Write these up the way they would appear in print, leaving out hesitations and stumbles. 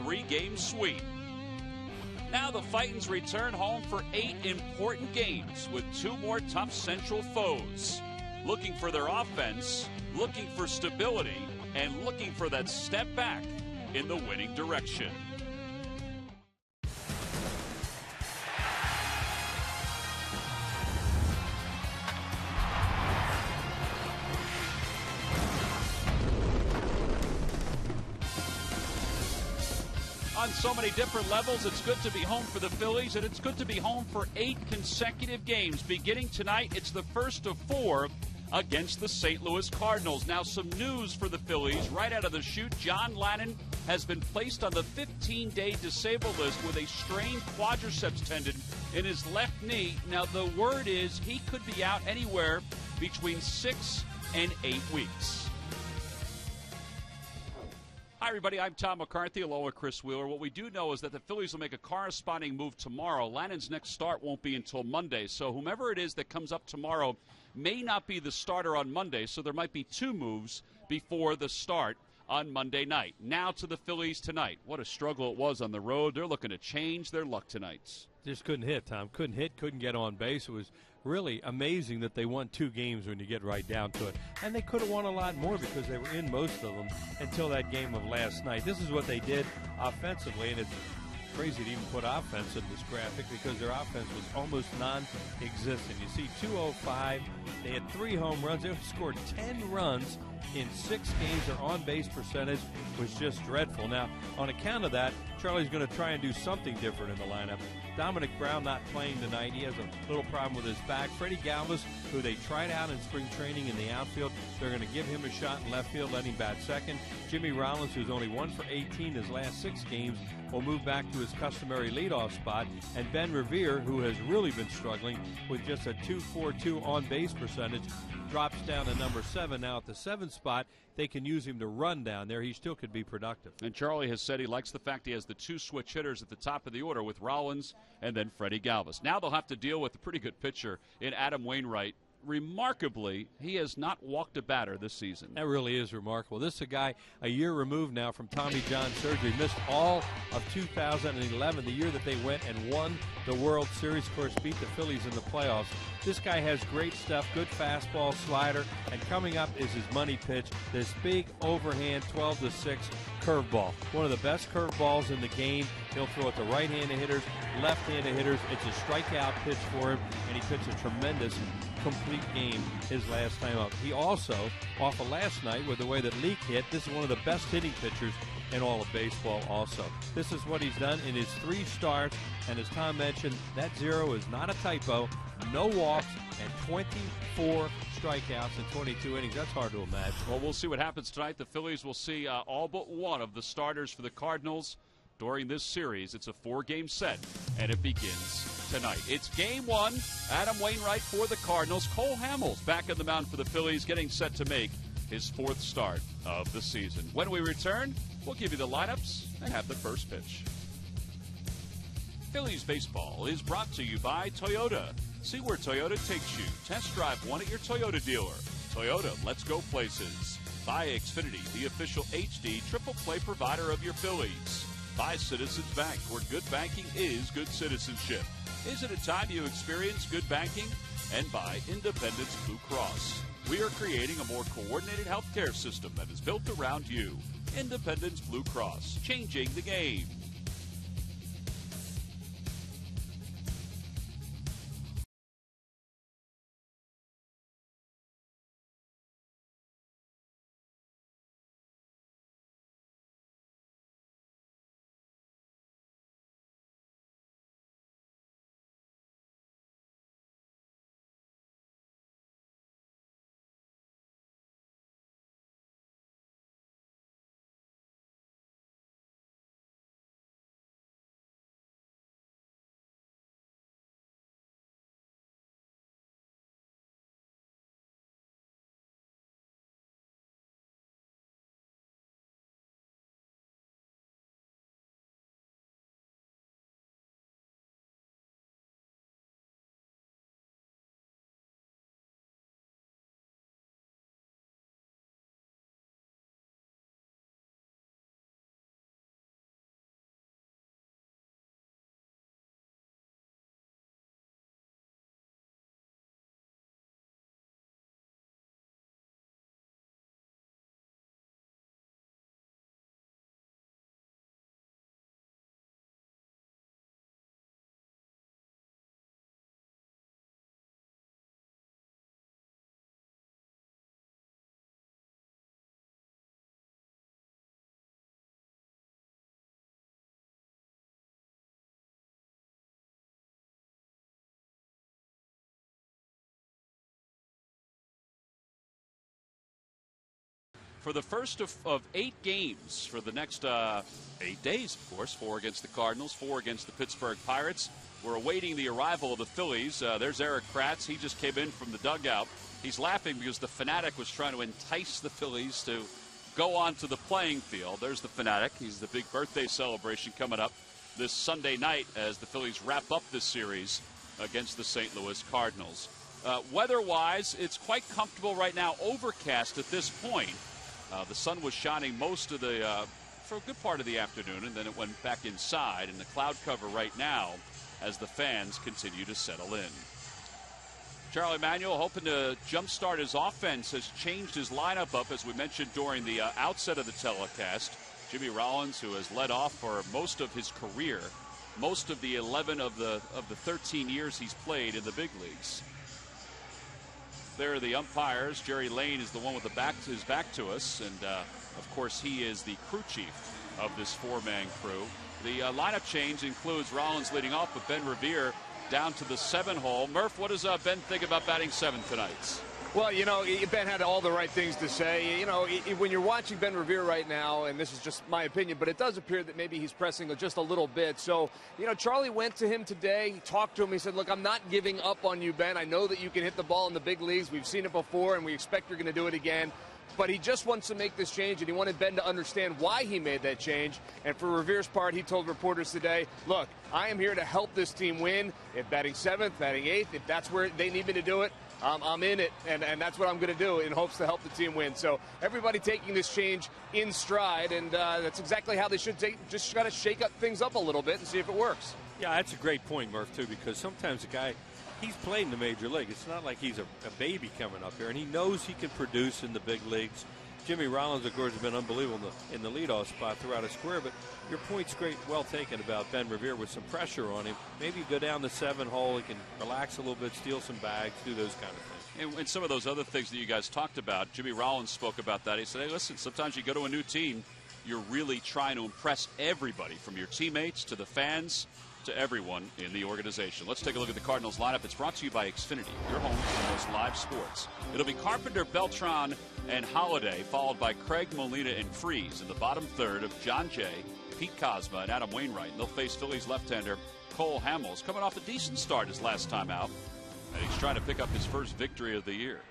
3-game sweep. Now the Fightins return home for 8 important games with 2 more tough Central foes. Looking for their offense, looking for stability, and looking for that step back in the winning direction. On so many different levels, it's good to be home for the Phillies, and it's good to be home for 8 consecutive games. Beginning tonight, it's the first of 4 against the St. Louis Cardinals. Now, some news for the Phillies right out of the chute. John Lannon has been placed on the 15-day disabled list with a strained quadriceps tendon in his left knee. Now, the word is he could be out anywhere between 6 and 8 weeks. Hi, everybody. I'm Tom McCarthy along with Chris Wheeler. What we do know is that the Phillies will make a corresponding move tomorrow. Lannon's next start won't be until Monday, so whomever it is that comes up tomorrow may not be the starter on Monday, so there might be 2 moves before the start on Monday night. Now to the Phillies tonight. What a struggle it was on the road. They're looking to change their luck tonight. Just couldn't hit, Tom. Couldn't hit, couldn't get on base. It was really amazing that they won 2 games when you get right down to it. And they could have won a lot more because they were in most of them until that game of last night. This is what they did offensively, and it's crazy to even put offense in this graphic because their offense was almost non-existent. You see 205, they had 3 home runs. They scored 10 runs in 6 games. Their on-base percentage was just dreadful. Now, on account of that, Charlie's going to try and do something different in the lineup. Dominic Brown not playing tonight. He has a little problem with his back. Freddie Galvis, who they tried out in spring training in the outfield, they're going to give him a shot in left field, let him bat second. Jimmy Rollins, who's only 1 for 18 his last 6 games, will move back to his customary leadoff spot. And Ben Revere, who has really been struggling with just a .242 on-base percentage, drops down to number 7. Now at the 7th spot, they can use him to run down there. He still could be productive. And Charlie has said he likes the fact he has the 2 switch hitters at the top of the order with Rollins and then Freddie Galvis. Now they'll have to deal with a pretty good pitcher in Adam Wainwright. Remarkably, he has not walked a batter this season. That really is remarkable. This is a guy a year removed now from Tommy John surgery. Missed all of 2011, the year that they went and won the World Series. Of course, beat the Phillies in the playoffs. This guy has great stuff, good fastball, slider, and coming up is his money pitch, this big overhand 12-6 curveball. One of the best curveballs in the game. He'll throw it to right-handed hitters, left-handed hitters. It's a strikeout pitch for him, and he pitched a tremendous complete game his last time up. He also, off of last night with the way that Leake hit, this is one of the best hitting pitchers in all of baseball also. This is what he's done in his 3 starts, and as Tom mentioned, that 0 is not a typo. No walks and 24 strikeouts in 22 innings. That's hard to imagine. Well, we'll see what happens tonight. The Phillies will see all but one of the starters for the Cardinals during this series. It's a 4-game set, and it begins tonight. It's game 1. Adam Wainwright for the Cardinals. Cole Hamels back on the mound for the Phillies, getting set to make his 4th start of the season. When we return, we'll give you the lineups and have the first pitch. Phillies baseball is brought to you by Toyota. See where Toyota takes you. Test drive one at your Toyota dealer. Toyota, let's go places. By Xfinity, the official HD triple play provider of your Phillies. By Citizens Bank, where good banking is good citizenship. Is it a time you experience good banking? And by Independence Blue Cross. We are creating a more coordinated healthcare system that is built around you. Independence Blue Cross, changing the game. for the first of 8 games for the next 8 days, of course. 4 against the Cardinals, 4 against the Pittsburgh Pirates. We're awaiting the arrival of the Phillies. There's Eric Kratz. He just came in from the dugout. He's laughing because the Fanatic was trying to entice the Phillies to go onto the playing field. There's the Fanatic. He's the big birthday celebration coming up this Sunday night as the Phillies wrap up this series against the St. Louis Cardinals. Weather-wise, it's quite comfortable right now, overcast at this point. The sun was shining most of for a good part of the afternoon, and then it went back inside, and the cloud cover right now as the fans continue to settle in. Charlie Manuel, hoping to jumpstart his offense, has changed his lineup up, as we mentioned during the outset of the telecast. Jimmy Rollins, who has led off for most of his career, most of the 11 of the 13 years he's played in the big leagues. There are the umpires. Jerry Lane is the one with his back to us, and of course he is the crew chief of this 4-man crew. The lineup change includes Rollins leading off, but Ben Revere down to the 7 hole. Murph, what does Ben think about batting 7 tonight? Well, you know, Ben had all the right things to say. You know, when you're watching Ben Revere right now, and this is just my opinion, but it does appear that maybe he's pressing just a little bit. So, you know, Charlie went to him today. He talked to him. He said, look, I'm not giving up on you, Ben. I know that you can hit the ball in the big leagues. We've seen it before, and we expect you're going to do it again. But he just wants to make this change, and he wanted Ben to understand why he made that change. And for Revere's part, he told reporters today, look, I am here to help this team win. If batting 7th, batting 8th, if that's where they need me to do it, I'm in it, and that's what I'm going to do in hopes to help the team win. So everybody taking this change in stride, and that's exactly how they should take. Just got to shake up things up a little bit and see if it works. Yeah, that's a great point, Murph, too, because sometimes a guy, he's played in the major league. It's not like he's a baby coming up here, and he knows he can produce in the big leagues. Jimmy Rollins, of course, has been unbelievable in the leadoff spot throughout his career, but your point's great, well taken about Ben Revere with some pressure on him. Maybe go down the 7 hole, he can relax a little bit, steal some bags, do those kind of things. And some of those other things that you guys talked about, Jimmy Rollins spoke about that. He said, hey, listen, sometimes you go to a new team, you're really trying to impress everybody, from your teammates to the fans to everyone in the organization. Let's take a look at the Cardinals lineup. It's brought to you by Xfinity, your home for the most live sports. It'll be Carpenter, Beltran, and Holiday, followed by Craig, Molina, and Freese in the bottom third of John Jay, Pete Kozma, and Adam Wainwright. And they'll face Phillies left-hander Cole Hamels, coming off a decent start his last time out, and he's trying to pick up his first victory of the year.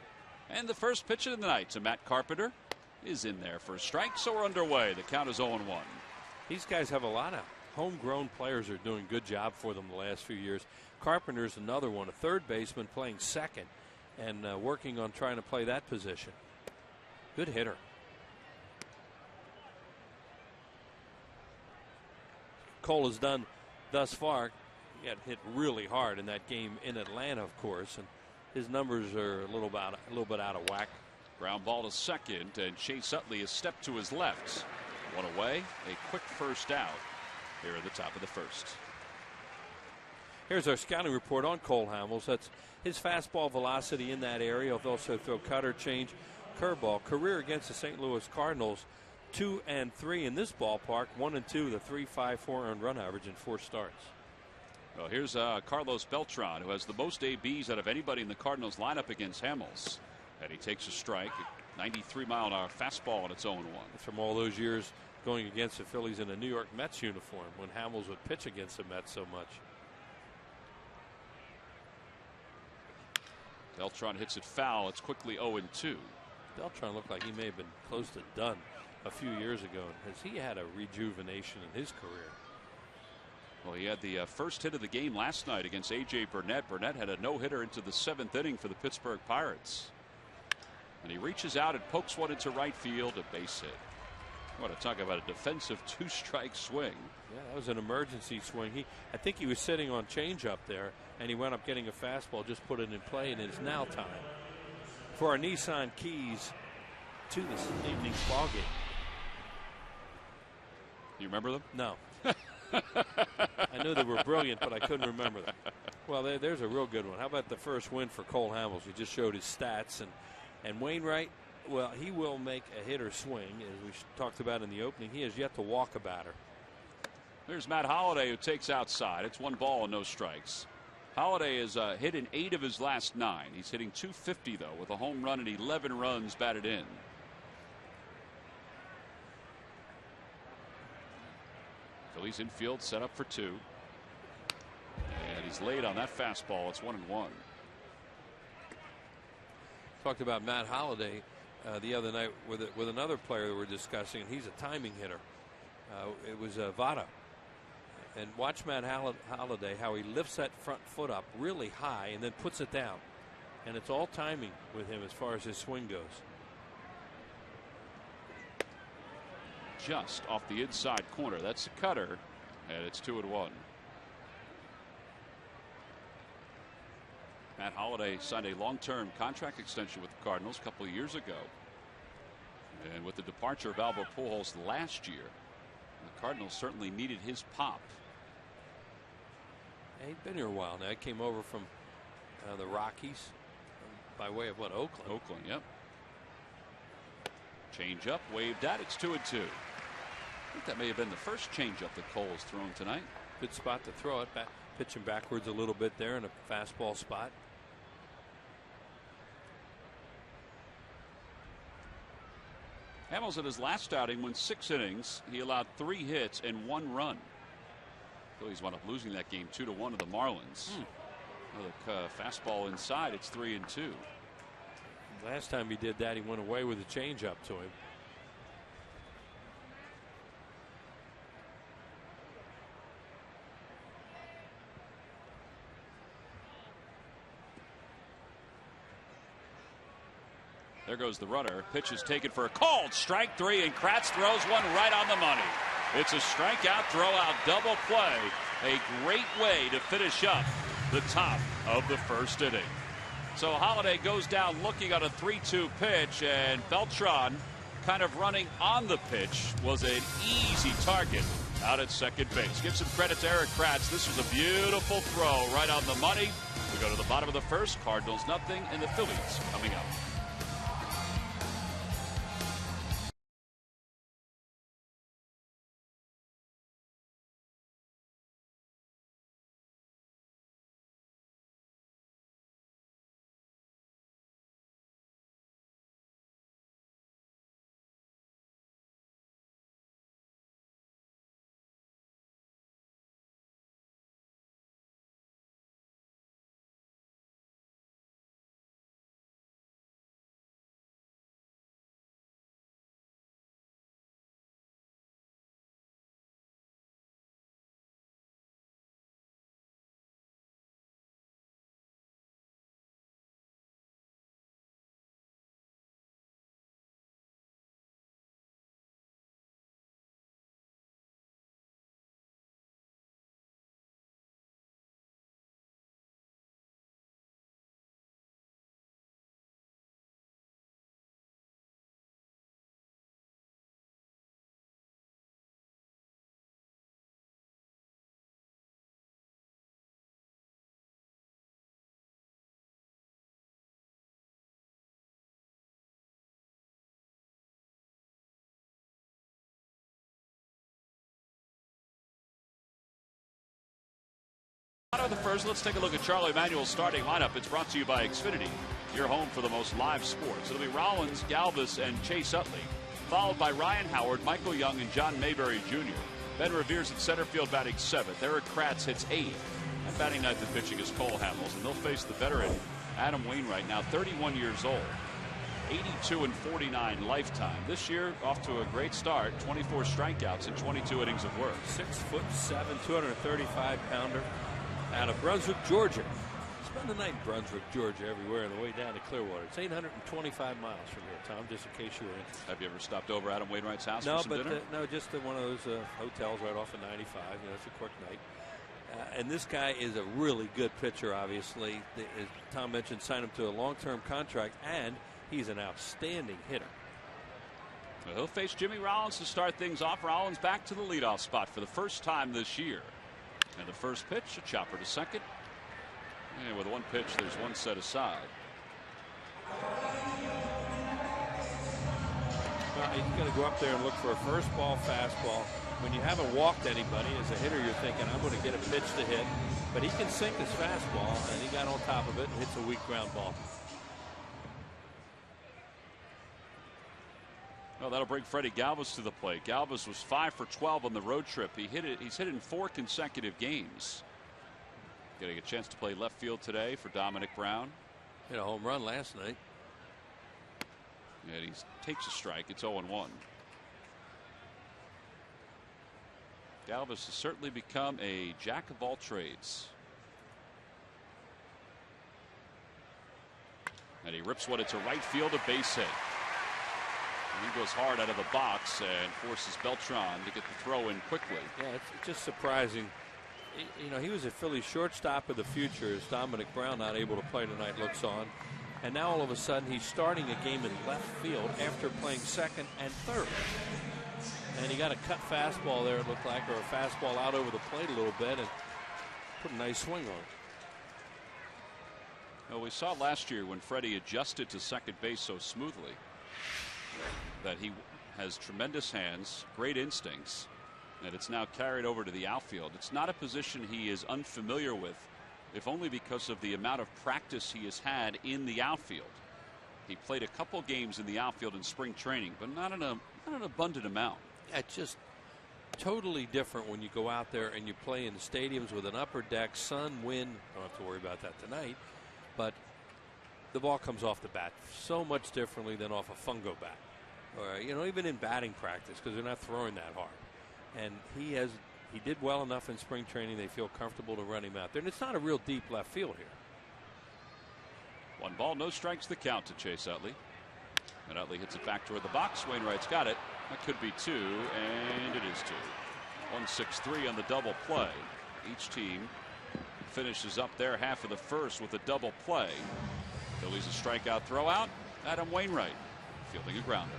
And the first pitch of the night to Matt Carpenter is in there for a strike, so we're underway. The count is 0-1. These guys have a lot of homegrown players are doing a good job for them the last few years. Carpenter's another one, a third baseman playing second and working on trying to play that position. Good hitter. Cole has done thus far. He got hit really hard in that game in Atlanta, of course, and his numbers are a little bit out of whack. Ground ball to second, and Chase Utley has stepped to his left. One away, a quick first out here at the top of the first. Here's our scouting report on Cole Hamels. That's his fastball velocity in that area. He'll also throw cutter, change, curveball. Career against the St. Louis Cardinals, 2 and 3 in this ballpark. 1 and 2 with a 3.54 earned run average in 4 starts. Well, here's Carlos Beltran, who has the most ABs out of anybody in the Cardinals lineup against Hamels. And he takes a strike, 93-mile-an-hour fastball, and it's 0-1. From all those years going against the Phillies in a New York Mets uniform when Hamels would pitch against the Mets so much. Beltran hits it foul. It's quickly 0-2. Beltran looked like he may have been close to done a few years ago. Has he had a rejuvenation in his career? Well, he had the first hit of the game last night against A.J. Burnett. Burnett had a no-hitter into the 7th inning for the Pittsburgh Pirates. And he reaches out and pokes one into right field, a base hit. I want to talk about a defensive 2-strike swing. Yeah, that was an emergency swing. I think he was sitting on changeup there, and he wound up getting a fastball, just put it in play, and it's now time for our Nissan keys to this evening's ball game. You remember them? No. I knew they were brilliant, but I couldn't remember them. Well, there's a real good one. How about the first win for Cole Hamels? He just showed his stats, and Wainwright. Well, he will make a hitter swing, as we talked about in the opening. He has yet to walk a batter. There's Matt Holliday, who takes outside. It's 1 ball and no strikes. Holliday has hit in 8 of his last 9. He's hitting .250, though, with a home run and 11 runs batted in. Phillies infield set up for 2. And he's laid on that fastball. It's 1-1. Talked about Matt Holliday the other night with another player that we're discussing, and he's a timing hitter. It was Votto. And watch Matt Holliday, how he lifts that front foot up really high and then puts it down. And it's all timing with him as far as his swing goes. Just off the inside corner. That's a cutter, and it's 2-1. Matt Holliday signed a long-term contract extension with the Cardinals a couple of years ago. And with the departure of Albert Pujols last year, the Cardinals certainly needed his pop. He'd been here a while now. He came over from the Rockies by way of what, Oakland? Oakland, yep. Change up, waved at. It's 2-2. I think that may have been the first changeup that Cole's thrown tonight. Good spot to throw it. Pitching backwards a little bit there in a fastball spot. Hamels in his last outing went 6 innings. He allowed 3 hits and 1 run. Phillies wound up losing that game 2-1 to the Marlins. Another fastball inside. It's 3-2. Last time he did that, he went away with a changeup to him. There goes the runner. Pitch is taken for a called strike 3, and Kratz throws one right on the money. It's a strikeout, throw-out double play. A great way to finish up the top of the first inning. So Holliday goes down looking at a 3-2 pitch, and Beltran, kind of running on the pitch, was an easy target out at second base. Give some credit to Erik Kratz. This was a beautiful throw right on the money. We go to the bottom of the first. Cardinals nothing, and the Phillies coming up. Out of the first, let's take a look at Charlie Manuel's starting lineup. It's brought to you by Xfinity, your home for the most live sports. It'll be Rollins, Galvis, and Chase Utley, followed by Ryan Howard, Michael Young, and John Mayberry Jr. Ben Revere's at center field batting 7th. Erik Kratz hits 8th. And batting 9th and pitching is Cole Hamels. And they'll face the veteran Adam Wainwright, now 31 years old. 82 and 49 lifetime. This year, off to a great start. 24 strikeouts and 22 innings of work. 6'7", 235-pounder. Out of Brunswick, Georgia. Spend the night in Brunswick, Georgia, everywhere on the way down to Clearwater. It's 825 miles from here, Tom, just in case you were interested. Have you ever stopped over Adam Wainwright's house for some dinner? No, just at one of those hotels right off of 95. It's a quick night. And this guy is a really good pitcher, obviously. As Tom mentioned, signed him to a long-term contract, and he's an outstanding hitter. Well, he'll face Jimmy Rollins to start things off. Rollins back to the leadoff spot for the first time this year. And the first pitch, a chopper to second. And with one pitch, there's one set aside. Well, he's going to go up there and look for a first ball fastball. When you haven't walked anybody as a hitter, you're thinking, I'm going to get a pitch to hit. But he can sink his fastball, and he got on top of it and hits a weak ground ball. Well, Well, that'll bring Freddie Galvis to the plate. Galvis was 5 for 12 on the road trip. He's hit it in 4 consecutive games. Getting a chance to play left field today for Dominic Brown. Hit a home run last night. And he takes a strike. It's 0-1. Galvis has certainly become a jack of all trades. And he rips one into right field, a base hit. And he goes hard out of the box and forces Beltran to get the throw in quickly. Yeah, it's just surprising. You know, he was a Phillies shortstop of the future as Dominic Brown, not able to play tonight, looks on. And now all of a sudden he's starting a game in left field after playing second and third. And he got a cut fastball there, it looked like, or a fastball out over the plate a little bit, and put a nice swing on it. Well, we saw last year when Freddie adjusted to second base so smoothly that he has tremendous hands, great instincts, and it's now carried over to the outfield. It's not a position he is unfamiliar with, if only because of the amount of practice he has had in the outfield. He played a couple games in the outfield in spring training, but not an abundant amount. Yeah, it's just totally different when you go out there and you play in stadiums with an upper deck, sun, wind. Don't have to worry about that tonight. But the ball comes off the bat so much differently than off a fungo bat. Or, you know, even in batting practice, because they're not throwing that hard. And he did well enough in spring training. They feel comfortable to run him out there. And it's not a real deep left field here. 1 ball, no strikes, the count to Chase Utley. And Utley hits it back toward the box. Wainwright's got it. That could be 2, and it is 2. 1-6-3 on the double play. Each team finishes up their half of the first with a double play. Phillies a strikeout throw out. Adam Wainwright fielding a grounder.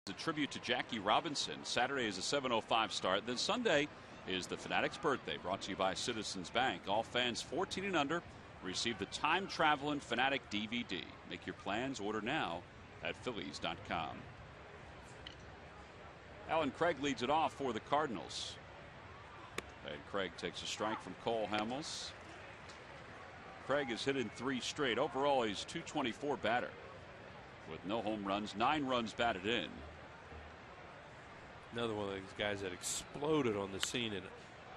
A tribute to Jackie Robinson. Saturday is a 7:05 start. Then Sunday is the Fanatic's birthday, brought to you by Citizens Bank. All fans 14 and under receive the Time Traveling Fanatic DVD. Make your plans. Order now at Phillies.com. Alan Craig leads it off for the Cardinals. And Craig takes a strike from Cole Hamels. Craig has hit in 3 straight. Overall, he's .224 batter with no home runs, 9 runs batted in. Another one of these guys that exploded on the scene in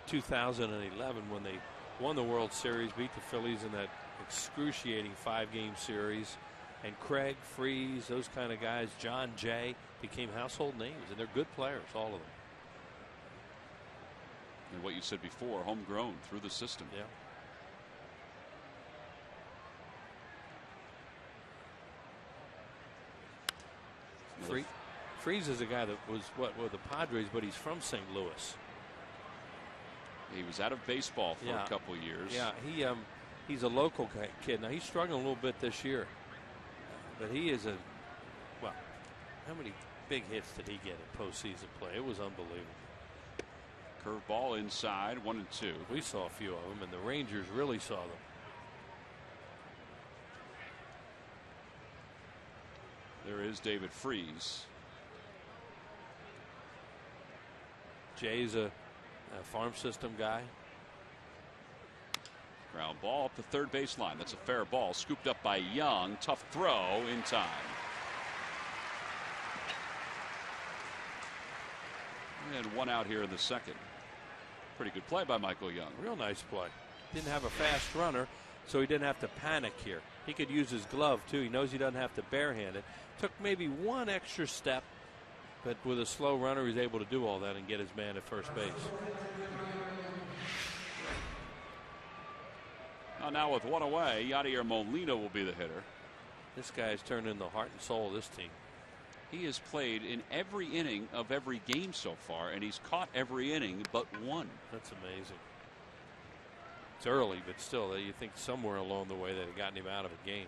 2011 when they won the World Series, beat the Phillies in that excruciating 5-game series. And Craig, Freese, those kind of guys, John Jay, became household names, and they're good players, all of them. And what you said before, homegrown through the system. Yeah. Freese is a guy that was with the Padres, but he's from St. Louis. He was out of baseball for a couple years. Yeah, He's a local kid. Now, he's struggling a little bit this year. But he is well, how many big hits did he get in postseason play? It was unbelievable. Curveball inside, 1-2. We saw a few of them, and the Rangers really saw them. There is David Freese. Jay's a farm system guy. Ground ball up the third baseline. That's a fair ball. Scooped up by Young. Tough throw in time. And one out here in the second. Pretty good play by Michael Young. Real nice play. Didn't have a fast runner, so he didn't have to panic here. He could use his glove, too. He knows he doesn't have to barehand it. Took maybe one extra step, but with a slow runner, he's able to do all that and get his man at first base. Now with one away, Yadier Molina will be the hitter. This guy has turned into the heart and soul of this team. He has played in every inning of every game so far, and he's caught every inning but one. That's amazing. It's early, but still, you think somewhere along the way they've gotten him out of a game.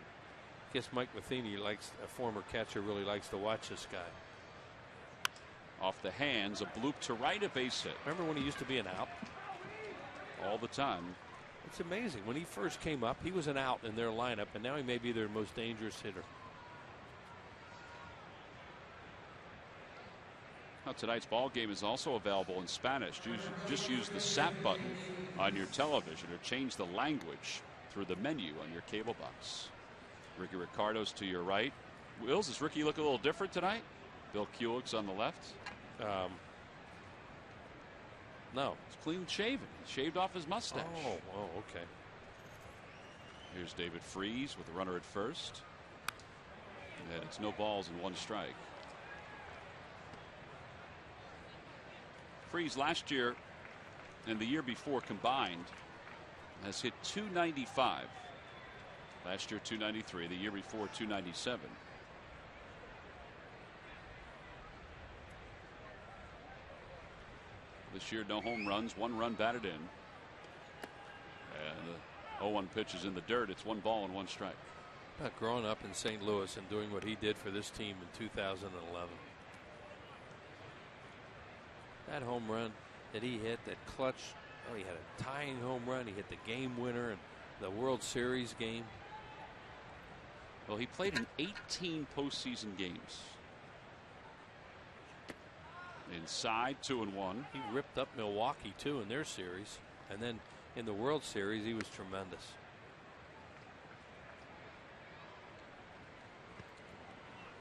I guess Mike Matheny, a former catcher, really likes to watch this guy. Off the hands, a bloop to right, a base hit. Remember when he used to be an out? All the time. It's amazing. When he first came up, he was an out in their lineup, and now he may be their most dangerous hitter. Now, tonight's ball game is also available in Spanish. Just use the SAP button on your television or change the language through the menu on your cable box. Ricky Ricardo's to your right. Wills, does Ricky look a little different tonight? Bill Kulick's on the left. No. He's clean shaven. He shaved off his mustache. Oh, okay. Here's David Freese with the runner at first. And it's no balls and one strike. Freese last year and the year before combined has hit .295. Last year .293. The year before .297. This year no home runs, 1 run batted in. And the 0-1 pitch is in the dirt. It's 1 ball and 1 strike. About growing up in St. Louis and doing what he did for this team in 2011. That home run that he hit, that clutch, he had a tying home run. He hit the game winner in the World Series game. Well, he played in 18 postseason games. Inside, 2-1. He ripped up Milwaukee too in their series, and then in the World Series he was tremendous.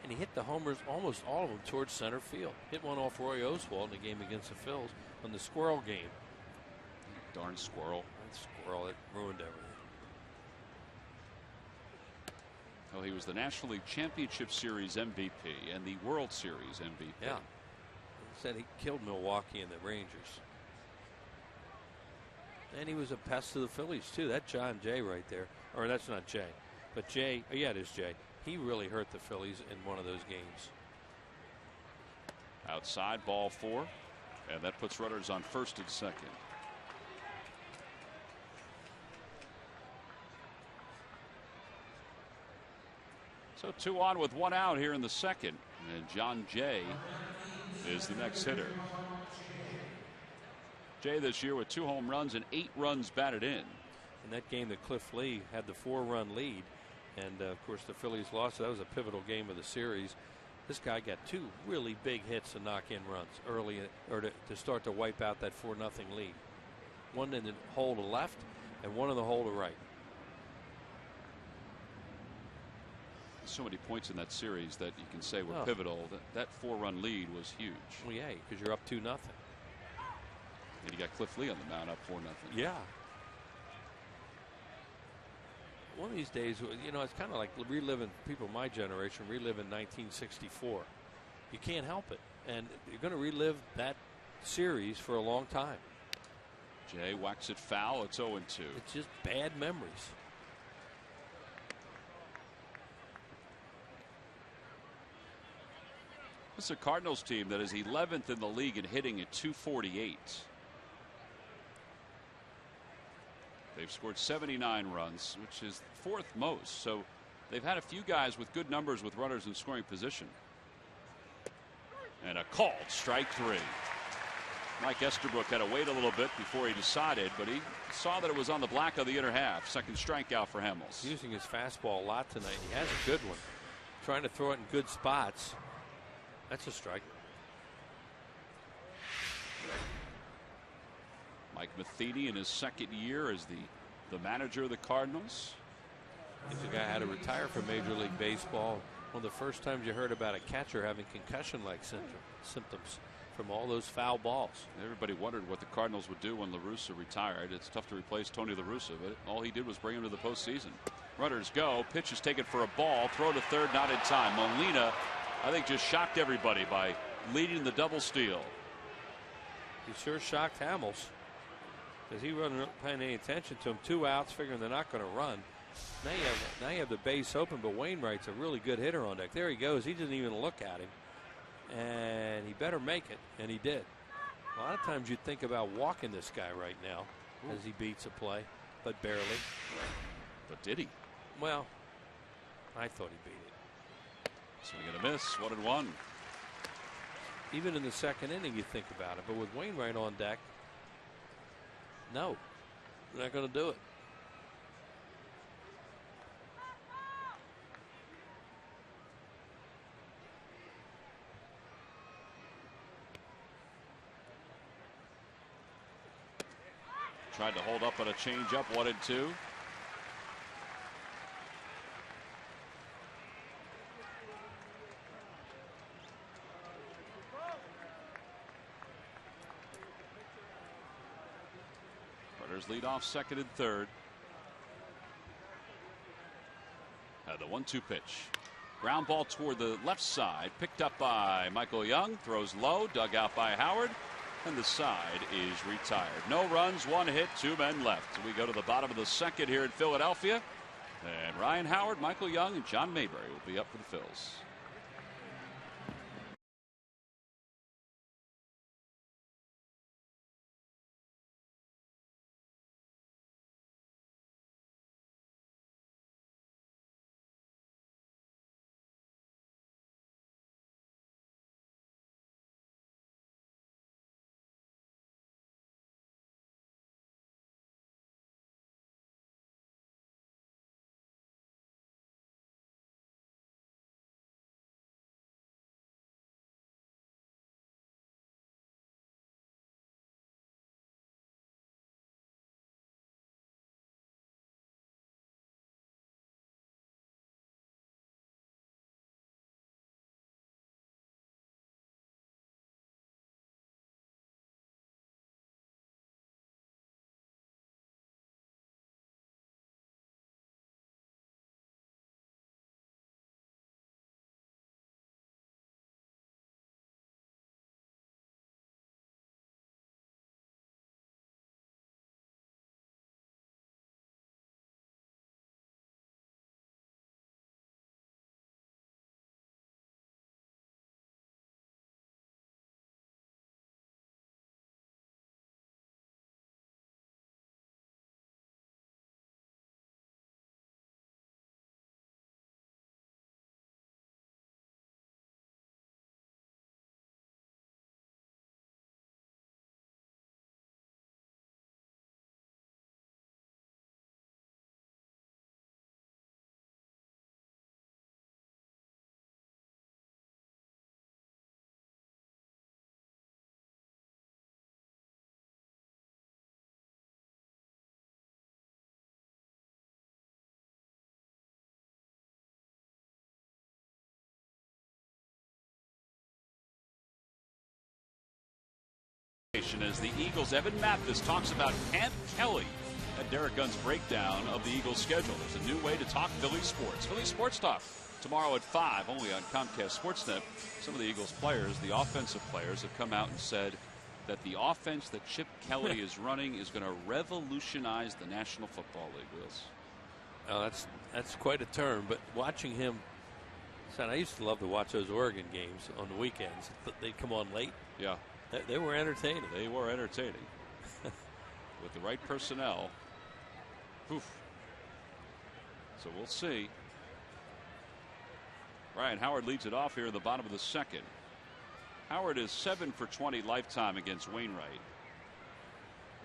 And he hit the homers, almost all of them, towards center field. Hit one off Roy Oswalt in the game against the Phillies on the Squirrel game. Darn Squirrel. That Squirrel, it ruined everything. Well, he was the National League Championship Series MVP and the World Series MVP. Yeah. Said he killed Milwaukee and the Rangers. And he was a pest to the Phillies too. That John Jay right there, or that's not Jay, but Jay. Oh yeah, it is Jay. He really hurt the Phillies in one of those games. Outside, ball 4, and that puts runners on first and second. So 2 on with 1 out here in the second, and John Jay is the next hitter. Jay this year with 2 home runs and 8 runs batted in. In that game that Cliff Lee had the 4-run lead, and of course the Phillies lost. So that was a pivotal game of the series. This guy got 2 really big hits to knock in runs early, or to start to wipe out that 4-0 lead. One in the hole to left and one in the hole to right. So many points in that series that you can say were pivotal. That 4-run lead was huge. Well, yeah, because you're up 2-0. And you got Cliff Lee on the mound up 4-0. Yeah. One of these days, you know, it's kind of like reliving, people my generation reliving 1964. You can't help it, and you're going to relive that series for a long time. Jay whacks it foul. It's 0-2. It's just bad memories. This is a Cardinals team that is 11th in the league in hitting at .248. They've They've scored 79 runs, which is fourth most. So they've had a few guys with good numbers with runners in scoring position. And a called strike 3. Mike Estabrook had to wait a little bit before he decided, but he saw that it was on the black of the inner half. Second strikeout for Hamels. Using his fastball a lot tonight. He has a good one. Trying to throw it in good spots. That's a strike. Mike Matheny in his second year as the manager of the Cardinals. He's a guy had to retire from Major League Baseball. One of the first times you heard about a catcher having concussion-like symptoms from all those foul balls. Everybody wondered what the Cardinals would do when La Russa retired. It's tough to replace Tony La Russa, but all he did was bring him to the postseason. Runners go. Pitch is taken for a ball. Throw to third, not in time. Molina, I think, just shocked everybody by leading the double steal. He sure shocked Hamels, because he wasn't paying any attention to him. 2 outs, figuring they're not going to run. Now you have the base open, but Wainwright's a really good hitter on deck. There he goes. He didn't even look at him. And he better make it, and he did. A lot of times you'd think about walking this guy right now as he beats a play, but barely. But did he? Well, I thought he beat it. Swing and a miss, 1-1. Even in the second inning, you think about it. But with Wainwright on deck, no, they're not going to do it. Tried to hold up on a changeup, 1-2. Runners lead off second and third. The 1-2 pitch. Ground ball toward the left side, picked up by Michael Young, throws low, dug out by Howard. And the side is retired. No runs, 1 hit, 2 men left. We go to the bottom of the second here in Philadelphia. And Ryan Howard, Michael Young, and John Mayberry will be up for the Phils. As the Eagles, Evan Mathis talks about Camp Kelly at Derek Gunn's breakdown of the Eagles' schedule. It's a new way to talk Philly sports. Philly Sports Talk tomorrow at 5, only on Comcast Sportsnet. Some of the Eagles players, the offensive players, have come out and said that the offense that Chip Kelly is running is going to revolutionize the National Football League, Wheels. Oh, that's quite a term, but watching him, son, I used to love to watch those Oregon games on the weekends. They'd come on late. Yeah. They were entertaining. They were entertaining. With the right personnel, Oof. So we'll see. Ryan Howard leads it off here in the bottom of the second. Howard is 7 for 20 lifetime against Wainwright.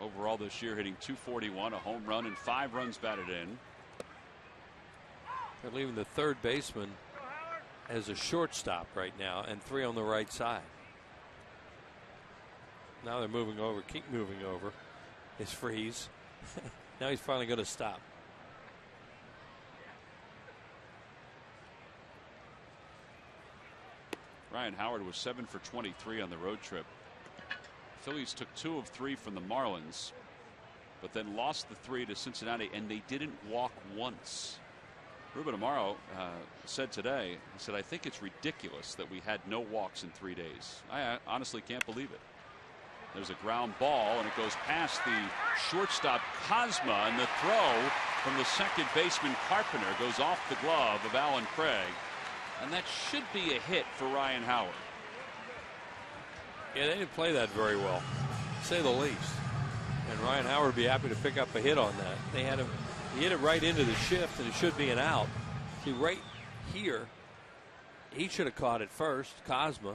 Overall this year hitting .241, a home run and 5 runs batted in. They're leaving the third baseman as a shortstop right now and 3 on the right side. Now they're moving over, keep moving over. It's Freeze. Now he's finally going to stop. Ryan Howard was 7 for 23 on the road trip. Phillies took 2 of 3 from the Marlins, but then lost the 3 to Cincinnati, and they didn't walk once. Ruben Amaro said today, he said, I think it's ridiculous that we had no walks in 3 days. I honestly can't believe it. There's a ground ball, and it goes past the shortstop Cosma, and the throw from the second baseman Carpenter goes off the glove of Alan Craig. And that should be a hit for Ryan Howard. Yeah, they didn't play that very well, to say the least. And Ryan Howard would be happy to pick up a hit on that. They had him, he hit it right into the shift, and it should be an out. See, right here, he should have caught it first, Cosma.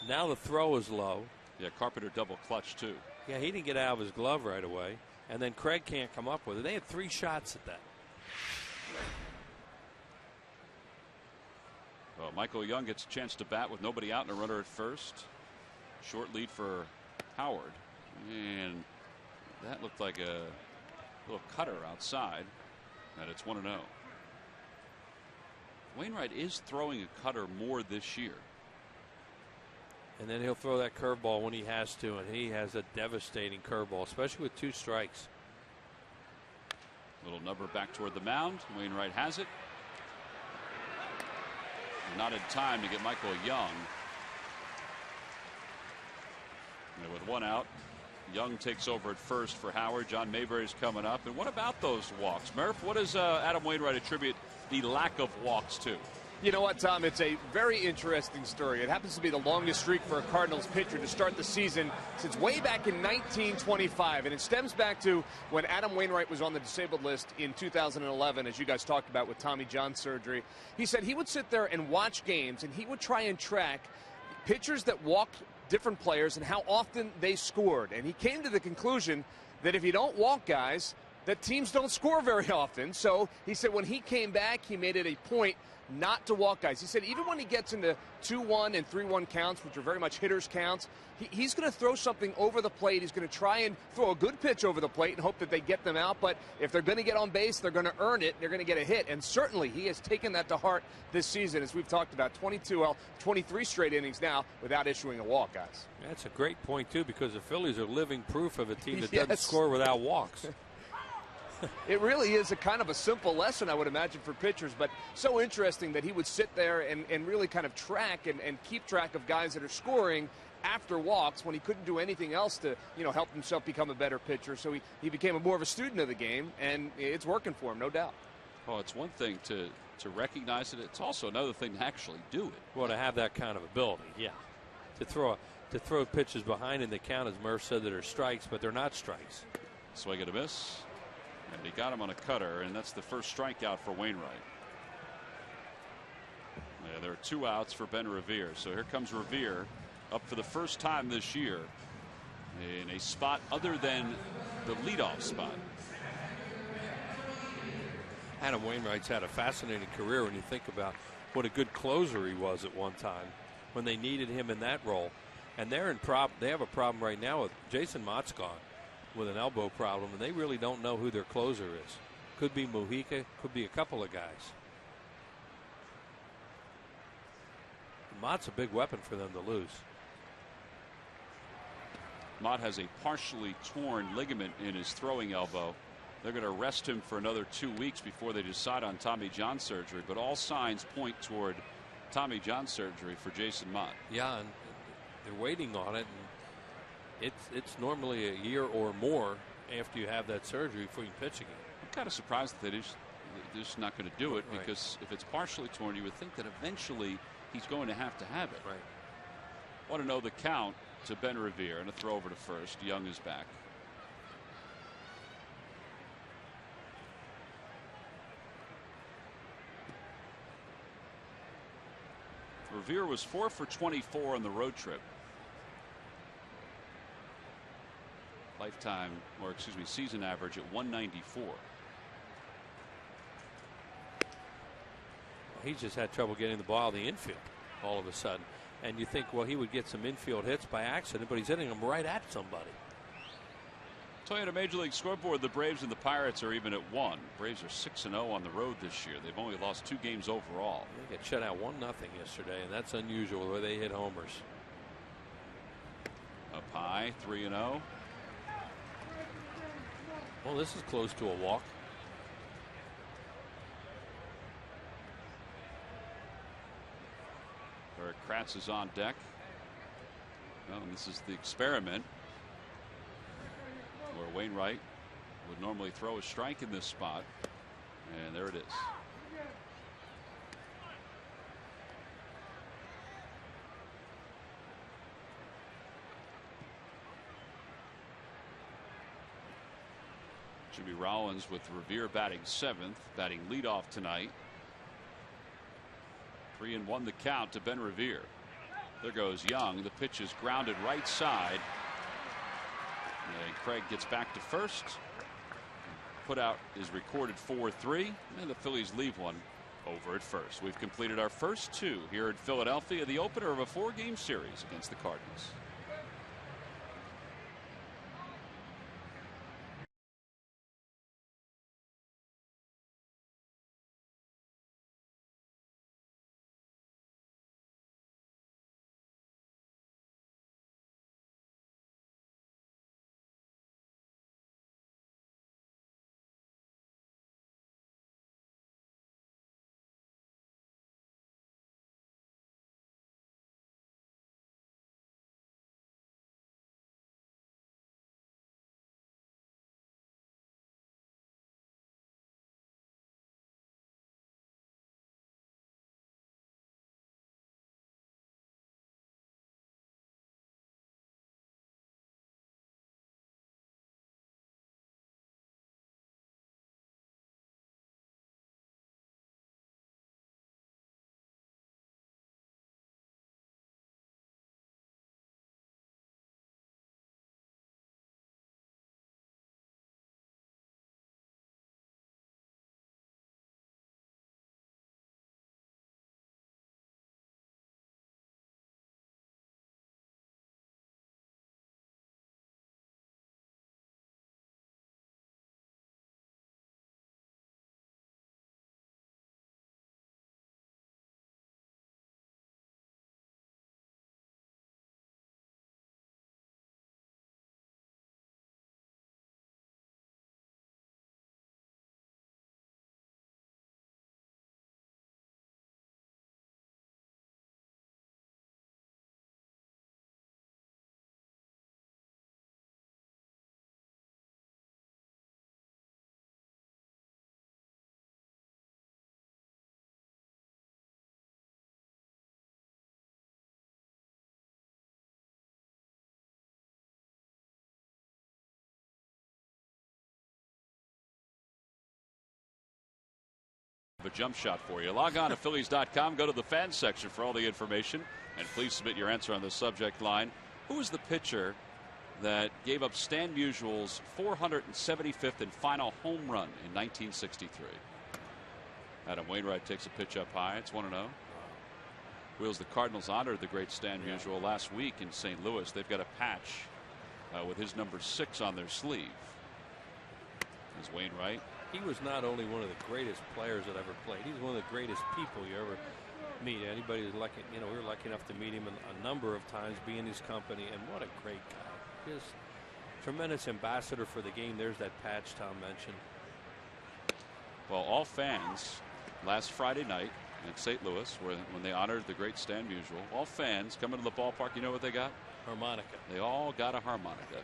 Now the throw is low. Yeah, Carpenter double clutch too. Yeah, he didn't get out of his glove right away. And then Craig can't come up with it. They had 3 shots at that. Well, Michael Young gets a chance to bat with nobody out and a runner at first. Short lead for Howard. And that looked like a little cutter outside. And it's 1-0. Wainwright is throwing a cutter more this year. And then he'll throw that curveball when he has to, and he has a devastating curveball, especially with 2 strikes. Little number back toward the mound. Wainwright has it. Not in time to get Michael Young. And with 1 out, Young takes over at first for Howard. John Mayberry's coming up. And what about those walks? Murph, what does Adam Wainwright attribute the lack of walks to? You know what, Tom? It's a very interesting story. It happens to be the longest streak for a Cardinals pitcher to start the season since way back in 1925. And it stems back to when Adam Wainwright was on the disabled list in 2011, as you guys talked about with Tommy John surgery. He said he would sit there and watch games, and he would try and track pitchers that walked different players and how often they scored. And he came to the conclusion that if you don't walk guys, that teams don't score very often. So he said when he came back, he made it a point not to walk guys. He said even when he gets into 2-1 and 3-1 counts, which are very much hitters counts, he's going to throw something over the plate. He's going to try and throw a good pitch over the plate and hope that they get them out. But if they're going to get on base, they're going to earn it. They're going to get a hit. And certainly he has taken that to heart this season, as we've talked about. 23 straight innings now without issuing a walk, guys. That's a great point, too, because the Phillies are living proof of a team that Yes. doesn't score without walks. It really is a kind of a simple lesson, I would imagine, for pitchers, but so interesting that he would sit there and really kind of track and keep track of guys that are scoring after walks when he couldn't do anything else to, help himself become a better pitcher. So he became more of a student of the game, and it's working for him, no doubt. Well, it's one thing to recognize it. It's also another thing to actually do it. Well, to have that kind of ability, yeah. To throw pitches behind in the count, as Murph said, that are strikes, but they're not strikes. Swing and a miss. And he got him on a cutter, and that's the first strikeout for Wainwright. Yeah, there are 2 outs for Ben Revere. So here comes Revere up for the first time this year in a spot other than the leadoff spot. Adam Wainwright's had a fascinating career when you think about what a good closer he was at one time when they needed him in that role. And they have a problem right now with Jason Mott's gone with an elbow problem, and they really don't know who their closer is. Could be Mujica, could be a couple of guys. Mott's a big weapon for them to lose. Mott has a partially torn ligament in his throwing elbow. They're going to rest him for another 2 weeks before they decide on Tommy John surgery, but all signs point toward Tommy John surgery for Jason Mott. Yeah, and they're waiting on it. And it's normally a year or more after you have that surgery before you can pitch again. I'm kind of surprised that they're just not going to do it, Right. because if it's partially torn, you would think that eventually he's going to have it. Right. Want to know the count to Ben Revere, and a throw over to first. Young is back. Revere was 4 for 24 on the road trip. Lifetime, or excuse me, season average at 194. He just had trouble getting the ball in the infield all of a sudden. And you think, well, he would get some infield hits by accident, but he's hitting them right at somebody. Toyota Major League Scoreboard, the Braves and the Pirates are even at 1. Braves are 6-0 on the road this year. They've only lost 2 games overall. They got shut out 1-0 yesterday, and that's unusual where they hit homers. Up high, 3-0. Well, this is close to a walk. Eric Kratz is on deck. Well, and this is the experiment where Wainwright would normally throw a strike in this spot, and there it is. Jimmy Rollins with Revere batting 7th, batting leadoff tonight. 3-1 the count to Ben Revere. There goes Young. The pitch is grounded right side. And Craig gets back to first. Put out is recorded 4-3, and the Phillies leave one over at first. We've completed our first 2 here at Philadelphia, the opener of a 4-game series against the Cardinals. A jump shot for you. Log on to Phillies.com. Go to the fans section for all the information. And please submit your answer on the subject line. Who was the pitcher that gave up Stan Musial's 475th and final home run in 1963? Adam Wainwright takes a pitch up high. It's 1-0. Wheels, the Cardinals honored the great Stan Musial last week in St. Louis. They've got a patch with his number 6 on their sleeve. There's Wainwright. He was not only one of the greatest players that ever played. He's one of the greatest people you ever meet. Anybody who's lucky, we were lucky enough to meet him a number of times, be in his company, and what a great guy. Just tremendous ambassador for the game. There's that patch Tom mentioned. Well, all fans last Friday night in St. Louis, when they honored the great Stan Musial, all fans coming to the ballpark, you know what they got? Harmonica. They all got a harmonica.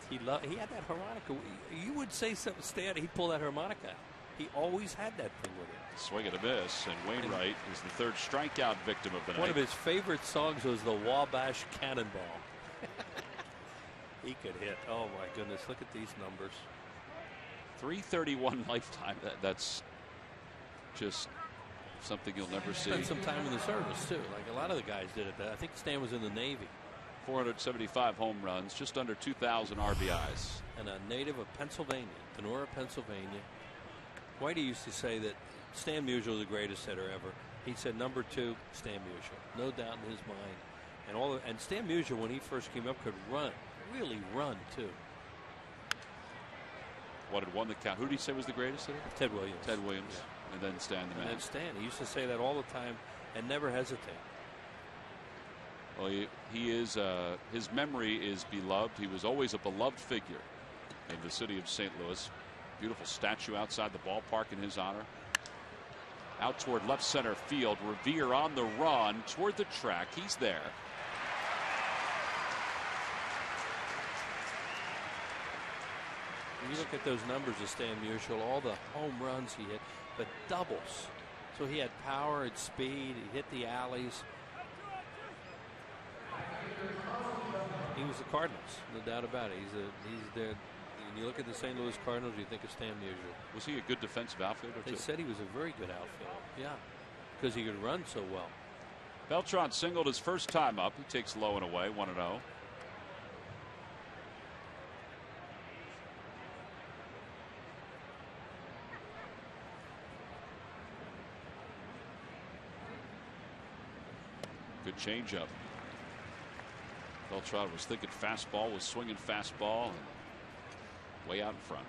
He had that harmonica. You would say something, Stan, he'd pull that harmonica. He always had that thing with him. Swing and a miss, and Wainwright is the 3rd strikeout victim of the night. One of his favorite songs was the Wabash Cannonball. He could hit. Oh my goodness, look at these numbers. 331 lifetime. That's just Something you'll never see. Spent some time in the service, too, like a lot of the guys did at that. I think Stan was in the Navy. 475 home runs, just under 2,000 RBIs. And a native of Pennsylvania, Kenora, Pennsylvania. Whitey used to say that Stan Musial was the greatest hitter ever. He said number 2, Stan Musial, no doubt in his mind. And Stan Musial, when he first came up, could run, really run too. What had won the count? Who did he say was the greatest hitter? Ted Williams. Ted Williams, yeah. And then Stan the man. And then Stan. He used to say that all the time and never hesitate. Well, he is. His memory is beloved. He was always a beloved figure in the city of St. Louis. Beautiful statue outside the ballpark in his honor. Out toward left center field. Revere on the run toward the track. He's there. When you look at those numbers of Stan Musial, all the home runs he hit, but doubles. So he had power and speed. He hit the alleys. He was the Cardinals, no doubt about it. He's there. When you look at the St. Louis Cardinals, you think of Stan Musial. Was he a good defensive outfielder? They said he was a very good outfielder. Yeah, because he could run so well. Beltran singled his first time up. He takes low and away, 1-0. Good changeup. Beltran was thinking fastball, was swinging fastball, and way out in front.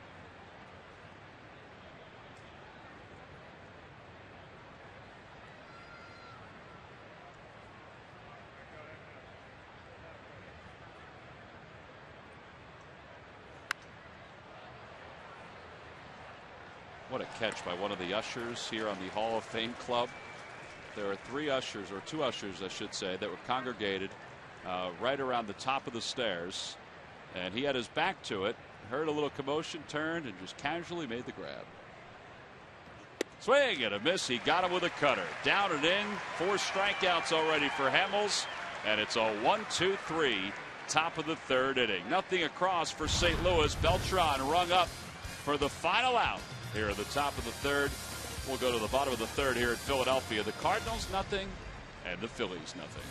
What a catch by one of the ushers here on the Hall of Fame Club. There are 3 ushers, or 2 ushers, I should say, that were congregated right around the top of the stairs. And he had his back to it, heard a little commotion, turned, and just casually made the grab. Swing and a miss. He got him with a cutter. Down and in. 4 strikeouts already for Hemmels. And it's a 1-2-3. Top of the 3rd inning. Nothing across for St. Louis. Beltran rung up for the final out here at the top of the 3rd. We'll go to the bottom of the 3rd here at Philadelphia. The Cardinals nothing and the Phillies nothing.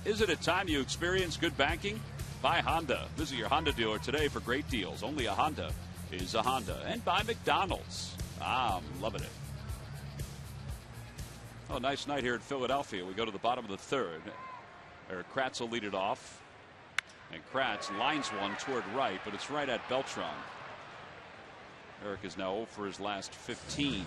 Is it a time you experience good banking? Buy Honda. Visit your Honda dealer today for great deals. Only a Honda is a Honda. And buy McDonald's. I'm loving it. Oh, nice night here in Philadelphia. We go to the bottom of the third. Eric Kratz will lead it off. And Kratz lines one toward right, but it's right at Beltran. Eric is now 0 for his last 15.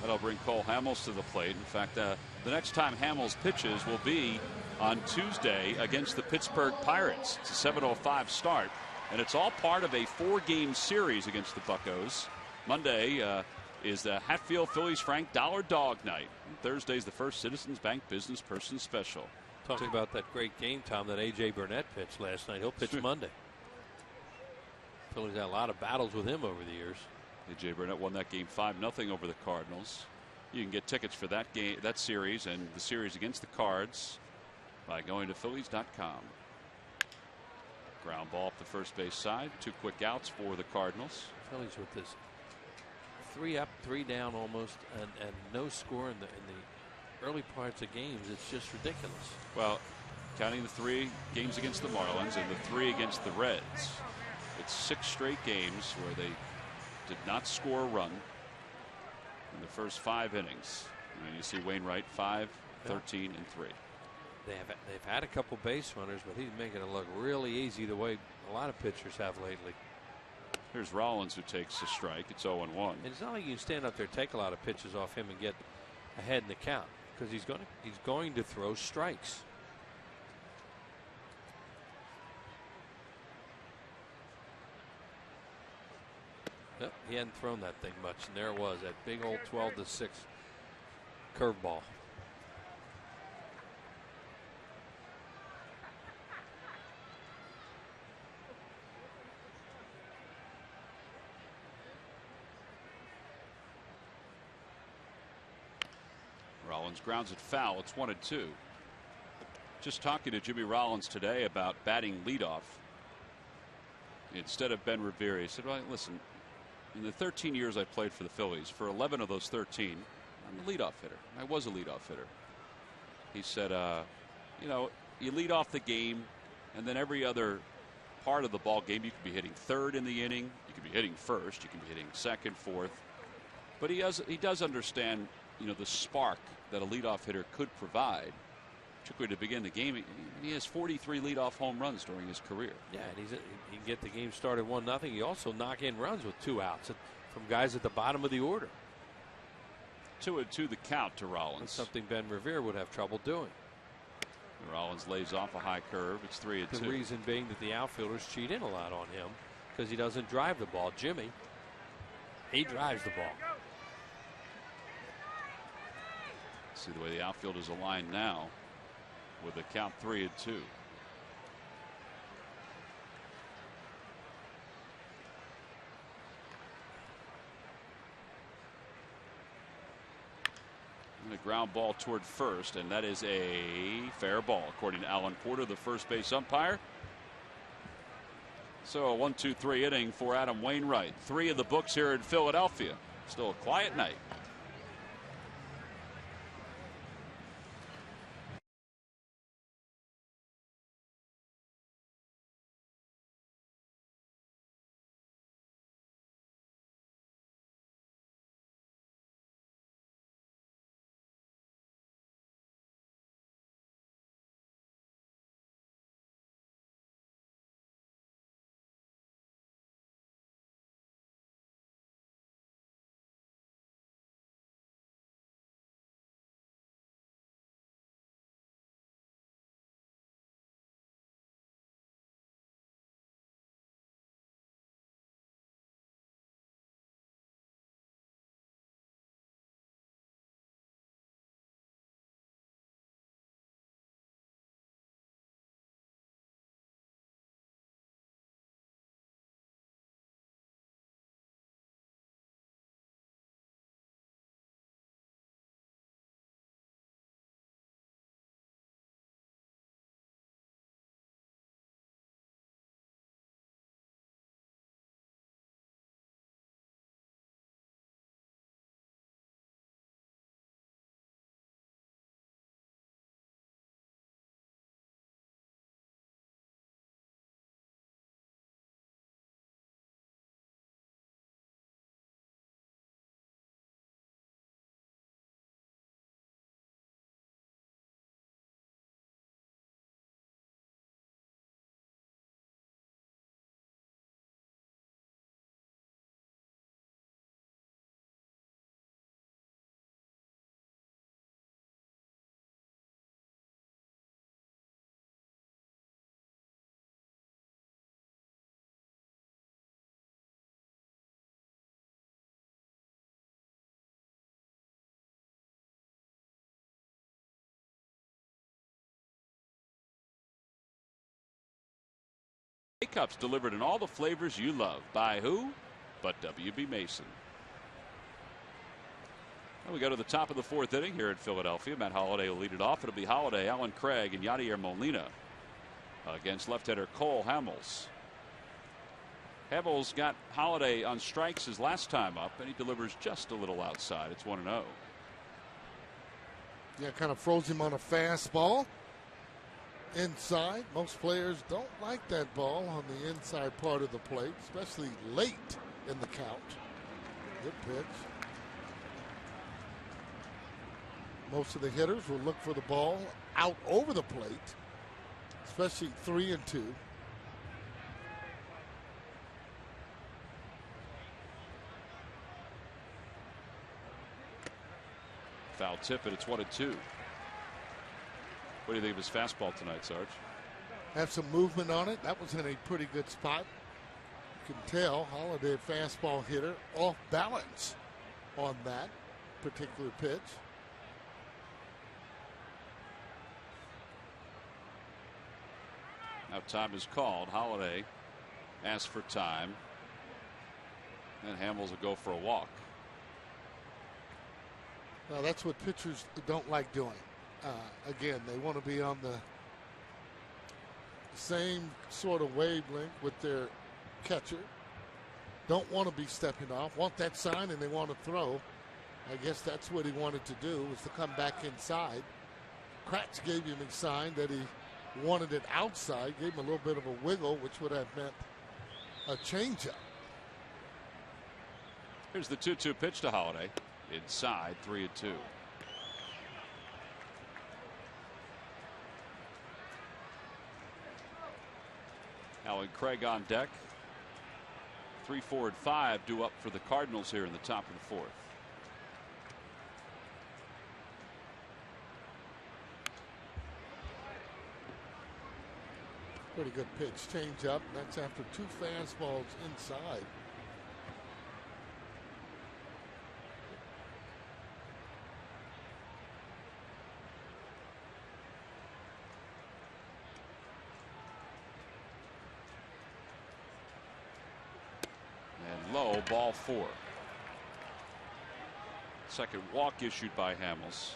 That'll bring Cole Hamels to the plate. In fact, the next time Hamels pitches will be on Tuesday against the Pittsburgh Pirates. It's a 7:05 start, and it's all part of a 4-game series against the Buccos. Monday is the Hatfield Phillies Frank Dollar Dog Night. Thursday's the first Citizens Bank Business Person Special. Talking about that great game, Tom, that A.J. Burnett pitched last night. He'll pitch Monday. Phillies had a lot of battles with him over the years. A.J. Burnett won that game 5-0 over the Cardinals. You can get tickets for that game, that series, and the series against the Cards by going to Phillies.com. Ground ball up the first base side. 2 quick outs for the Cardinals. Phillies with this 3 up, 3 down almost, and no score in the early parts of games. It's just ridiculous. Well, counting the 3 games against the Marlins and the 3 against the Reds, it's 6 straight games where they did not score a run in the first 5 innings. And you see Wainwright 5, 13, and 3. They've had a couple base runners, but he's making it look really easy the way a lot of pitchers have lately. Here's Rollins, who takes a strike. It's 0-1. And it's not like you can stand up there, take a lot of pitches off him, and get ahead in the count, because he's going to throw strikes. Yep, he hadn't thrown that thing much, and there it was, that big old 12-6 curveball. Rollins grounds it foul. It's 1-2. Just talking to Jimmy Rollins today about batting leadoff instead of Ben Revere. He said, well, listen, in the 13 years I played for the Phillies, for 11 of those 13, I'm a leadoff hitter. I was a leadoff hitter. He said, you know, you lead off the game, and then every other part of the ball game, you could be hitting third in the inning, you could be hitting first, you can be hitting second, fourth. But he does understand, you know, the spark that a leadoff hitter could provide, particularly to begin the game. He has 43 leadoff home runs during his career. Yeah, and he can get the game started 1-0. He also knock in runs with 2 outs from guys at the bottom of the order. 2-2 the count to Rollins. That's something Ben Revere would have trouble doing. Rollins lays off a high curve. It's 3-2. The reason being that the outfielders cheat in a lot on him because he doesn't drive the ball. Jimmy, he drives the ball. See the way the outfield is aligned now with the count 3-2. And a ground ball toward first, and that is a fair ball according to Alan Porter, the first base umpire. So a 1-2-3 inning for Adam Wainwright. 3 in the books here in Philadelphia. Still a quiet night. K-Cups delivered in all the flavors you love. By who? But W.B. Mason. Now we go to the top of the 4th inning here in Philadelphia. Matt Holliday will lead it off. It'll be Holliday, Alan Craig, and Yadier Molina against left-hander Cole Hamels. Hamels got Holliday on strikes his last time up, and he delivers just a little outside. It's 1-0. Yeah, kind of froze him on a fastball. Inside. Most players don't like that ball on the inside part of the plate, especially late in the count. Good pitch. Most of the hitters will look for the ball out over the plate, especially 3 and 2. Foul tip, and it's 1-2. What do you think of his fastball tonight, Sarge? Have some movement on it. That was in a pretty good spot. You can tell Holliday, fastball hitter, off balance on that particular pitch. Now time is called. Holliday asks for time. And Hamels will go for a walk. Now that's what pitchers don't like doing. Again, they want to be on the same sort of wavelength with their catcher. Don't want to be stepping off. Want that sign and they want to throw. I guess that's what he wanted to do, was to come back inside. Kratz gave him a sign that he wanted it outside, gave him a little bit of a wiggle, which would have meant a changeup. Here's the 2-2 pitch to Holliday. Inside, 3-2. Alan Craig on deck. 3, 4, and 5 due up for the Cardinals here in the top of the 4th. Pretty good pitch. Change up. That's after 2 fastballs inside. And low, ball 4. Second walk issued by Hamels.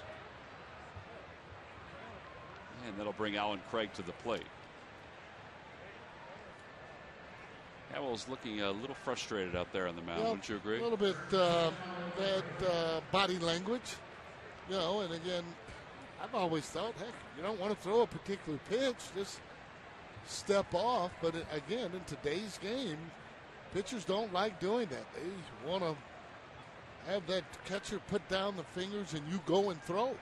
And that'll bring Alan Craig to the plate. Hamels looking a little frustrated out there on the mound. Well, wouldn't you agree? A little bit bad body language. You know, and again, I've always thought, heck, you don't want to throw a particular pitch, just step off. But again, in today's game, pitchers don't like doing that. They want to have that catcher put down the fingers and you go and throw.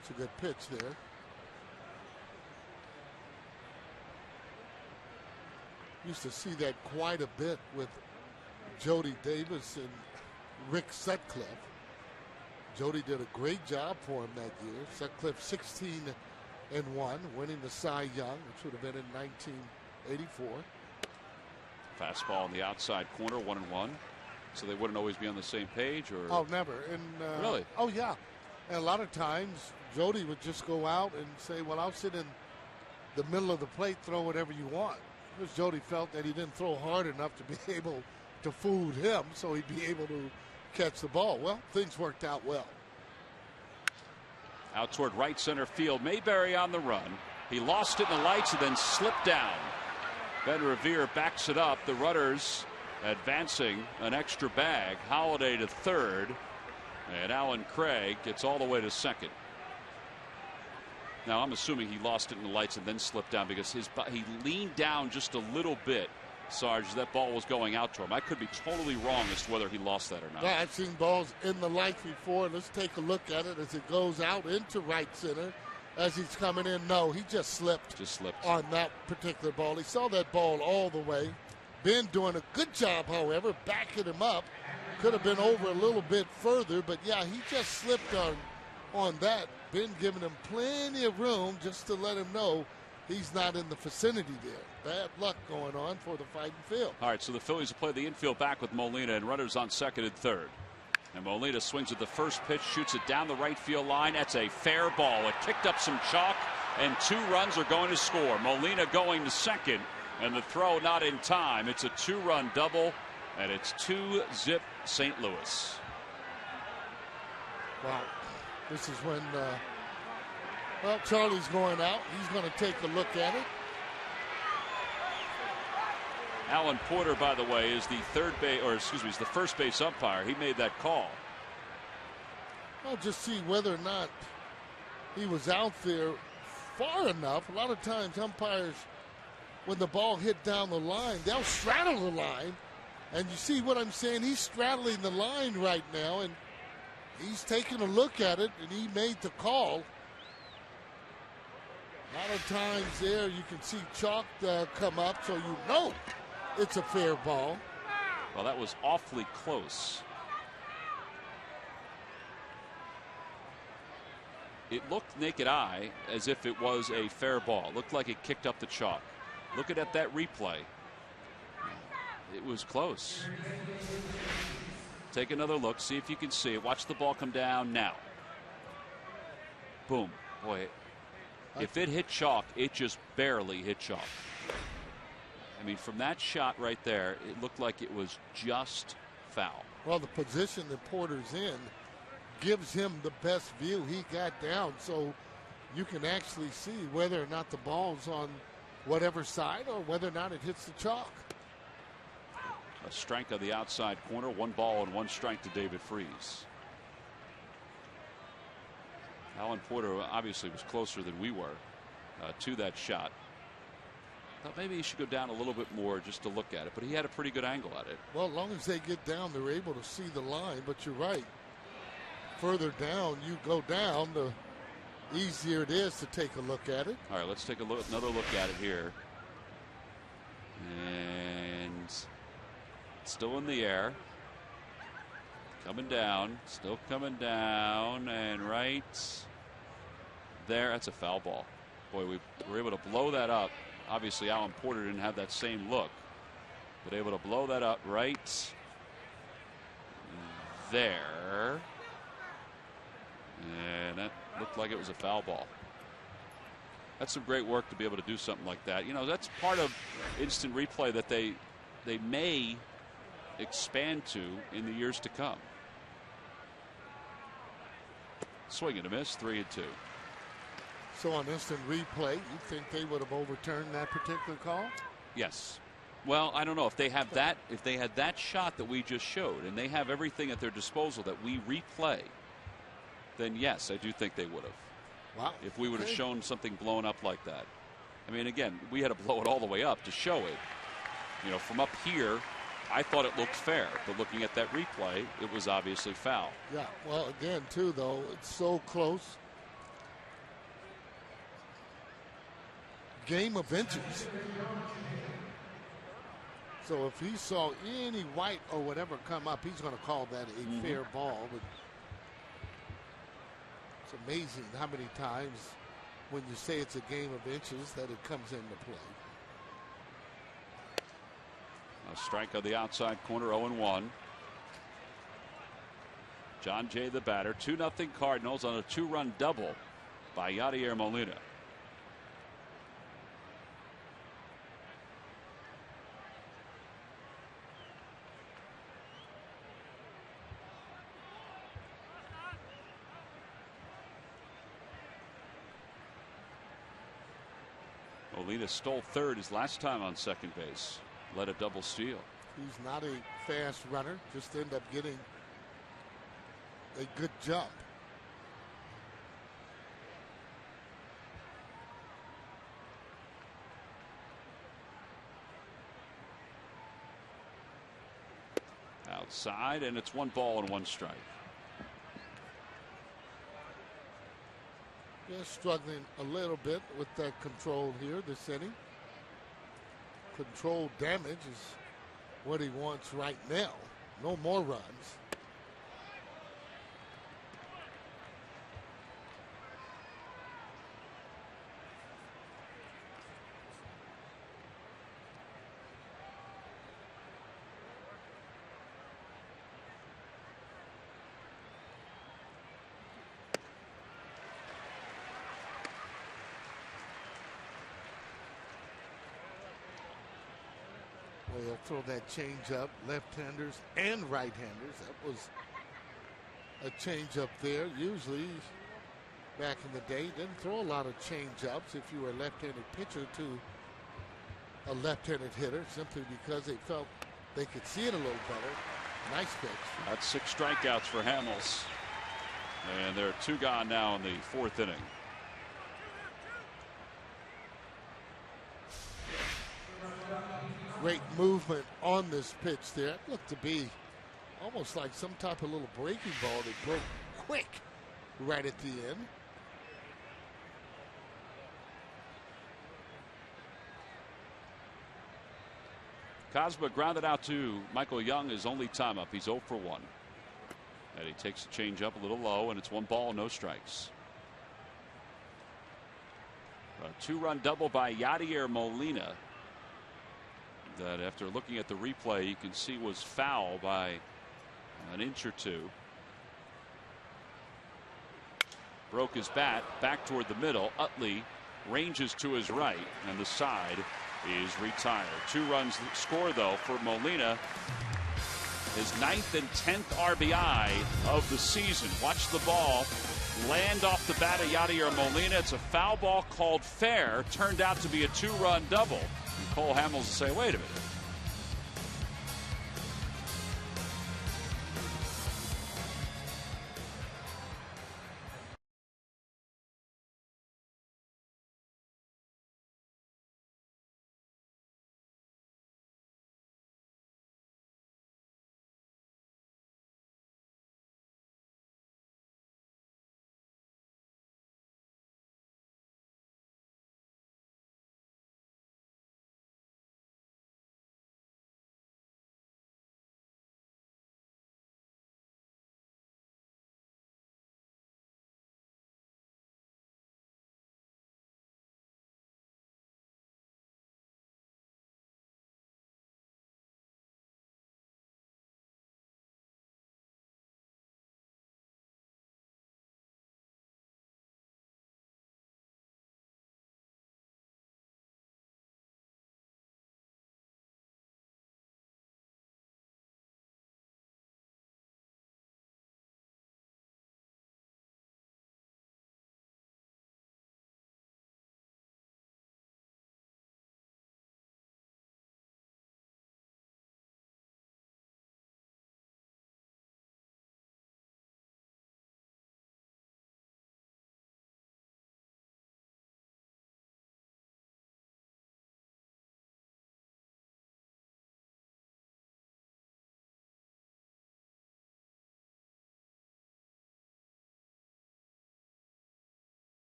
It's a good pitch there. Used to see that quite a bit with Jody Davis and Rick Sutcliffe. Jody did a great job for him that year. Sutcliffe 16-1, winning the Cy Young, which would have been in 1984. Fastball on the outside corner, 1-1. So they wouldn't always be on the same page, or? Oh, never. And really? Oh, yeah. And a lot of times Jody would just go out and say, "Well, I'll sit in the middle of the plate, throw whatever you want." Because Jody felt that he didn't throw hard enough to be able to fool him, so he'd be able to catch the ball. Well, things worked out well. Out toward right center field. Mayberry on the run. He lost it in the lights and then slipped down. Ben Revere backs it up. The runners advancing an extra bag. Holliday to third. And Alan Craig gets all the way to second. Now, I'm assuming he lost it in the lights and then slipped down because he leaned down just a little bit, Sarge. That ball was going out to him. I could be totally wrong as to whether he lost that or not. Yeah, I've seen balls in the lights before. Let's take a look at it as it goes out into right center as he's coming in. No, he just slipped. On that particular ball. He saw that ball all the way. Ben doing a good job, however, backing him up. Could have been over a little bit further, but yeah, he just slipped on that. Ben giving him plenty of room just to let him know he's not in the vicinity there. Bad luck going on for the fighting field. All right, so the Phillies will play the infield back with Molina and runners on second and third. And Molina swings at the first pitch, shoots it down the right field line. That's a fair ball. It kicked up some chalk and 2 runs are going to score. Molina going to second, and the throw not in time. It's a 2-run double, and it's 2-zip St. Louis. Wow. This is when, well, Charlie's going out. He's going to take a look at it. Alan Porter, by the way, is the is the first base umpire. He made that call. I'll just see whether or not he was out there far enough. A lot of times umpires, when the ball hit down the line, they'll straddle the line. And you see what I'm saying? He's straddling the line right now, and he's taking a look at it, and he made the call. A lot of times there you can see chalk come up, so you know it's a fair ball. Well, that was awfully close. It looked naked eye as if it was a fair ball. It looked like it kicked up the chalk. Looking at that replay, it was close. Take another look, see if you can see it. Watch the ball come down now. Boom. Boy, if it hit chalk, it just barely hit chalk. I mean, from that shot right there, it looked like it was just foul. Well, the position that Porter's in gives him the best view. He got down, so you can actually see whether or not the ball's on whatever side or whether or not it hits the chalk. A strike on the outside corner, 1 ball and 1 strike to David Freese. Alan Porter obviously was closer than we were to that shot. Thought maybe he should go down a little bit more just to look at it, but he had a pretty good angle at it. Well, as long as they get down, they're able to see the line, but you're right. Further down you go down, the easier it is to take a look at it. All right, let's take another look at it here. And still in the air. Coming down, still coming down, and right there, that's a foul ball. Boy, we were able to blow that up. Obviously, Alan Porter didn't have that same look, but able to blow that up right there. And that looked like it was a foul ball. That's some great work to be able to do something like that. You know, that's part of instant replay that they may expand to in the years to come. Swing and a miss, 3-2. So on instant replay, you think they would have overturned that particular call? Yes. Well, I don't know if they have that. If they had that shot that we just showed, and they have everything at their disposal that we replay, then yes, I do think they would have. Wow. If we would have shown something blown up like that. I mean, again, we had to blow it all the way up to show it. You know, from up here, I thought it looked fair, but looking at that replay, it was obviously foul. Yeah, well, again, too, though, it's so close. Game of inches. So if he saw any white or whatever come up, he's going to call that a fair ball. But it's amazing how many times when you say it's a game of inches that it comes into play. A strike on the outside corner, 0-1. John Jay the batter. 2-0 Cardinals on a 2-run double by Yadier Molina. Molina stole third his last time on second base. Led a double steal. He's not a fast runner, just end up getting a good jump. Outside, and it's 1 ball and 1 strike. They're struggling a little bit with that control here this inning. Control damage is what he wants right now. No more runs. Well, he'll throw that change up, left-handers and right-handers. That was a change up there. Usually, back in the day, didn't throw a lot of change-ups if you were a left-handed pitcher to a left-handed hitter, simply because they felt they could see it a little better. Nice pitch. That's 6 strikeouts for Hamels. And there are 2 gone now in the 4th inning. Great movement on this pitch there. It looked to be almost like some type of little breaking ball that broke quick right at the end. Cosma grounded out to Michael Young, his only time up. He's 0 for 1. And he takes the change up a little low, and it's 1 ball, no strikes. A 2-run double by Yadier Molina that, after looking at the replay, you can see was foul by an inch or 2. Broke his bat back toward the middle. Utley ranges to his right, and the side is retired. 2 runs score, though, for Molina. His 9th and 10th RBI of the season. Watch the ball land off the bat of Yadier Molina. It's a foul ball called fair. Turned out to be a 2-run double. And Cole Hamels will say, wait a minute.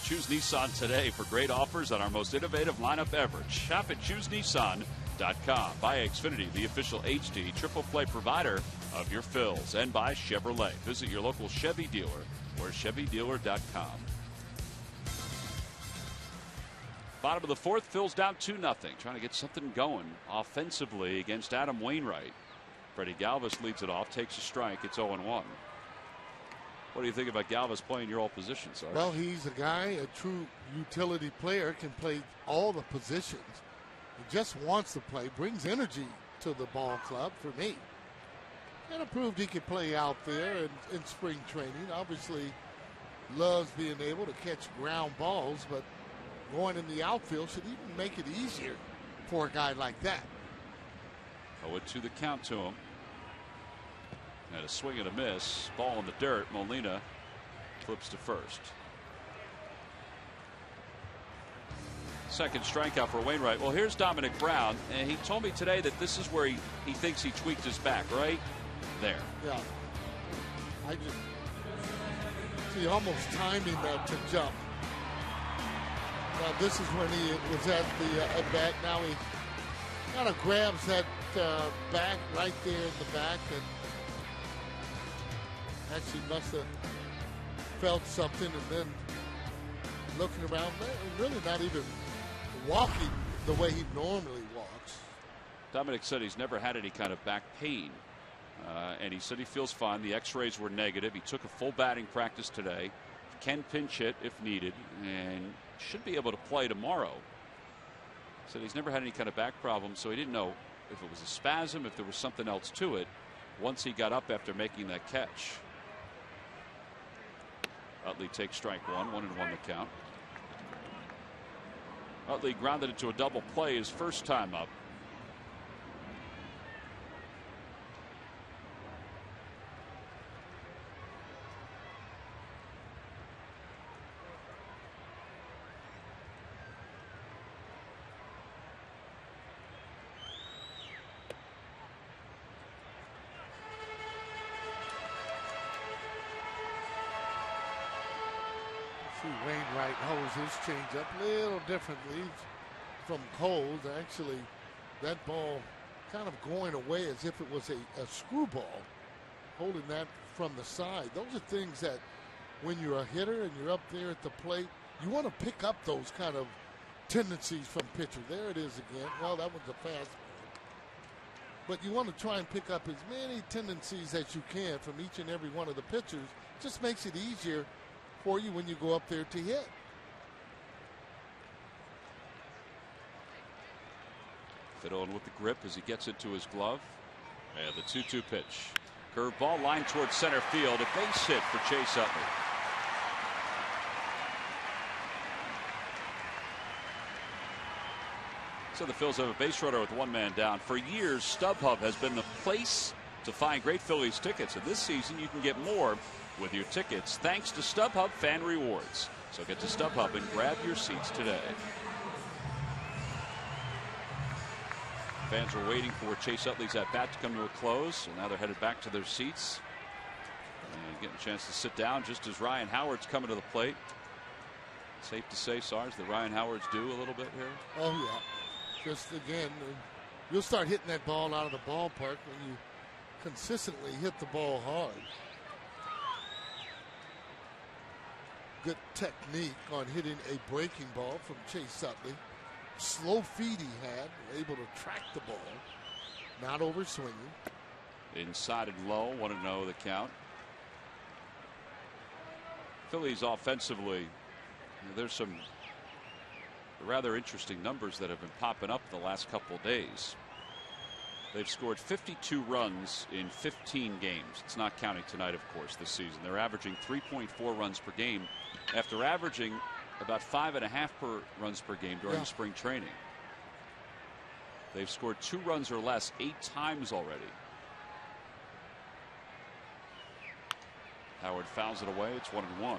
Choose Nissan today for great offers on our most innovative lineup ever. Shop at ChooseNissan.com. By Xfinity, the official HD triple play provider of your fills. And by Chevrolet. Visit your local Chevy dealer or ChevyDealer.com. Bottom of the 4th, Phil's down 2-0. Trying to get something going offensively against Adam Wainwright. Freddie Galvis leads it off, takes a strike. It's 0-1. What do you think about Galvis playing your all positions, Sarge? Well, he's a guy, a true utility player, can play all the positions. He just wants to play, brings energy to the ball club for me. And proved he could play out there in spring training. Obviously loves being able to catch ground balls, but going in the outfield should even make it easier for a guy like that. 0-2 the count to him. And a swing and a miss. Ball in the dirt. Molina flips to first. Second strikeout for Wainwright. Well, here's Dominic Brown, and he told me today that this is where he thinks he tweaked his back, right there. Yeah. I just see almost timing that to jump. Now this is when he was at the at bat. Now he kind of grabs that back right there in the back and Actually must have felt something and then looking around, really not even walking the way he normally walks. Dominic said he's never had any kind of back pain. And he said he feels fine. The x-rays were negative. He took a full batting practice today. Can pinch hit if needed and should be able to play tomorrow. Said he's never had any kind of back problem, so he didn't know if it was a spasm, if there was something else to it once he got up after making that catch. Utley takes strike one, 1-1 the count. Utley grounded into a double play his first time up. Wainwright holds his changeup a little differently from Cole's. Actually, that ball kind of going away as if it was a screwball, holding that from the side. Those are things that when you're a hitter and you're up there at the plate, you want to pick up those kind of tendencies from pitcher. There it is again. Well, that was a fastball. But you want to try and pick up as many tendencies as you can from each and every one of the pitchers. Just makes it easier for you when you go up there to hit. Fiddling with the grip as he gets into his glove. And the 2-2 pitch. Curveball line towards center field. A base hit for Chase Utley. So the Phillies have a base runner with one man down. For years, StubHub has been the place to find great Phillies tickets. And this season, you can get more with your tickets thanks to StubHub Fan Rewards. So get to StubHub and grab your seats today. Fans were waiting for Chase Utley's at bat to come to a close, so now they're headed back to their seats and getting a chance to sit down just as Ryan Howard's coming to the plate. Safe to say, Sarge, that Ryan Howard's due a little bit here. Oh yeah, just again, you'll start hitting that ball out of the ballpark when you consistently hit the ball hard. Good technique on hitting a breaking ball from Chase Utley. Slow feet he had, able to track the ball, not over swinging. Inside and low, 1-0 the count. Phillies offensively, there's some rather interesting numbers that have been popping up the last couple of days. They've scored 52 runs in 15 games. It's not counting tonight, of course, this season. They're averaging 3.4 runs per game after averaging about 5.5 runs per game during spring training. They've scored 2 runs or less 8 times already. Howard fouls it away. It's 1-1.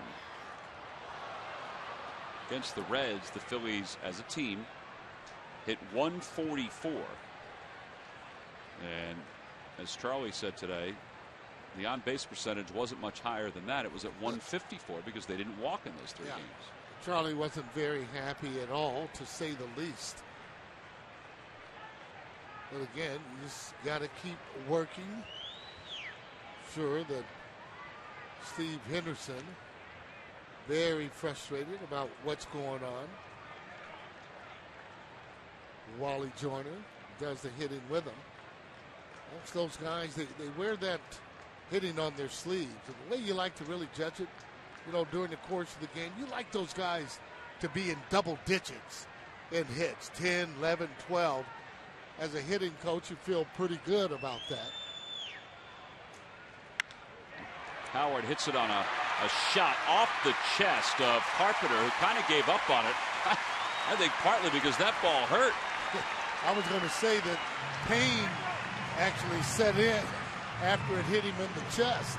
Against the Reds, the Phillies as a team hit 144. And as Charlie said today, the on-base percentage wasn't much higher than that. It was at 154 because they didn't walk in those 3 games. Charlie wasn't very happy at all, to say the least. But again, you just got to keep working. Sure that Steve Henderson very frustrated about what's going on. Wally Joyner does the hitting with him. Most those guys, they wear that hitting on their sleeves. And the way you like to really judge it, you know, during the course of the game, you like those guys to be in double digits in hits, 10, 11, 12. As a hitting coach, you feel pretty good about that. Howard hits it on a shot off the chest of Carpenter, who kind of gave up on it. I think partly because that ball hurt. I was going to say that pain actually set in after it hit him in the chest.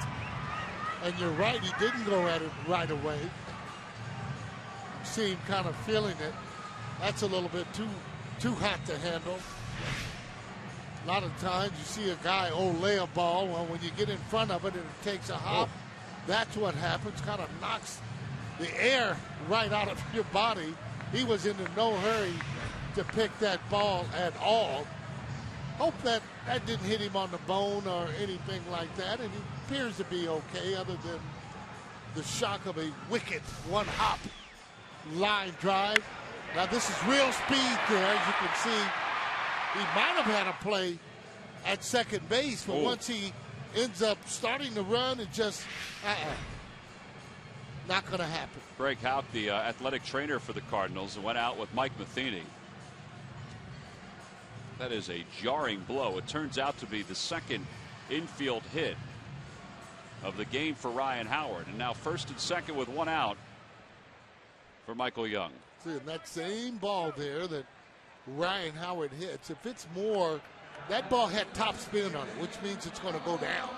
And you're right, he didn't go at it right away. You see him kind of feeling it. That's a little bit too hot to handle. A lot of times you see a guy lay a ball. Well, when you get in front of it and it takes a hop, that's what happens. Kind of knocks the air right out of your body. He was in no hurry to pick that ball at all. Hope that didn't hit him on the bone or anything like that. And appears to be okay, other than the shock of a wicked one-hop line drive. Now this is real speed there, as you can see. He might have had a play at second base, but once he ends up starting to run, it just not going to happen. Greg Houck, the athletic trainer for the Cardinals, went out with Mike Matheny. That is a jarring blow. It turns out to be the second infield hit of the game for Ryan Howard, and now first and second with one out for Michael Young. See, and that same ball there that Ryan Howard hits, if it's more, that ball had top spin on it, which means it's going to go down.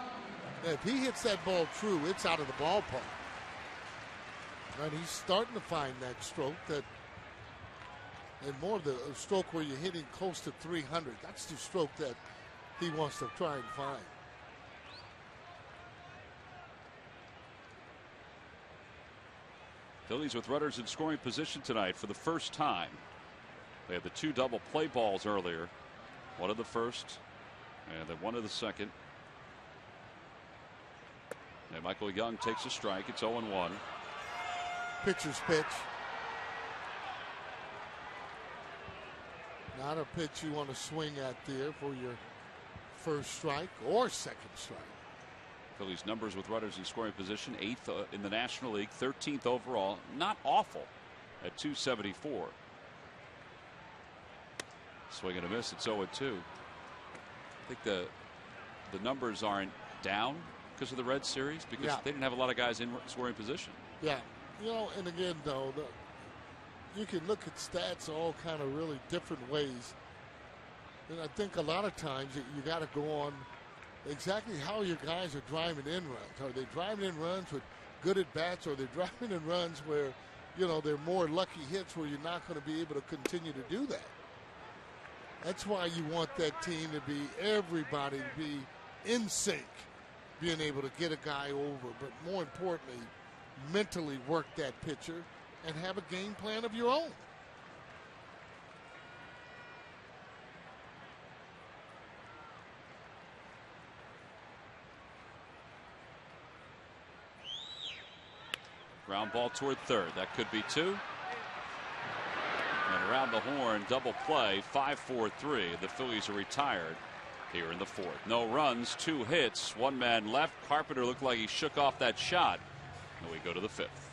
Now, if he hits that ball true, it's out of the ballpark. And he's starting to find that stroke, that, and more of the stroke where you're hitting close to 300. That's the stroke that he wants to try and find. Phillies with runners in scoring position tonight for the first time. They had the two double play balls earlier. One of the first and then one of the second. And Michael Young takes a strike. It's 0-1. Pitcher's pitch. Not a pitch you want to swing at there for your first strike or second strike. Phillies numbers with runners in scoring position, 8th in the National League, 13th overall. Not awful at 274. Swing and a miss. It's 0-2. I think the numbers aren't down because of the Red Series, because they didn't have a lot of guys in scoring position. Yeah. You know, and again, though, you can look at stats all kind of really different ways. And I think a lot of times you got to go on exactly how your guys are driving in runs. Are they driving in runs with good at bats, or are they driving in runs where, you know, they're more lucky hits where you're not going to be able to continue to do that? That's why you want that team to be, everybody to be in sync, being able to get a guy over, but more importantly, mentally work that pitcher and have a game plan of your own. Ground ball toward third. That could be two. And around the horn, double play, 5-4-3. The Phillies are retired here in the fourth. No runs, 2 hits, 1 man left. Carpenter looked like he shook off that shot. And we go to the fifth.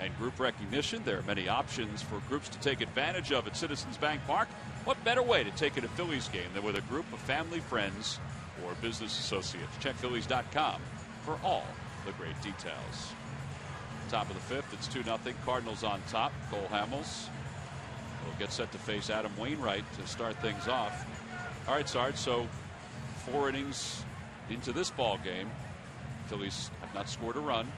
And group recognition, there are many options for groups to take advantage of at Citizens Bank Park. What better way to take in a Phillies game than with a group of family, friends, or business associates? Check Phillies.com for all the great details. Top of the fifth, it's 2-0. Cardinals on top. Cole Hamels We'll get set to face Adam Wainwright to start things off. All right, Sarge, so 4 innings into this ball game. Phillies have not scored a run.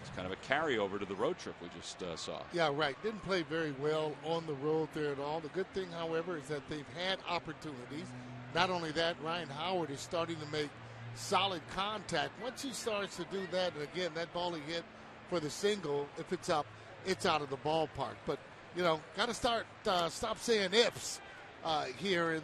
It's kind of a carryover to the road trip we just saw. Yeah, right. Didn't play very well on the road there at all. The good thing, however, is that they've had opportunities. Not only that, Ryan Howard is starting to make solid contact. Once he starts to do that, and again, that ball he hit for the single, if it's up, it's out of the ballpark. But, you know, got to stop saying ifs here in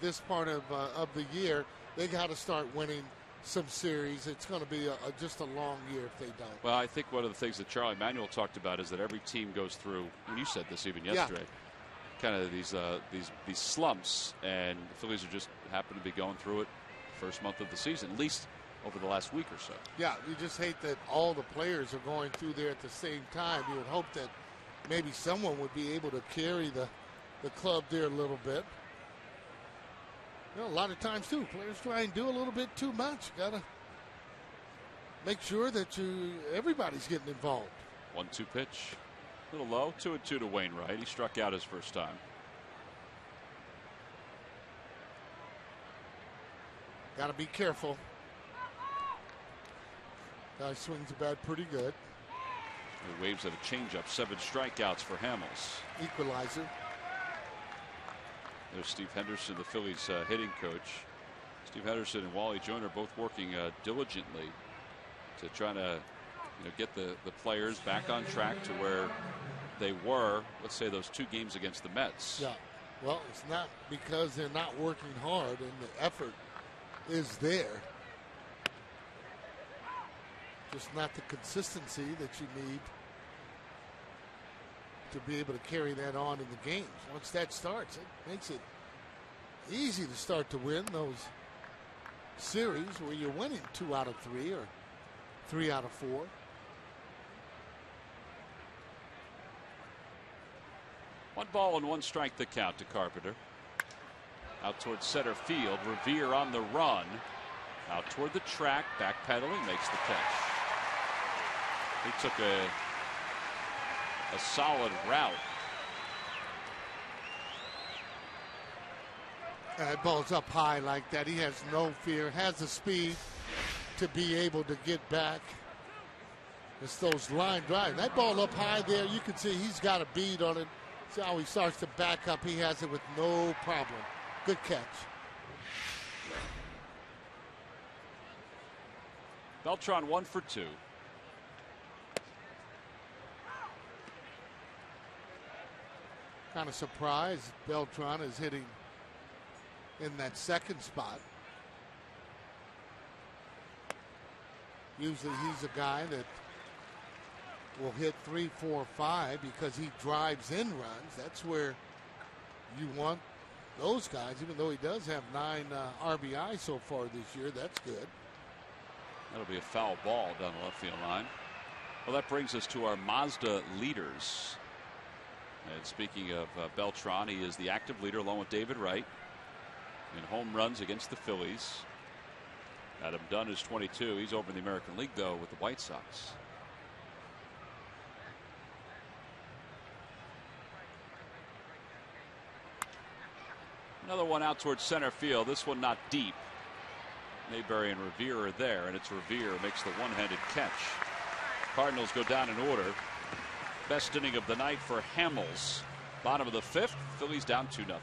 this part of the year. They got to start winning some series. It's going to be just a long year if they don't. Well, I think one of the things that Charlie Manuel talked about is that every team goes through, and you said this even yesterday, kind of these slumps, and the Phillies are just happen to be going through it first month of the season, at least over the last week or so. Yeah, you just hate that all the players are going through there at the same time. You would hope that maybe someone would be able to carry the club there a little bit. You know, a lot of times, too, players try and do a little bit too much. Got to make sure that everybody's getting involved. 1-2 pitch. A little low. 2-2 to Wainwright. He struck out his first time. Got to be careful. Guy swings the bat pretty good. He waves at a changeup. 7 strikeouts for Hamels. Equalizer. There's Steve Henderson, the Phillies hitting coach. Steve Henderson and Wally Joyner both working diligently to try to get the players back on track to where they were, let's say, those 2 games against the Mets. Yeah. Well, it's not because they're not working hard and the effort is there. Just not the consistency that you need to be able to carry that on in the games. Once that starts, it makes it easy to start to win those series where you're winning 2 out of 3 or 3 out of 4. 1 ball and 1 strike the count to Carpenter. Out towards center field. Revere on the run. Out toward the track. Backpedaling. Makes the catch. He took a solid route. That ball's up high like that. He has no fear. Has the speed to be able to get back. It's those line drives. That ball up high there, you can see he's got a bead on it. See how he starts to back up. He has it with no problem. Good catch. Beltran 1 for 2. Kind of surprised Beltran is hitting in that second spot. Usually he's a guy that will hit 3, 4, 5 because he drives in runs. That's where you want those guys, even though he does have 9 RBI so far this year. That's good. That'll be a foul ball down the left field line. Well, that brings us to our Mazda leaders. And speaking of Beltran, he is the active leader along with David Wright in home runs against the Phillies. Adam Dunn is 22. He's over in the American League, though, with the White Sox. Another one out towards center field. This one not deep. Mayberry and Revere are there, and it's Revere who makes the one-handed catch. Cardinals go down in order. Best inning of the night for Hamels. Bottom of the 5th. Phillies down 2-0.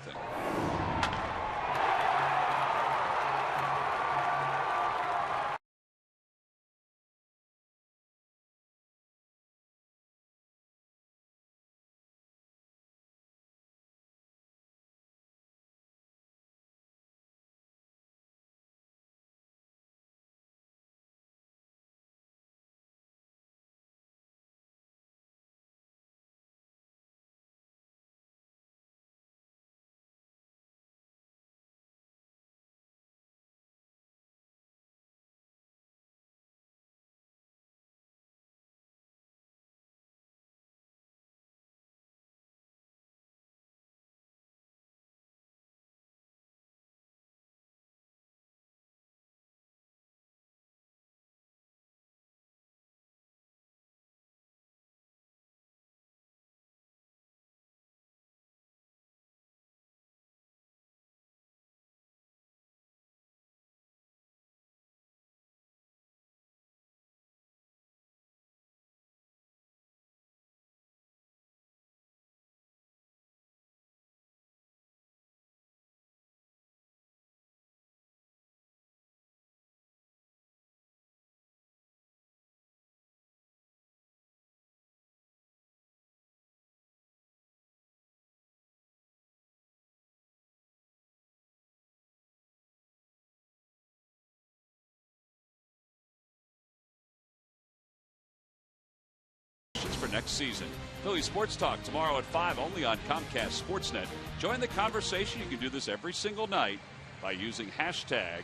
next season. Phillies Sports Talk tomorrow at 5 only on Comcast Sportsnet. Join the conversation. You can do this every single night by using hashtag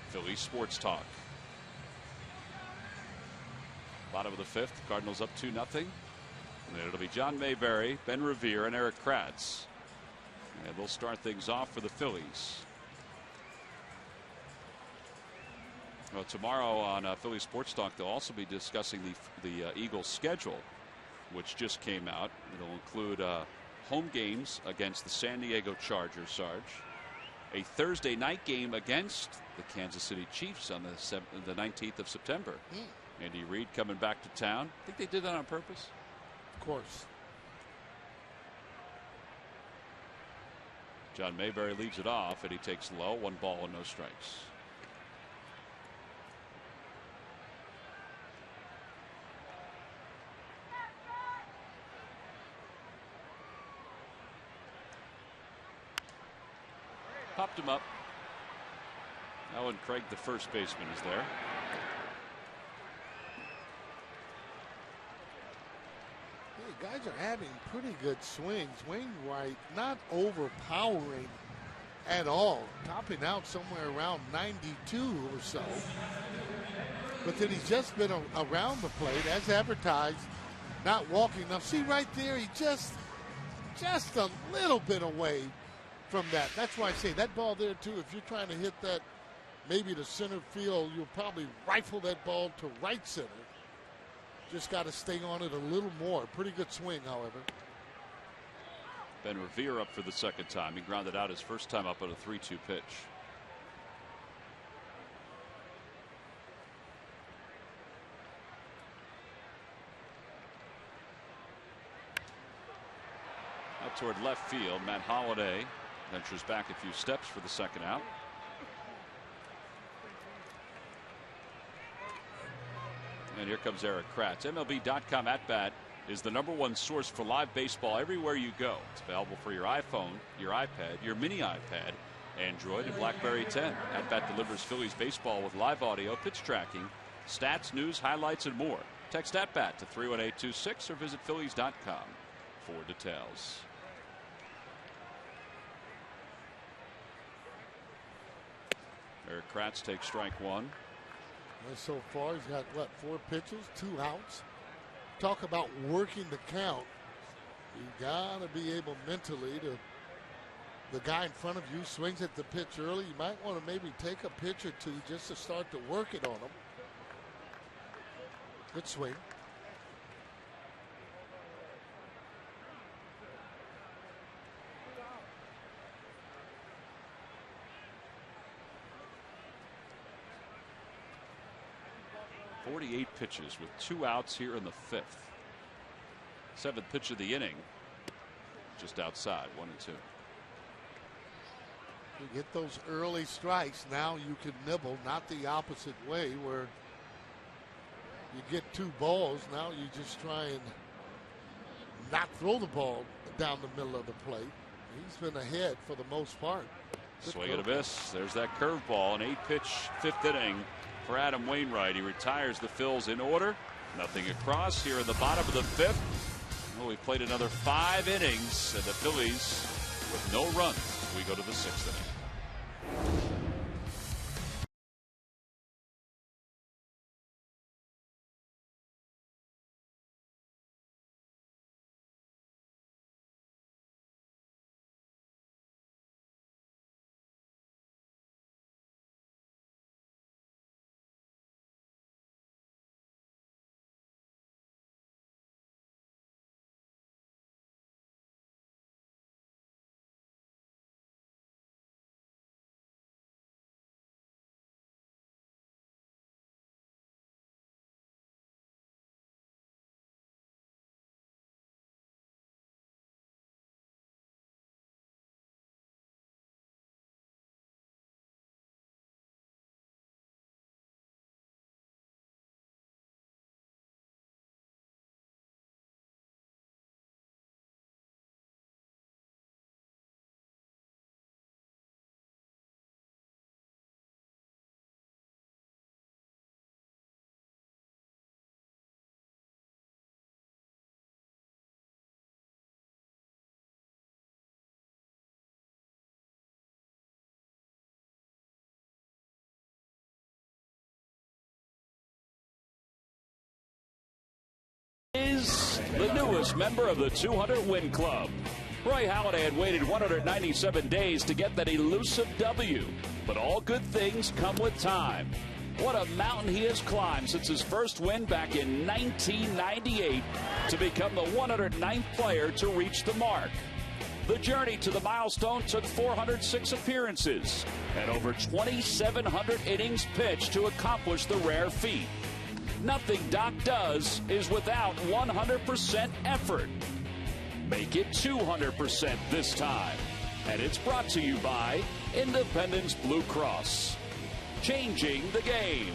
Phillies Sports Talk. Bottom of the fifth, Cardinals up 2-0. And then it'll be John Mayberry, Ben Revere, and Eric Kratz. And they'll start things off for the Phillies. Well, tomorrow on Philly Sports Talk, they'll also be discussing the Eagles' schedule, which just came out. It'll include home games against the San Diego Chargers, Sarge, a Thursday night game against the Kansas City Chiefs on the 19th of September. Andy Reid coming back to town. I think they did that on purpose. Of course. John Mayberry leaves it off, and he takes low. 1 ball and no strikes. Popped him up. Owen Craig, the first baseman, is there. Hey, guys are having pretty good swings. Wainwright not overpowering at all, topping out somewhere around 92 or so. But then he's just been around the plate as advertised, not walking enough. See right there, he just a little bit away from that. That's why I say that ball there too, if you're trying to hit that maybe to center field, you'll probably rifle that ball to right center. Just got to stay on it a little more. Pretty good swing, however. Ben Revere up for the second time. He grounded out his first time up on a 3-2 pitch. Out toward left field, Matt Holliday ventures back a few steps for the second out. And here comes Eric Kratz. MLB.com at bat is the #1 source for live baseball everywhere you go. It's available for your iPhone, your iPad, your mini iPad, Android, and BlackBerry 10. At bat delivers Phillies baseball with live audio, pitch tracking, stats, news, highlights, and more. Text at bat to 31826 or visit Phillies.com for details. Eric Kratz takes strike 1. And so far, he's got, 4 pitches, 2 outs. Talk about working the count. You got to be able mentally to, the guy in front of you swings at the pitch early. You might want to maybe take a pitch or 2 just to start to work it on him. Good swing. .48 pitches with 2 outs here in the 5th. 7th pitch of the inning. Just outside, 1-2. You get those early strikes. Now you can nibble, not the opposite way where you get 2 balls. Now you just try and not throw the ball down the middle of the plate. He's been ahead for the most part. Swing and a miss. There's that curveball. An 8-pitch 5th inning for Adam Wainwright. He retires the Phils in order. Nothing across here in the bottom of the 5th. Well, we played another 5 innings, and the Phillies with no runs. We go to the 6th inning. the newest member of the 200-win club. Roy Halladay had waited 197 days to get that elusive W, but all good things come with time. What a mountain he has climbed since his first win back in 1998 to become the 109th player to reach the mark. The journey to the milestone took 406 appearances and over 2,700 innings pitched to accomplish the rare feat. Nothing Doc does is without 100% effort. Make it 200% this time. And it's brought to you by Independence Blue Cross. Changing the game.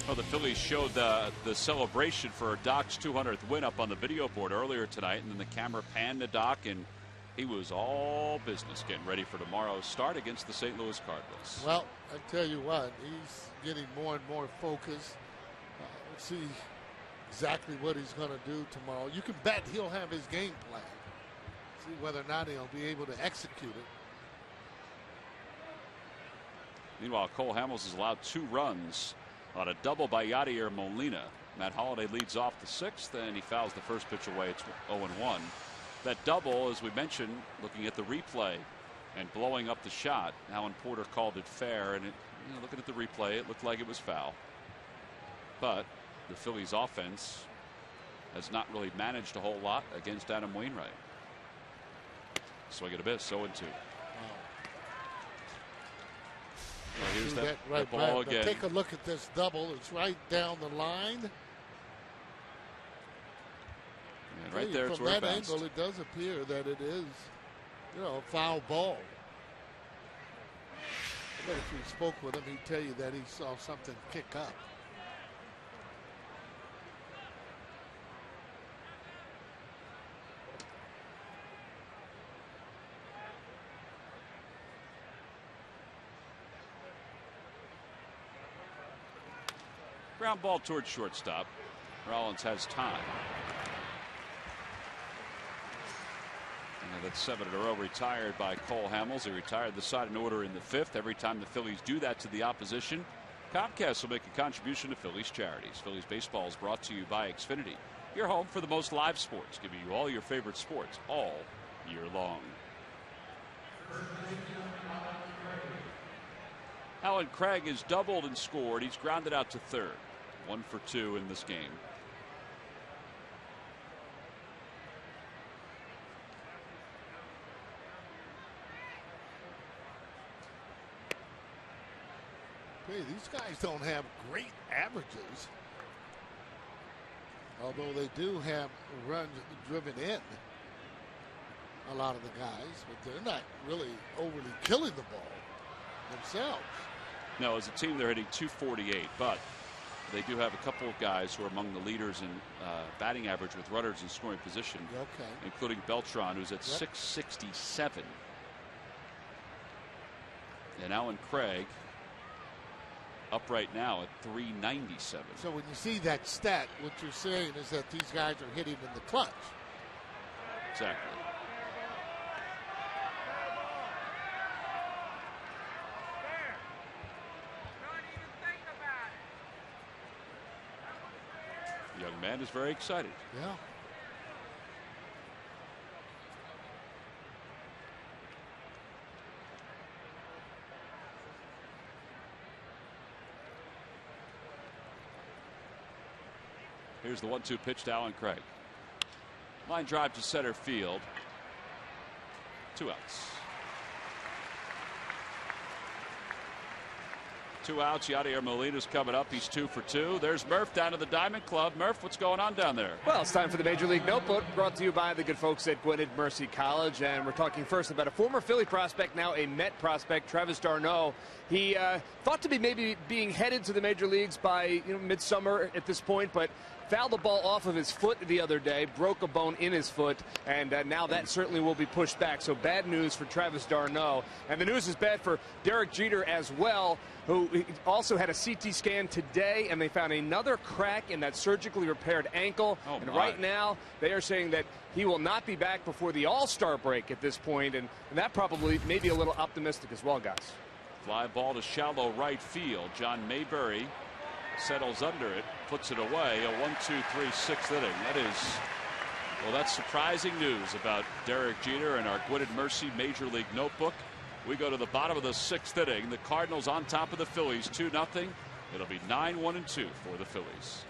Well, the Phillies showed the celebration for Doc's 200th win up on the video board earlier tonight, and then the camera panned to Doc, and he was all business getting ready for tomorrow's start against the St. Louis Cardinals. Well, I tell you what, he's getting more and more focused. We'll see exactly what he's going to do tomorrow. You can bet he'll have his game plan. See whether or not he'll be able to execute it. Meanwhile, Cole Hamels has allowed 2 runs on a double by Yadier Molina. Matt Holliday leads off the 6th, and he fouls the first pitch away. It's 0-1. That double, as we mentioned, looking at the replay and blowing up the shot, Alan Porter called it fair, and looking at the replay, it looked like it was foul. But the Phillies offense has not really managed a whole lot against Adam Wainwright. Swing and a miss, 0-2. Well, here's that ball again. Take a look at this double. It's right down the line. And right there, it's from where it that bounced. angle, it does appear that it is, a foul ball. I bet if you spoke with him, he'd tell you that he saw something kick up. Ground ball towards shortstop. Rollins has time. And that's 7 in a row retired by Cole Hamels. He retired the side in order in the 5th. Every time the Phillies do that to the opposition, Comcast will make a contribution to Phillies charities. Phillies baseball is brought to you by Xfinity, your home for the most live sports, giving you all your favorite sports all year long. Alan Craig has doubled and scored. He's grounded out to third. 1 for 2 in this game. Hey, these guys don't have great averages, although they do have runs driven in, a lot of the guys, but they're not really overly killing the ball themselves. No, as a team they're hitting .248, but they do have a couple of guys who are among the leaders in batting average with runners in scoring position, including Beltran, who's at .667. And Alan Craig up right now at .397. So when you see that stat, what you're saying is that these guys are hitting in the clutch. Exactly. The young man is very excited. Yeah. Here's the 1-2 pitch to Alan Craig. Line drive to center field. 2 outs. 2 outs. Yadier Molina's coming up. He's 2 for 2. There's Murph down to the Diamond Club. Murph, what's going on down there? Well, it's time for the Major League Notebook, brought to you by the good folks at Gwinnett Mercy College. And we're talking first about a former Philly prospect, now a Met prospect, Travis d'Arnaud. He thought to be maybe being headed to the major leagues by midsummer at this point, but fouled the ball off of his foot the other day, broke a bone in his foot, and now that certainly will be pushed back. So bad news for Travis d'Arnaud. And the news is bad for Derek Jeter as well, who also had a CT scan today, and they found another crack in that surgically repaired ankle. And right now they are saying that he will not be back before the All-Star break at this point, and that probably may be a little optimistic as well, guys. Fly ball to shallow right field. John Mayberry settles under it, puts it away. A 1-2-3 6th inning. That is, well, that's surprising news about Derek Jeter and our Gwynedd Mercy Major League Notebook. We go to the bottom of the 6th inning. The Cardinals on top of the Phillies 2-0. It'll be 9-1-2 for the Phillies.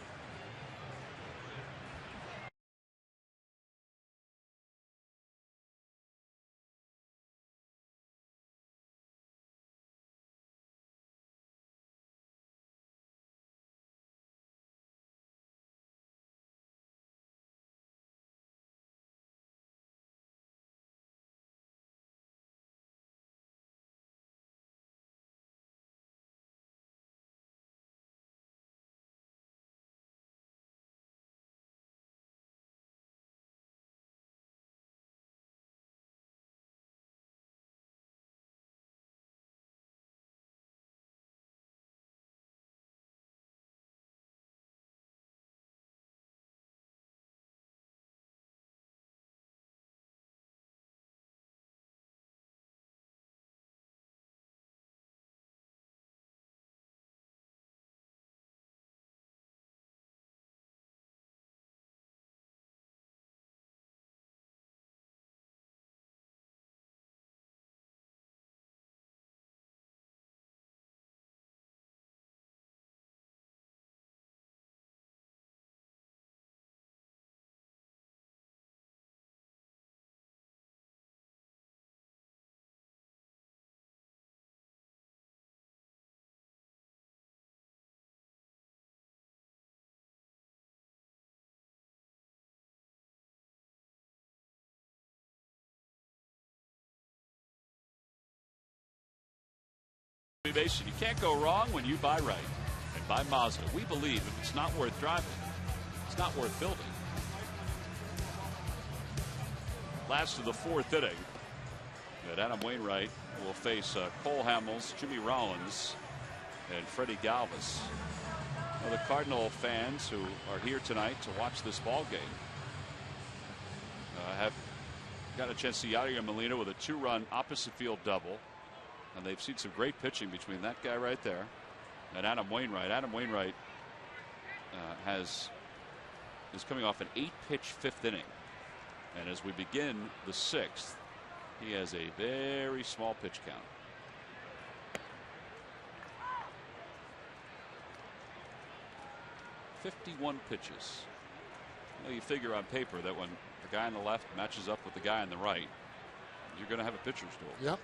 You can't go wrong when you buy right. And buy Mazda. We believe if it's not worth driving, it's not worth building. Last of the 4th inning. And Adam Wainwright will face Cole Hamels, Jimmy Rollins, and Freddie Galvis. Now, the Cardinal fans who are here tonight to watch this ball game have got a chance to see Yadier Molina with a 2-run opposite field double. And they've seen some great pitching between that guy right there and Adam Wainwright. Adam Wainwright is coming off an 8-pitch 5th inning. And as we begin the 6th, he has a very small pitch count. .51 pitches. Well, you figure on paper that when the guy on the left matches up with the guy on the right, you're going to have a pitcher's duel. Yep.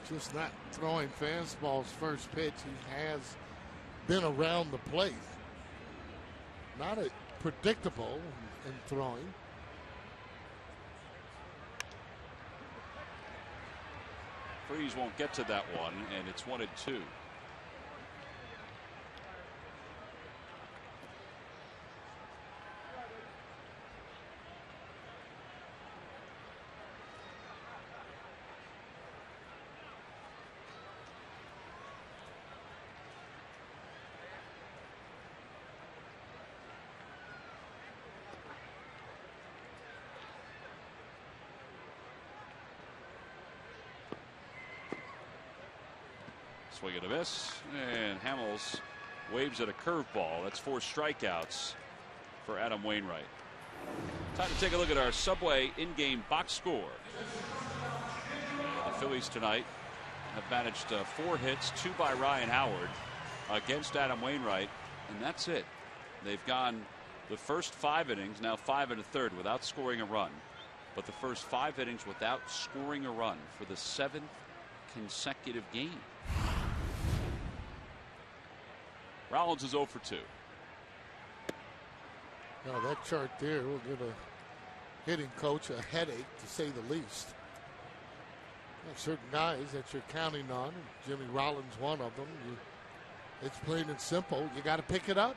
Just not throwing fastballs first pitch. He has been around the plate. Not predictable in throwing. Freeze won't get to that one, and it's 1-2. Swing and a miss, and Hamels waves at a curveball. That's 4 strikeouts for Adam Wainwright. Time to take a look at our Subway in-game box score. The Phillies tonight have managed 4 hits, 2 by Ryan Howard against Adam Wainwright, and that's it. They've gone the first 5 innings, now 5 1/3, without scoring a run, but the first 5 innings without scoring a run for the 7th consecutive game. Rollins is 0 for 2. Now that chart there will give a hitting coach a headache, to say the least. There are certain guys that you're counting on. Jimmy Rollins, one of them. It's plain and simple. You got to pick it up.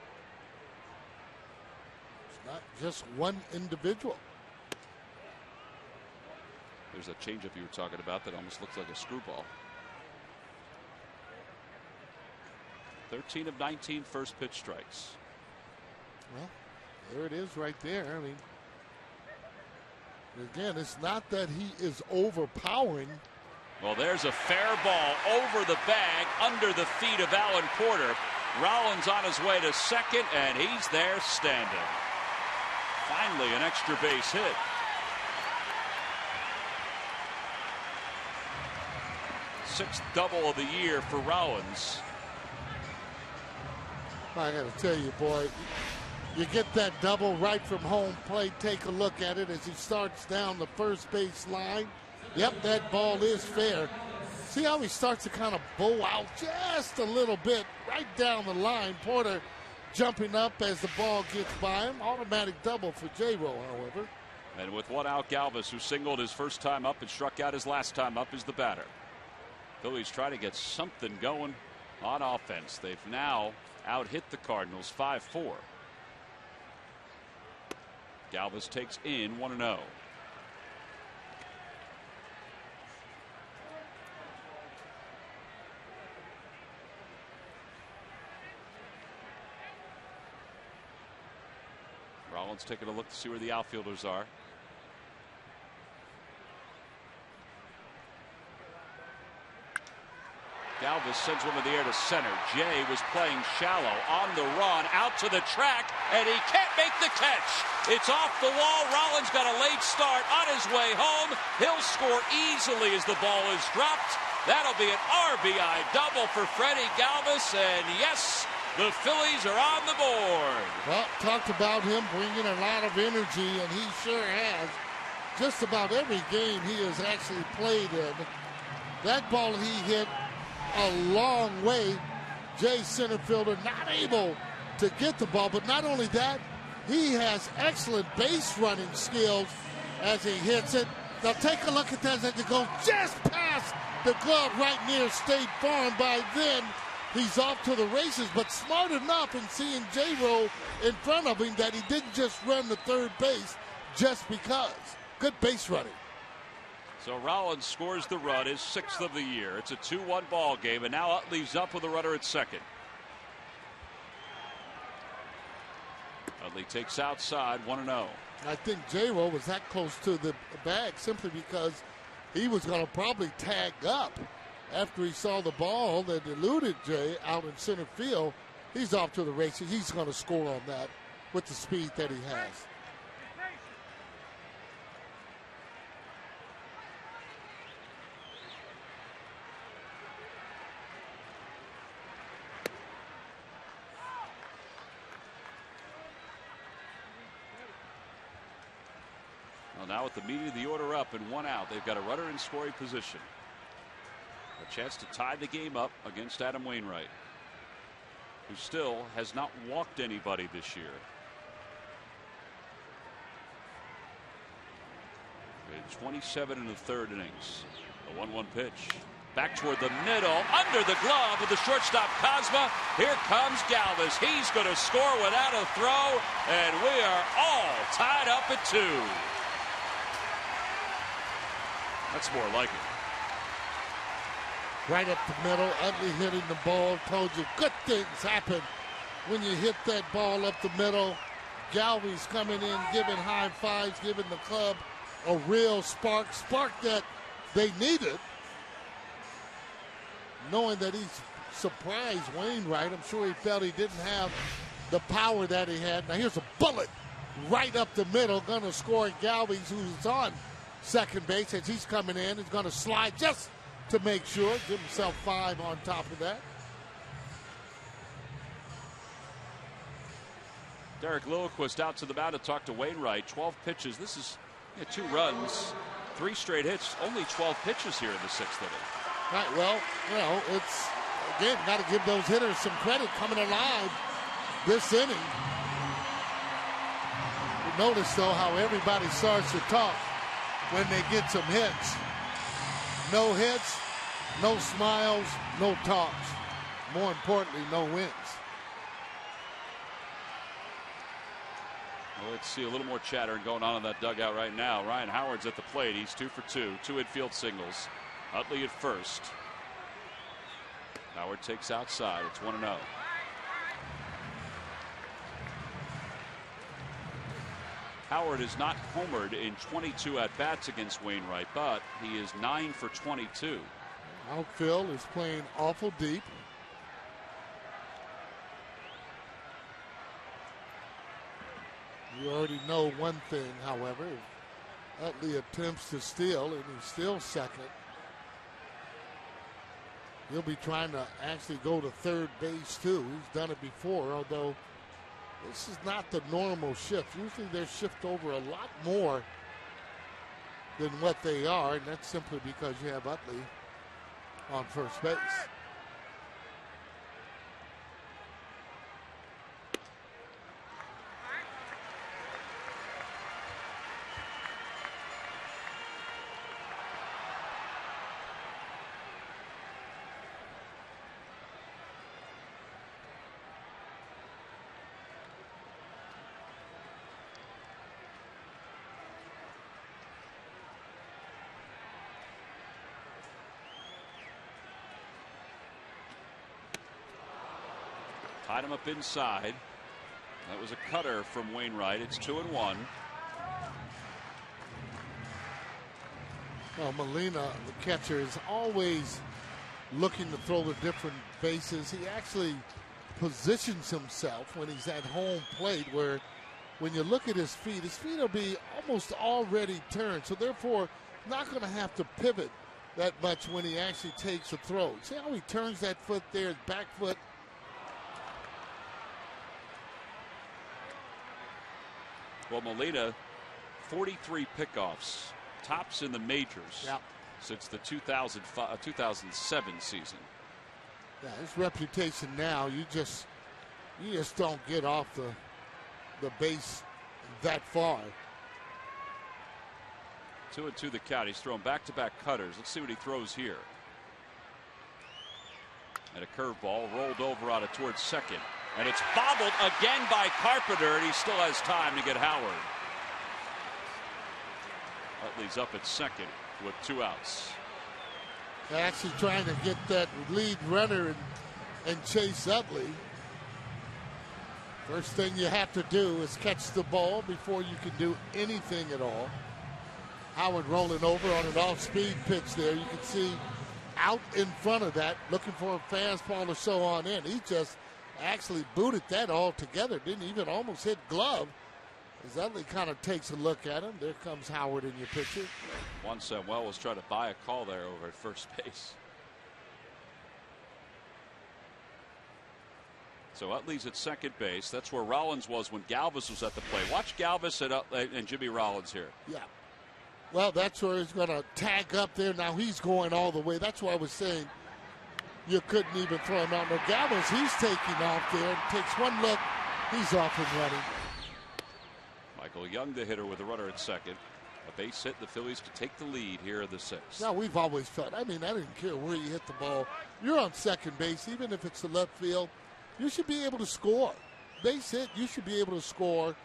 It's not just one individual. There's a changeup you were talking about that almost looks like a screwball. 13 of 19 first pitch strikes. Well, there it is right there. I mean, again, it's not that he is overpowering. Well, there's a fair ball over the bag under the feet of Alan Porter. Rollins on his way to second, and he's there standing. Finally, an extra base hit. Sixth double of the year for Rollins. I got to tell you, boy, you get that double right from home plate. Take a look at it as he starts down the first base line. Yep, that ball is fair. See how he starts to kind of bow out just a little bit right down the line. Porter jumping up as the ball gets by him. Automatic double for J-Ro, however. And with one out, Galvis, who singled his first time up and struck out his last time up, is the batter. Phillies try to get something going on offense. They've now out-hit the Cardinals 5-4. Galvis takes in 1-0. Rollins taking a look to see where the outfielders are. Galvis sends one in the air to center. Jay was playing shallow on the run out to the track, and he can't make the catch. It's off the wall. Rollins got a late start on his way home. He'll score easily as the ball is dropped. That'll be an RBI double for Freddie Galvis, and yes, the Phillies are on the board. Well, talked about him bringing a lot of energy, and he sure has. Just about every game he has actually played in. That ball he hit a long way. Jay, center fielder, not able to get the ball, but not only that, he has excellent base running skills as he hits it. Now take a look at that as it goes just past the glove right near State Farm. By then, he's off to the races, but smart enough in seeing J-Ro in front of him that he didn't just run the third base just because. Good base running. So Rollins scores the run, his sixth of the year. It's a 2-1 ball game, and now Utley's up with a runner at second. Utley takes outside, 1-0. I think J-Ro was that close to the bag simply because he was going to probably tag up after he saw the ball that eluded Jay out in center field. He's off to the races. He's going to score on that with the speed that he has. Now with the meat of the order up and one out, they've got a runner in scoring position. A chance to tie the game up against Adam Wainwright, who still has not walked anybody this year. It's 27 in the third innings. A 1-1 pitch. Back toward the middle, under the glove of the shortstop Cosma. Here comes Galvis. He's going to score without a throw, and we are all tied up at 2. That's more like it. Right up the middle, Utley hitting the ball. Told you, good things happen when you hit that ball up the middle. Galvis coming in, giving high fives, giving the club a real spark that they needed. Knowing that he's surprised Wainwright, I'm sure he felt he didn't have the power that he had. Now here's a bullet right up the middle, gonna score Galvis, who's on second base as he's coming in. He's going to slide just to make sure. Give himself 5 on top of that. Derek Lilliquist out to the mound to talk to Wainwright. 12 pitches. This is 2 runs, 3 straight hits. Only 12 pitches here in the 6th inning. Right. Well, it's, again, got to give those hitters some credit coming alive this inning. You notice, though, how everybody starts to talk when they get some hits. No hits, no smiles, no talks. More importantly, no wins. Well, let's see a little more chatter going on in that dugout right now. Ryan Howard's at the plate. He's 2 for 2. 2 infield singles. Utley at first. Howard takes outside. It's 1-0. Howard is not homered in 22 at-bats against Wainwright, but he is 9 for 22. Outfield is playing awful deep. You already know one thing, however. Utley attempts to steal, and he's still second. He'll be trying to actually go to third base, too. He's done it before, although this is not the normal shift. Usually they shift over a lot more than what they are, and that's simply because you have Utley on first base. Tied him up inside. That was a cutter from Wainwright. It's 2-1. Well, Molina, the catcher, is always looking to throw to different bases. He actually positions himself when he's at home plate, where when you look at his feet will be almost already turned. So therefore, not going to have to pivot that much when he actually takes a throw. See how he turns that foot there, his back foot. Well, Molina, 43 pickoffs, tops in the majors since the 2007 season. Yeah, his reputation now, you just don't get off the base that far. 2-2 the count. He's thrown back-to-back cutters. Let's see what he throws here. And a curveball rolled over out of towards second. And it's bobbled again by Carpenter, and he still has time to get Howard. Utley's up at second with 2 outs. They're actually trying to get that lead runner and chase Utley. First thing you have to do is catch the ball before you can do anything at all. Howard rolling over on an off-speed pitch there. You can see out in front of that, looking for a fastball or so on in. He just actually booted that all together. Didn't even almost hit glove. As Utley kind of takes a look at him. There comes Howard in your picture. Juan Samuel was trying to buy a call there over at first base. So Utley's at second base. That's where Rollins was when Galvis was at the plate. Watch Galvis and Jimmy Rollins here. Yeah. Well, that's where he's going to tag up there. Now he's going all the way. That's why I was saying you couldn't even throw him out. No, Galvis, he's taking off there. Takes one look. He's off and running. Michael Young, the hitter, with a runner at second. A base hit. The Phillies to take the lead here in the 6th. Now, we've always felt, I didn't care where you hit the ball. You're on second base, even if it's the left field. You should be able to score. Base hit, you should be able to score.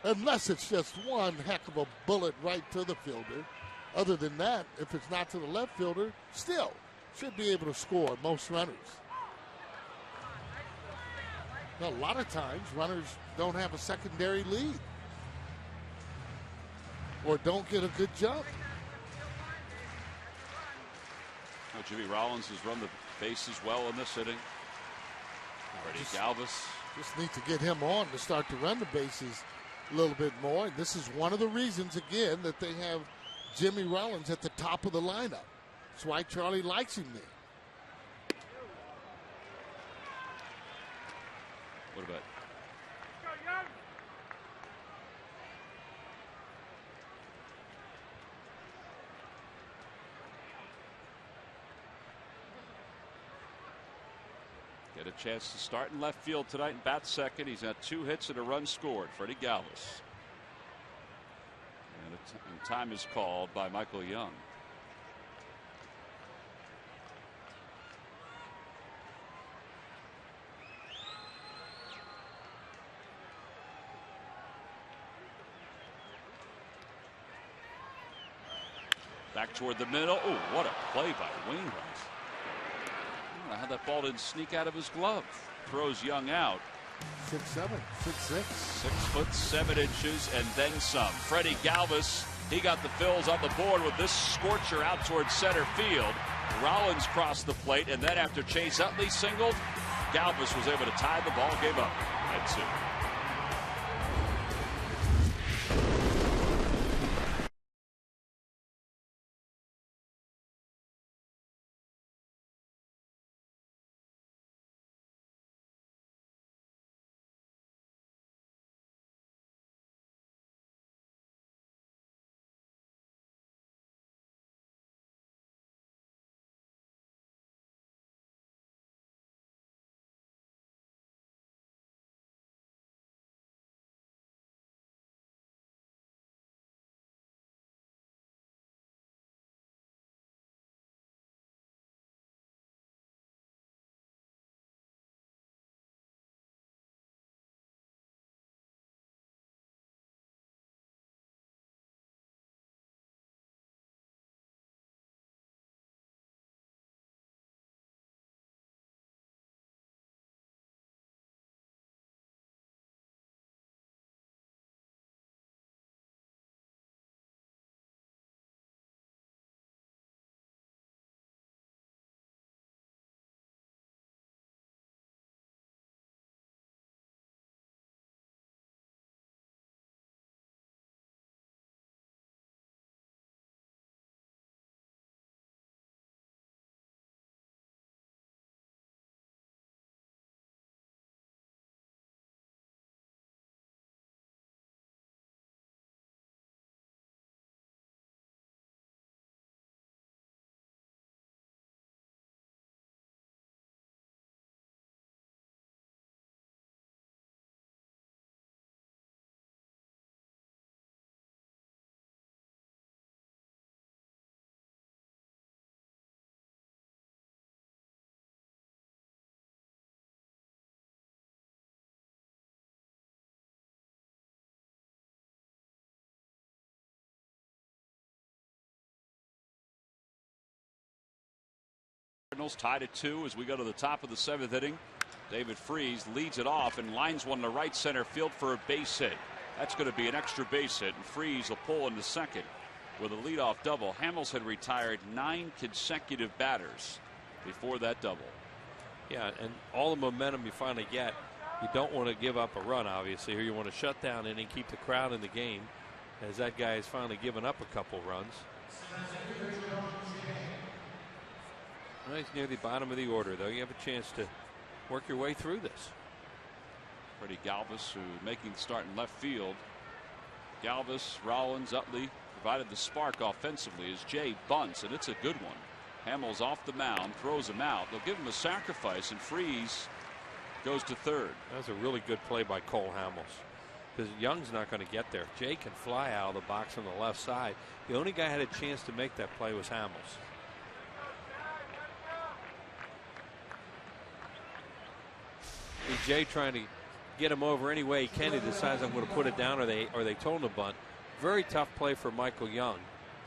Unless it's just one heck of a bullet right to the fielder. Other than that, if it's not to the left fielder, still should be able to score, most runners. Now, a lot of times, runners don't have a secondary lead. Or don't get a good jump. Well, Jimmy Rollins has run the bases well in this inning. Freddie Galvis. Just need to get him on to start to run the bases a little bit more. And this is one of the reasons, again, that they have Jimmy Rollins at the top of the lineup. That's why Charlie likes him there. What about? Get a chance to start in left field tonight and bat second. He's got 2 hits and a run scored. Freddie Galvis. And time is called by Michael Young. Back toward the middle. Oh, what a play by Wainwright. I don't know how that ball didn't sneak out of his glove. Throws Young out. 6'7", 6'6". 6'7" and then some. Freddie Galvis, he got the Phils on the board with this scorcher out towards center field. Rollins crossed the plate, and then after Chase Utley singled, Galvis was able to tie the ball game up at 2. Cardinals tied at 2 as we go to the top of the 7th inning. David Freese leads it off and lines one to right center field for a base hit. That's going to be an extra base hit, and Freese will pull into second with a leadoff double. Hamels had retired 9 consecutive batters before that double. Yeah, and all the momentum you finally get, you don't want to give up a run, obviously, or you want to shut down and keep the crowd in the game, as that guy has finally given up a couple runs. Well, he's near the bottom of the order, though. You have a chance to work your way through this. Freddie Galvis, who making the start in left field. Galvis, Rollins, Utley provided the spark offensively as Jay bunts, and it's a good one. Hamels off the mound, throws him out. They'll give him a sacrifice, and Freese goes to third. That's a really good play by Cole Hamels, because Young's not going to get there. Jay can fly out of the box on the left side. The only guy had a chance to make that play was Hamels. And Jay trying to get him over any way he can. He decides I'm going to put it down, or they told him to bunt. Very tough play for Michael Young.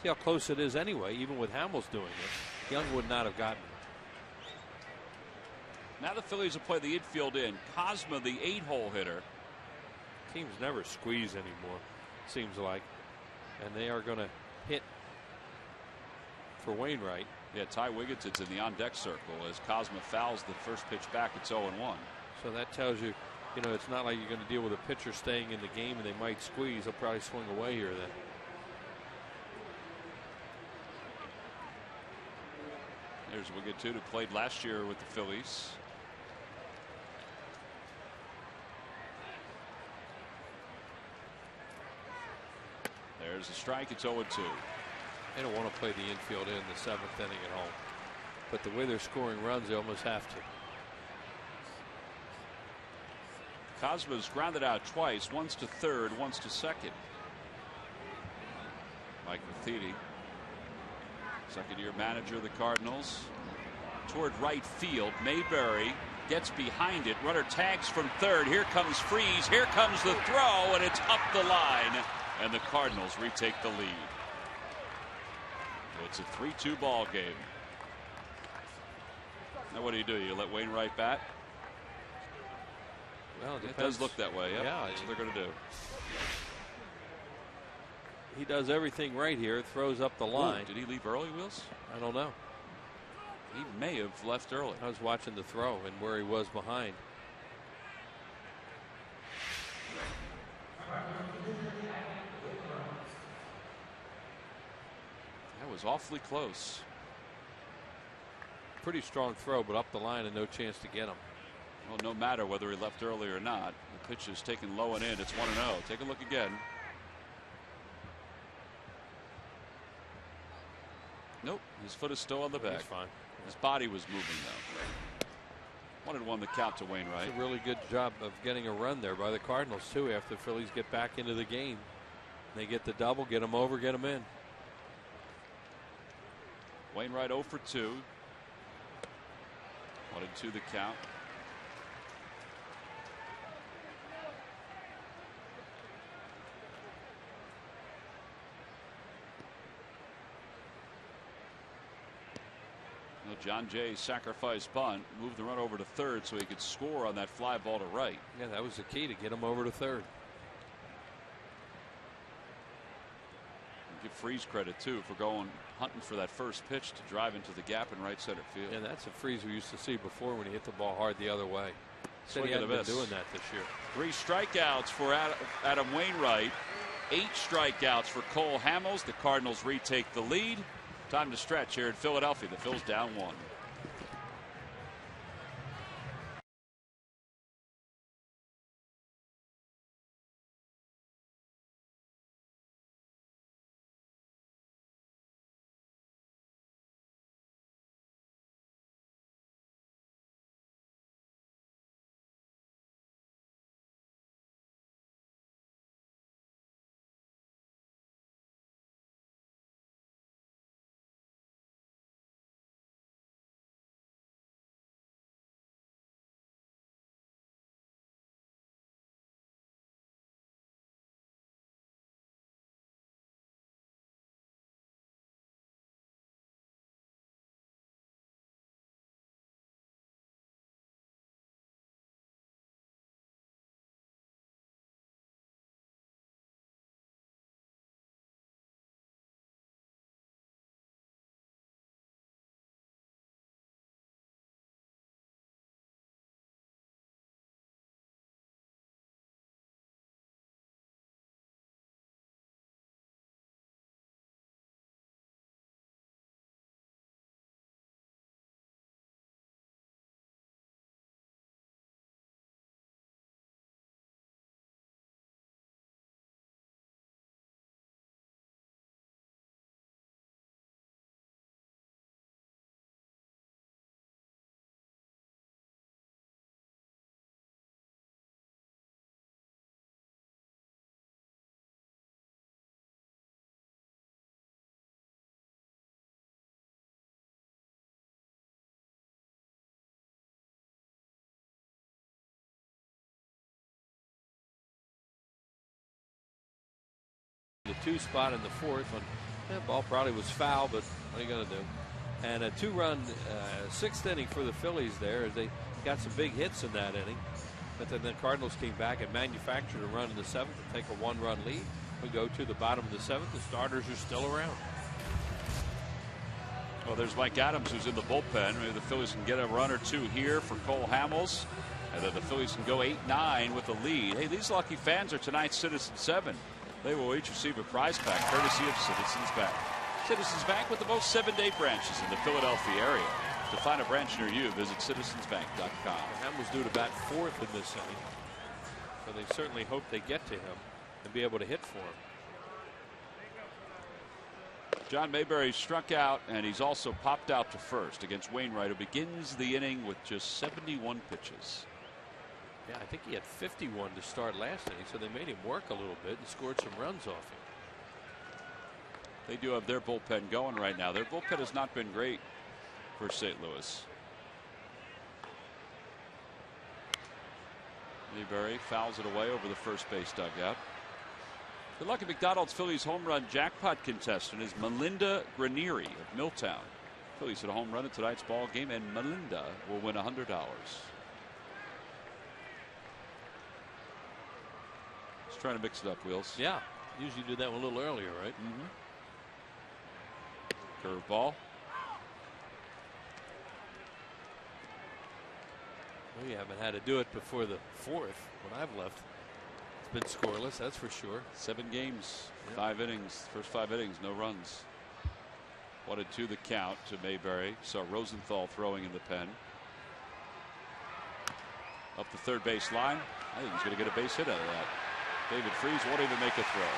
See how close it is anyway, even with Hamels doing it. Young would not have gotten it. Now the Phillies will play the infield in. Cosma, the 8-hole hitter. Teams never squeeze anymore, seems like. And they are going to hit for Wainwright. Yeah, Ty Wigginton's in the on-deck circle as Cosma fouls the first pitch back. It's 0-1. So that tells you, it's not like you're going to deal with a pitcher staying in the game and they might squeeze. They'll probably swing away here then. There's Wigginton, who played last year with the Phillies. There's a strike. It's 0-2. They don't want to play the infield in the 7th inning at home, but the way they're scoring runs, they almost have to. Cosma's grounded out twice, once to third, once to second. Mike Matheny, second-year manager of the Cardinals, toward right field. Mayberry gets behind it. Runner tags from third. Here comes Freese. Here comes the throw, and it's up the line, and the Cardinals retake the lead. So it's a 3-2 ball game. Now what do? You let Wainwright bat? Well, it does look that way. Yep. Yeah, that's what they're going to do. He does everything right here. Throws up the line. Ooh, did he leave early, Wills? I don't know. He may have left early. I was watching the throw and where he was behind. That was awfully close. Pretty strong throw, but up the line and no chance to get him. Well, no matter whether he left early or not, the pitch is taken low and in. It's 1-0. Take a look again. Nope, his foot is still on the bag. That's fine. His body was moving though. Wanted one the count to Wainwright. It's a really good job of getting a run there by the Cardinals too. After the Phillies get back into the game, they get the double, get them over, get them in. Wainwright 0 for 2. 1-2 the count. John Jay's sacrifice bunt moved the run over to third so he could score on that fly ball to right. Yeah, that was the key to get him over to third. Give Freese credit too for going hunting for that first pitch to drive into the gap in right center field. Yeah, that's a Freese we used to see before when he hit the ball hard the other way. Said he hadn't been doing that this year. 3 strikeouts for Adam Wainwright. 8 strikeouts for Cole Hamels. The Cardinals retake the lead. Time to stretch here in Philadelphia. The Phils down 1. The 2 spot in the 4th when that ball probably was foul, but what are you going to do? And a 2-run 6th inning for the Phillies there as they got some big hits in that inning. But then the Cardinals came back and manufactured a run in the 7th to take a 1-run lead. We go to the bottom of the 7th. The starters are still around. Well, there's Mike Adams who's in the bullpen. Maybe the Phillies can get a run or 2 here for Cole Hamels. And then the Phillies can go 8-9 with the lead. Hey, these lucky fans are tonight's Citizens 7. They will each receive a prize pack courtesy of Citizens Bank. Citizens Bank with the most 7-day branches in the Philadelphia area. To find a branch near you, visit citizensbank.com. Hamels due to bat 4th in this inning. So they certainly hope they get to him and be able to hit for him. John Mayberry struck out, and he's also popped out to first against Wainwright, who begins the inning with just 71 pitches. Yeah, I think he had 51 to start last inning, so they made him work a little bit and scored some runs off him. They do have their bullpen going right now. Their bullpen has not been great for St. Louis. Mayberry fouls it away over the first base dugout. The Lucky McDonald's Phillies home run jackpot contestant is Melinda Granieri of Milltown. Phillies hit a home run in tonight's ball game, and Melinda will win $100. Just trying to mix it up, Wheels. Yeah, usually do that one a little earlier, right? Curveball. Well, you haven't had to do it before the 4th when I've left. It's been scoreless, that's for sure. 7 games, 5 innings. First 5 innings, no runs. 1-2 the count to Mayberry. Saw Rosenthal throwing in the pen. Up the third base line. I think he's going to get a base hit out of that. David Freese won't even make a throw.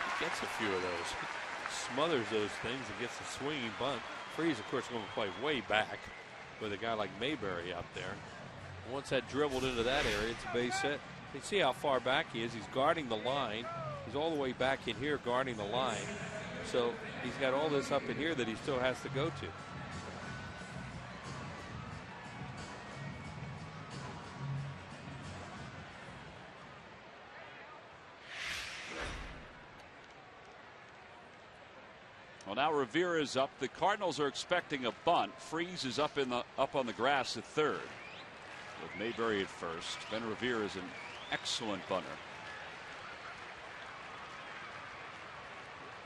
He gets a few of those. Smothers those things and gets a swinging bunt. Freese, of course, going to play way back with a guy like Mayberry out there. Once that dribbled into that area, it's a base hit. You see how far back he is. He's guarding the line. He's all the way back in here guarding the line. So he's got all this up in here that he still has to go to. Well, now Revere is up. The Cardinals are expecting a bunt. Freese is up on the grass at third, with Mayberry at first. Ben Revere is an excellent bunter.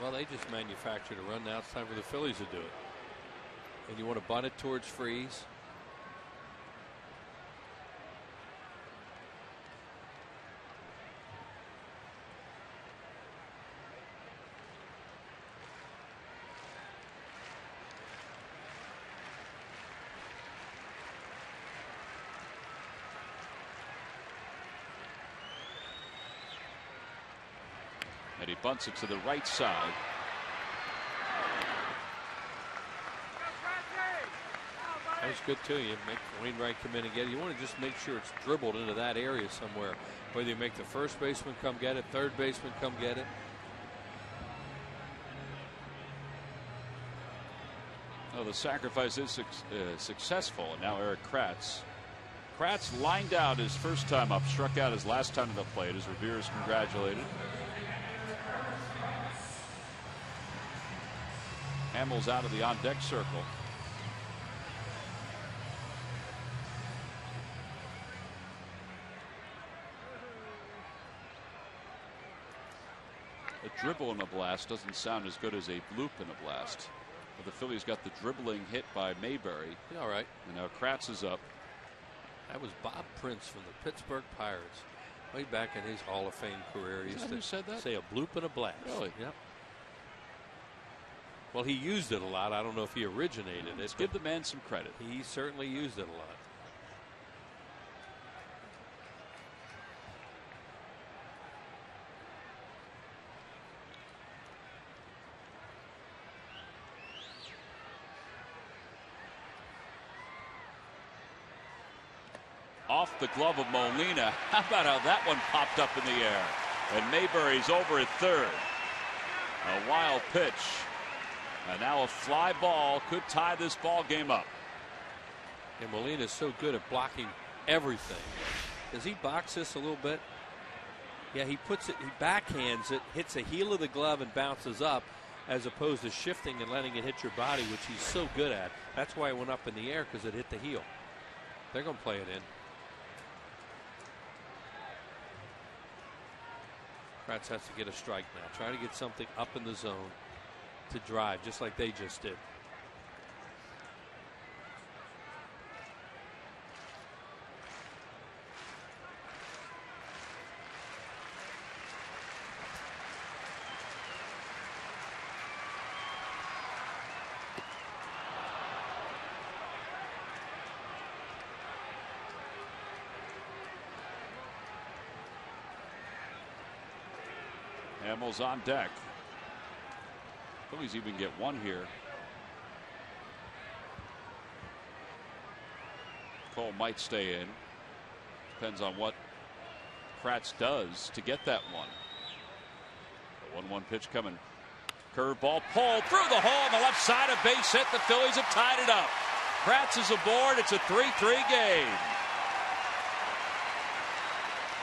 Well, they just manufactured a run. Now it's time for the Phillies to do it. And you want to bunt it towards Freese. And he bunts it to the right side. That was good too. You make Wainwright come in and get it. You want to just make sure it's dribbled into that area somewhere. Whether you make the first baseman come get it, third baseman come get it. Oh, the sacrifice is successful. And now Eric Kratz. Kratz lined out his first time up, struck out his last time to the plate as Revere is congratulated. Hamels out of the on-deck circle. A dribble in a blast doesn't sound as good as a bloop in a blast. But the Phillies got the dribbling hit by Mayberry. Yeah, all right. And now Kratz is up. That was Bob Prince from the Pittsburgh Pirates. Way back in his Hall of Fame career. He used to said that? say a bloop and a blast. Really? Yep. Well, he used it a lot. I don't know if he originated it. Let's give the man some credit. He certainly used it a lot. Off the glove of Molina. How about how that one popped up in the air? And Mayberry's over at third. A wild pitch. And now a fly ball could tie this ball game up. And Molina's so good at blocking everything. Does he box this a little bit? Yeah, he puts it, he backhands it, hits the heel of the glove and bounces up, as opposed to shifting and letting it hit your body, which he's so good at. That's why it went up in the air, because it hit the heel. They're going to play it in. Kratz has to get a strike now. Try to get something up in the zone to drive, just like they just did. Hamels on deck. Phillies even get one here. Cole might stay in. Depends on what Kratz does to get that one. The 1-1 pitch coming. Curveball pulled through the hole on the left side. A base hit. The Phillies have tied it up. Kratz is aboard. It's a 3-3 game.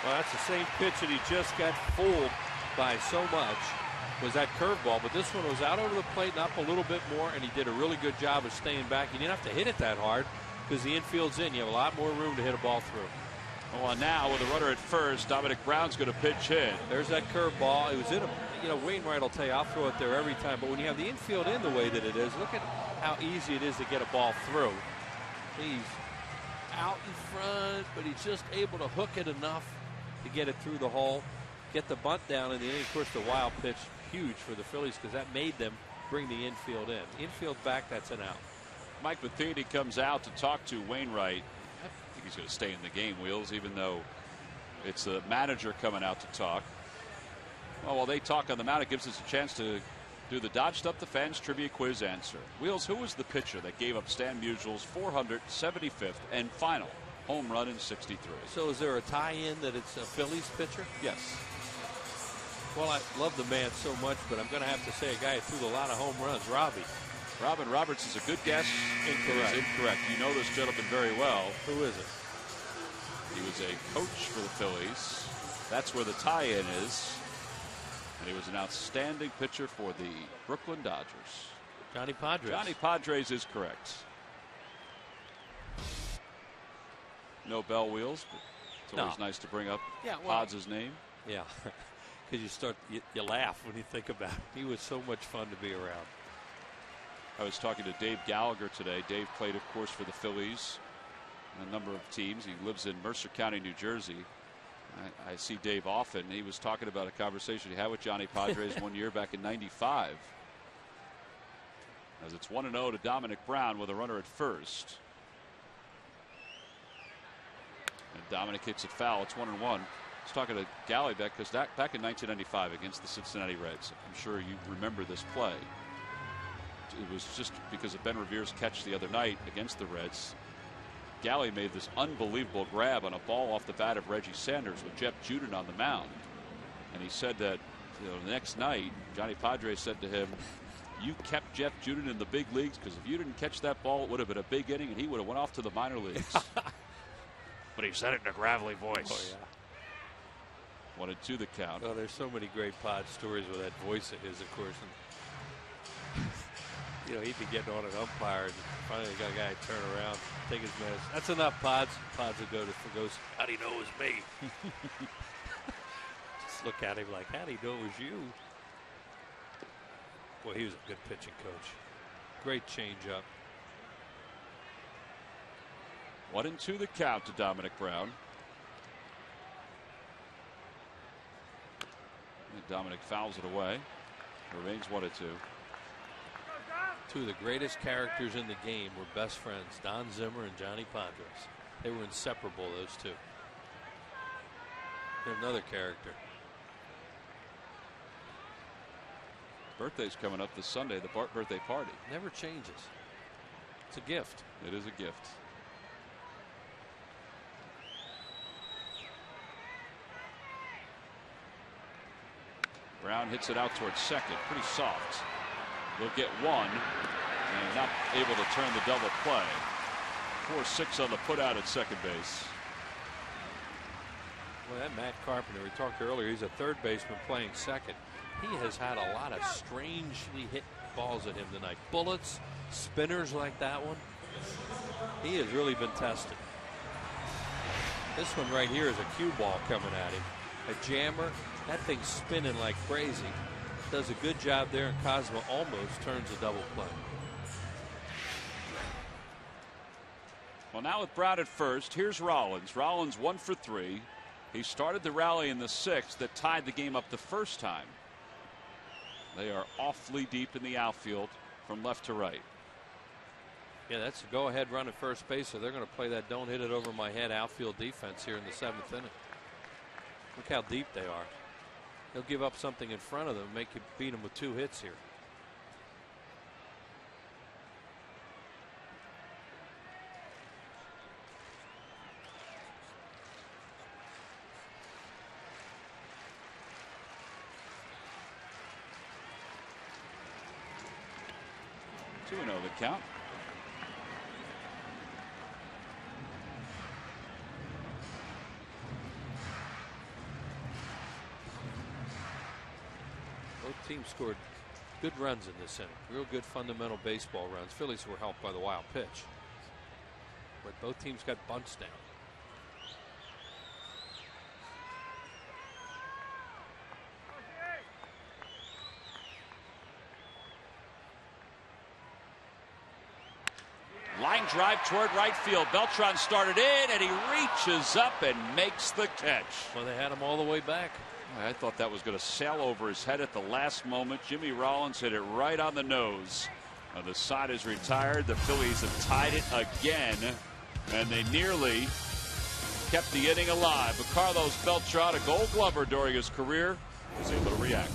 Well, that's the same pitch that he just got fooled by so much. was that curveball, but this one was out over the plate and up a little bit more, and he did a really good job of staying back. He didn't have to hit it that hard because the infield's in. You have a lot more room to hit a ball through. Well, now with a runner at first, Dominic Brown's going to pitch hit. There's that curveball. It was in a, Wainwright will tell you, I'll throw it there every time. But when you have the infield in the way that it is, look at how easy it is to get a ball through. He's out in front, but he's just able to hook it enough to get it through the hole, get the bunt down in the inning. Of course, the wild pitch, huge for the Phillies because that made them bring the infield in. Infield back, that's an out. Mike Matheny comes out to talk to Wainwright. I think he's going to stay in the game, Wheels, even though it's the manager coming out to talk. Well, while they talk on the mound, it gives us a chance to do the Dodged Up the Fans trivia quiz answer. Wheels, who was the pitcher that gave up Stan Musial's 475th and final home run in '63? So is there a tie-in that it's a Phillies pitcher? Yes. Well, I love the man so much, but I'm going to have to say a guy who threw a lot of home runs, Robbie. Robin Roberts is a good guess. Incorrect. It is incorrect. You know this gentleman very well. Who is it? He was a coach for the Phillies. That's where the tie-in is. And he was an outstanding pitcher for the Brooklyn Dodgers. Johnny Padres. Johnny Padres is correct. No bell wheels, but it's always nice to bring up Pods' name. Yeah, because you laugh when you think about it. He was so much fun to be around. I was talking to Dave Gallagher today. Dave played, of course, for the Phillies and a number of teams. He lives in Mercer County, New Jersey. I see Dave often. He was talking about a conversation he had with Johnny Padres one year back in '95. As it's 1-0 to Dominic Brown with a runner at first. And Dominic hits it foul. It's 1-1. I was talking to Galley back because back in 1995 against the Cincinnati Reds. I'm sure you remember this play. It was just because of Ben Revere's catch the other night against the Reds. Galley made this unbelievable grab on a ball off the bat of Reggie Sanders with Jeff Juden on the mound. And he said that the next night, Johnny Padres said to him, you kept Jeff Juden in the big leagues because if you didn't catch that ball, it would have been a big inning and he would have went off to the minor leagues. But he said it in a gravelly voice. Oh, yeah. 1-2 the count. Oh, there's so many great Pod stories with that voice of his, of course. And he'd be getting on an umpire, and finally got a guy to turn around, take his medicine. That's enough, Pods. Pods will goes, how'd he know it was me? Just look at him like, how'd he know it was you? Boy, he was a good pitching coach. Great changeup. 1-2 the count to Dominic Brown. And Dominic fouls it away. Remains 1-2. Two of the greatest characters in the game were best friends, Don Zimmer and Johnny Padres. They were inseparable, those two. Here's another character. Birthday's coming up this Sunday, the Bart birthday party. Never changes. It's a gift. It is a gift. Brown hits it out towards second. Pretty soft. They'll get one and not able to turn the double play. 4-6 on the put out at second base. Well, that Matt Carpenter, we talked earlier, he's a third baseman playing second. He has had a lot of strangely hit balls at him tonight. Bullets, spinners like that one. He has really been tested. This one right here is a cue ball coming at him. A jammer. That thing's spinning like crazy. Does a good job there, and Cosmo almost turns a double play. Well, now with Brown at first, here's Rollins. Rollins 1 for 3. He started the rally in the 6th that tied the game up the first time. They are awfully deep in the outfield from left to right. Yeah, that's a go-ahead run at first base, so they're going to play that don't hit it over my head outfield defense here in the 7th inning. Look how deep they are. They'll give up something in front of them and make you beat them with 2 hits here. Two and 0 the count. teams scored good runs in this inning. Real good fundamental baseball runs. Phillies were helped by the wild pitch. But both teams got bunts down. Line drive toward right field. Beltran started in, and he reaches up and makes the catch. Well, they had him all the way back. I thought that was going to sail over his head at the last moment. Jimmy Rollins hit it right on the nose. Now the side is retired. The Phillies have tied it again, and they nearly kept the inning alive. But Carlos Beltran, a Gold Glover during his career, was able to react.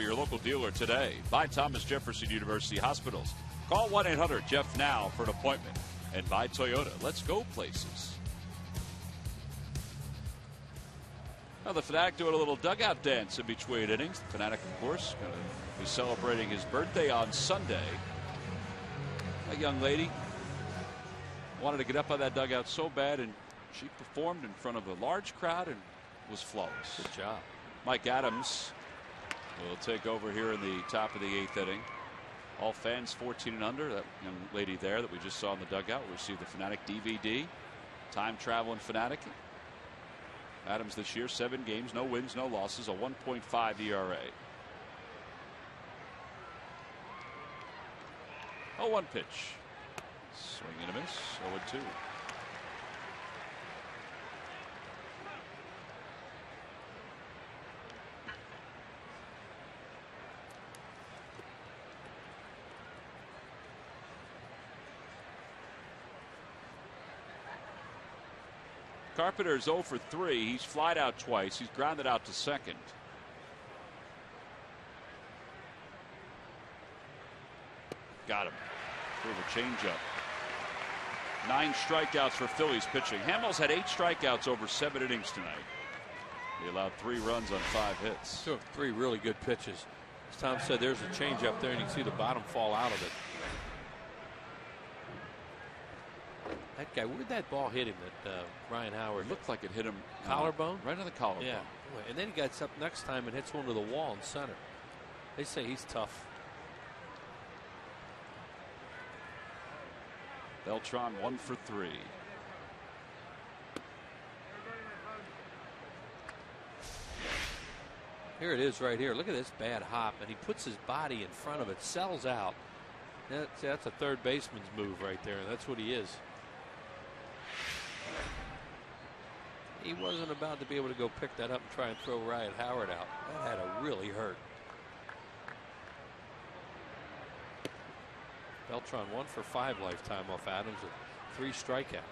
Your local dealer today. By Thomas Jefferson University Hospitals. Call 1-800-JEFF-NOW for an appointment. And by Toyota. Let's go places. Now the Fanatic doing a little dugout dance in between innings. The Fanatic, of course, going to be celebrating his birthday on Sunday. A young lady wanted to get up on that dugout so bad, and she performed in front of a large crowd and was flawless. Good job. Mike Adams will take over here in the top of the 8th inning. All fans 14 and under. That young lady there that we just saw in the dugout will receive the Fanatic DVD. Time traveling Fanatic. Adams this year 7 games, no wins, no losses, a 1.5 ERA. 0-1 pitch. Swing and a miss. 0-2. Carpenter's 0 for 3. He's flied out twice. He's grounded out to second. Got him. For the changeup. 9 strikeouts for Phillies pitching. Hamels had 8 strikeouts over 7 innings tonight. He allowed 3 runs on 5 hits. 3 really good pitches. As Tom said, there's a changeup there, and you can see the bottom fall out of it. That guy, where'd that ball hit him that Ryan Howard? It looked like it hit him collarbone? Right on the collarbone. Yeah. And then he gets up next time and hits one to the wall in center. They say he's tough. Beltran 1 for 3. Here it is right here. Look at this bad hop, and he puts his body in front of it, sells out. That's a third baseman's move right there, and that's what he is. He wasn't about to be able to go pick that up and try and throw Ryan Howard out. That had to really hurt. Beltran 1 for 5 lifetime off Adams with 3 strikeouts.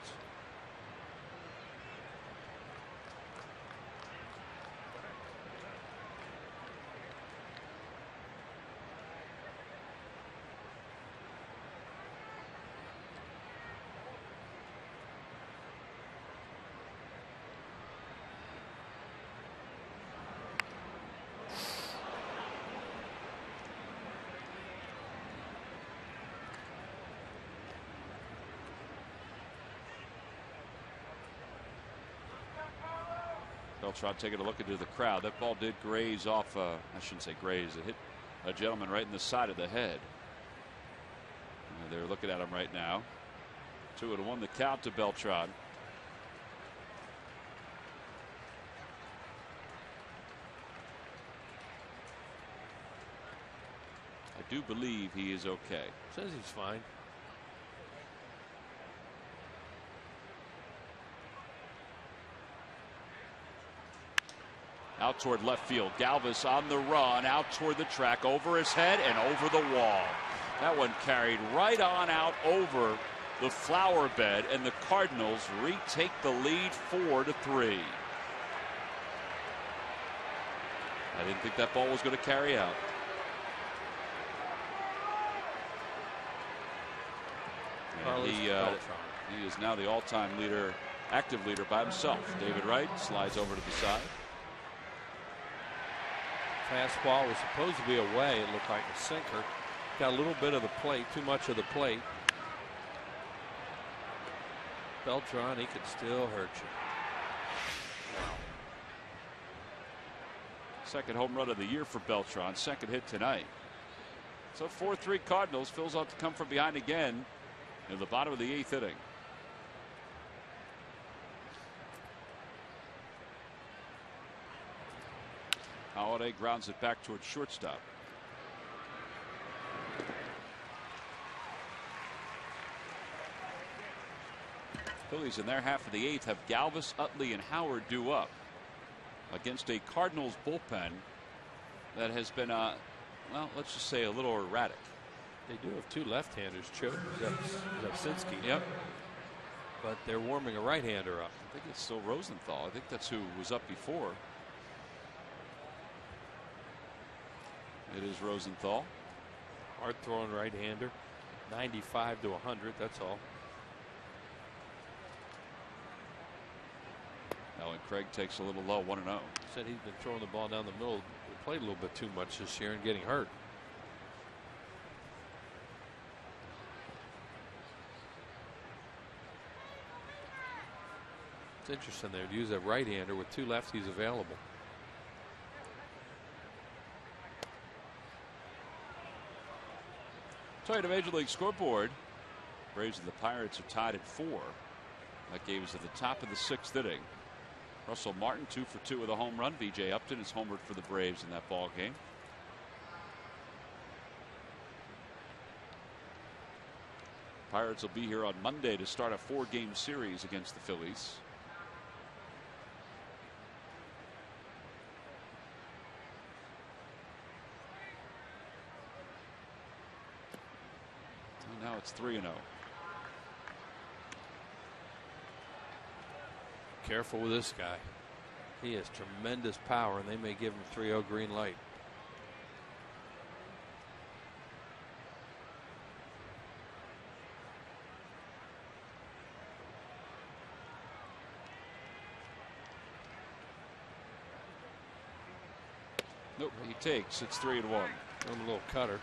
Beltran taking a look into the crowd. That ball did graze off, I shouldn't say graze, it hit a gentleman right in the side of the head. They're looking at him right now. 2-1 the count to Beltran. I do believe he is okay. Says he's fine. Out toward left field. Galvis on the run, out toward the track, over his head and over the wall. That one carried right on out over the flower bed, and the Cardinals retake the lead 4-3. I didn't think that ball was going to carry out. And he is now the all-time leader, active leader by himself. David Wright slides over to the side. Fastball was supposed to be away. It looked like a sinker. Got a little bit of the plate, too much of the plate. Beltran, he could still hurt you. Second home run of the year for Beltran. Second hit tonight. So 4-3 Cardinals. Phil's out to come from behind again in the bottom of the 8th inning. Holiday grounds it back towards shortstop. Phillies in their half of the 8th have Galvis, Utley, and Howard due up against a Cardinals bullpen that has been, well, let's just say a little erratic. They do have 2 left-handers, Choate and Zapsinski. Yep. But they're warming a right-hander up. I think it's still Rosenthal. I think that's who was up before. It is Rosenthal. Hard throwing right-hander. 95 to 100, that's all. Alan Craig takes a little low, 1-0. Said he's been throwing the ball down the middle of the plate a little bit too much this year and getting hurt. It's interesting there to use a right-hander with 2 lefties available. Toyota Major League scoreboard. Braves and the Pirates are tied at 4. That game is at the top of the 6th inning. Russell Martin 2 for 2 with a home run. B.J. Upton is homered for the Braves in that ball game. Pirates will be here on Monday to start a 4-game series against the Phillies. And now it's 3-0. Careful with this guy. He has tremendous power, and they may give him 3-0 green light. Nope, he takes. It's 3-1. A little cutter.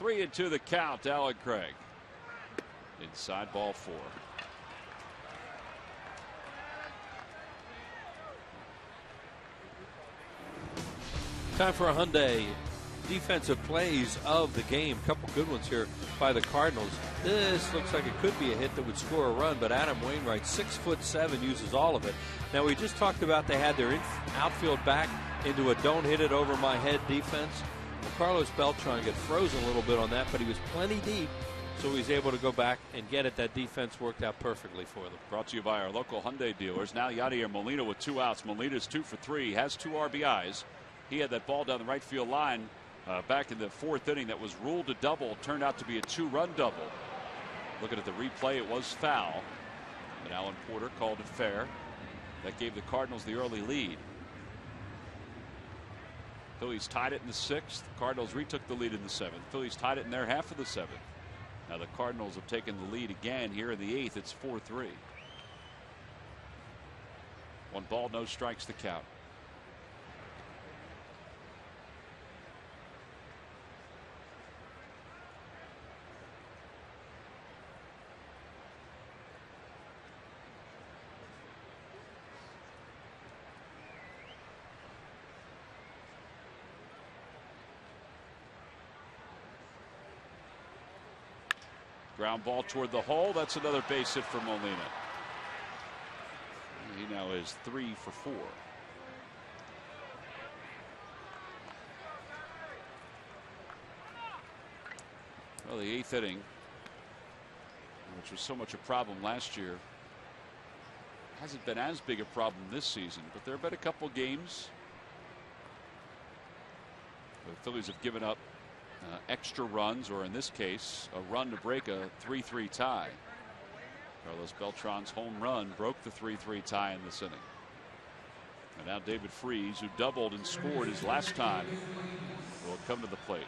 3-2 the count. Allen Craig. Inside ball 4. Time for a Hyundai defensive plays of the game. Couple good ones here by the Cardinals. This looks like it could be a hit that would score a run, but Adam Wainwright, 6'7", uses all of it. Now, we just talked about they had their outfield back into a don't hit it over my head defense. Well, Carlos Beltran got frozen a little bit on that, but he was plenty deep, so he was able to go back and get it. That defense worked out perfectly for them. Brought to you by our local Hyundai dealers. Now Yadier Molina with 2 outs. Molina's 2 for 3, has 2 RBIs. He had that ball down the right field line back in the 4th inning that was ruled a double, turned out to be a 2-run double. Looking at the replay, it was foul, but Alan Porter called it fair. That gave the Cardinals the early lead. Phillies tied it in the 6th. Cardinals retook the lead in the 7th. Phillies tied it in their half of the 7th. Now the Cardinals have taken the lead again here in the 8th. It's 4-3. 1 ball, no strikes the count. Ground ball toward the hole. That's another base hit for Molina. He now is 3 for 4. Well, the 8th inning, which was so much a problem last year, hasn't been as big a problem this season, but there have been a couple games the Phillies have given up extra runs, or in this case, a run to break a 3-3 tie. Carlos Beltran's home run broke the 3-3 tie in this inning. And now David Freese, who doubled and scored his last time, will come to the plate.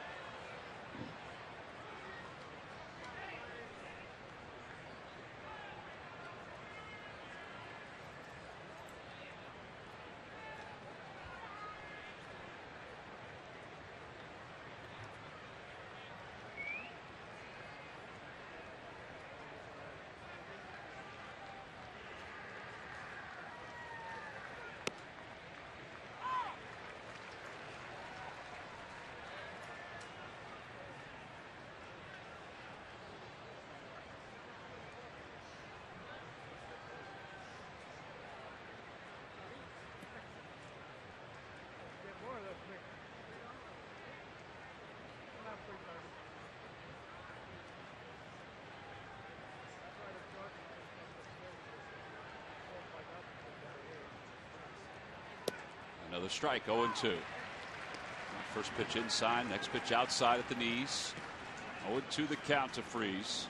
Another strike, 0-2. First pitch inside, next pitch outside at the knees. 0-2 the count to Freese.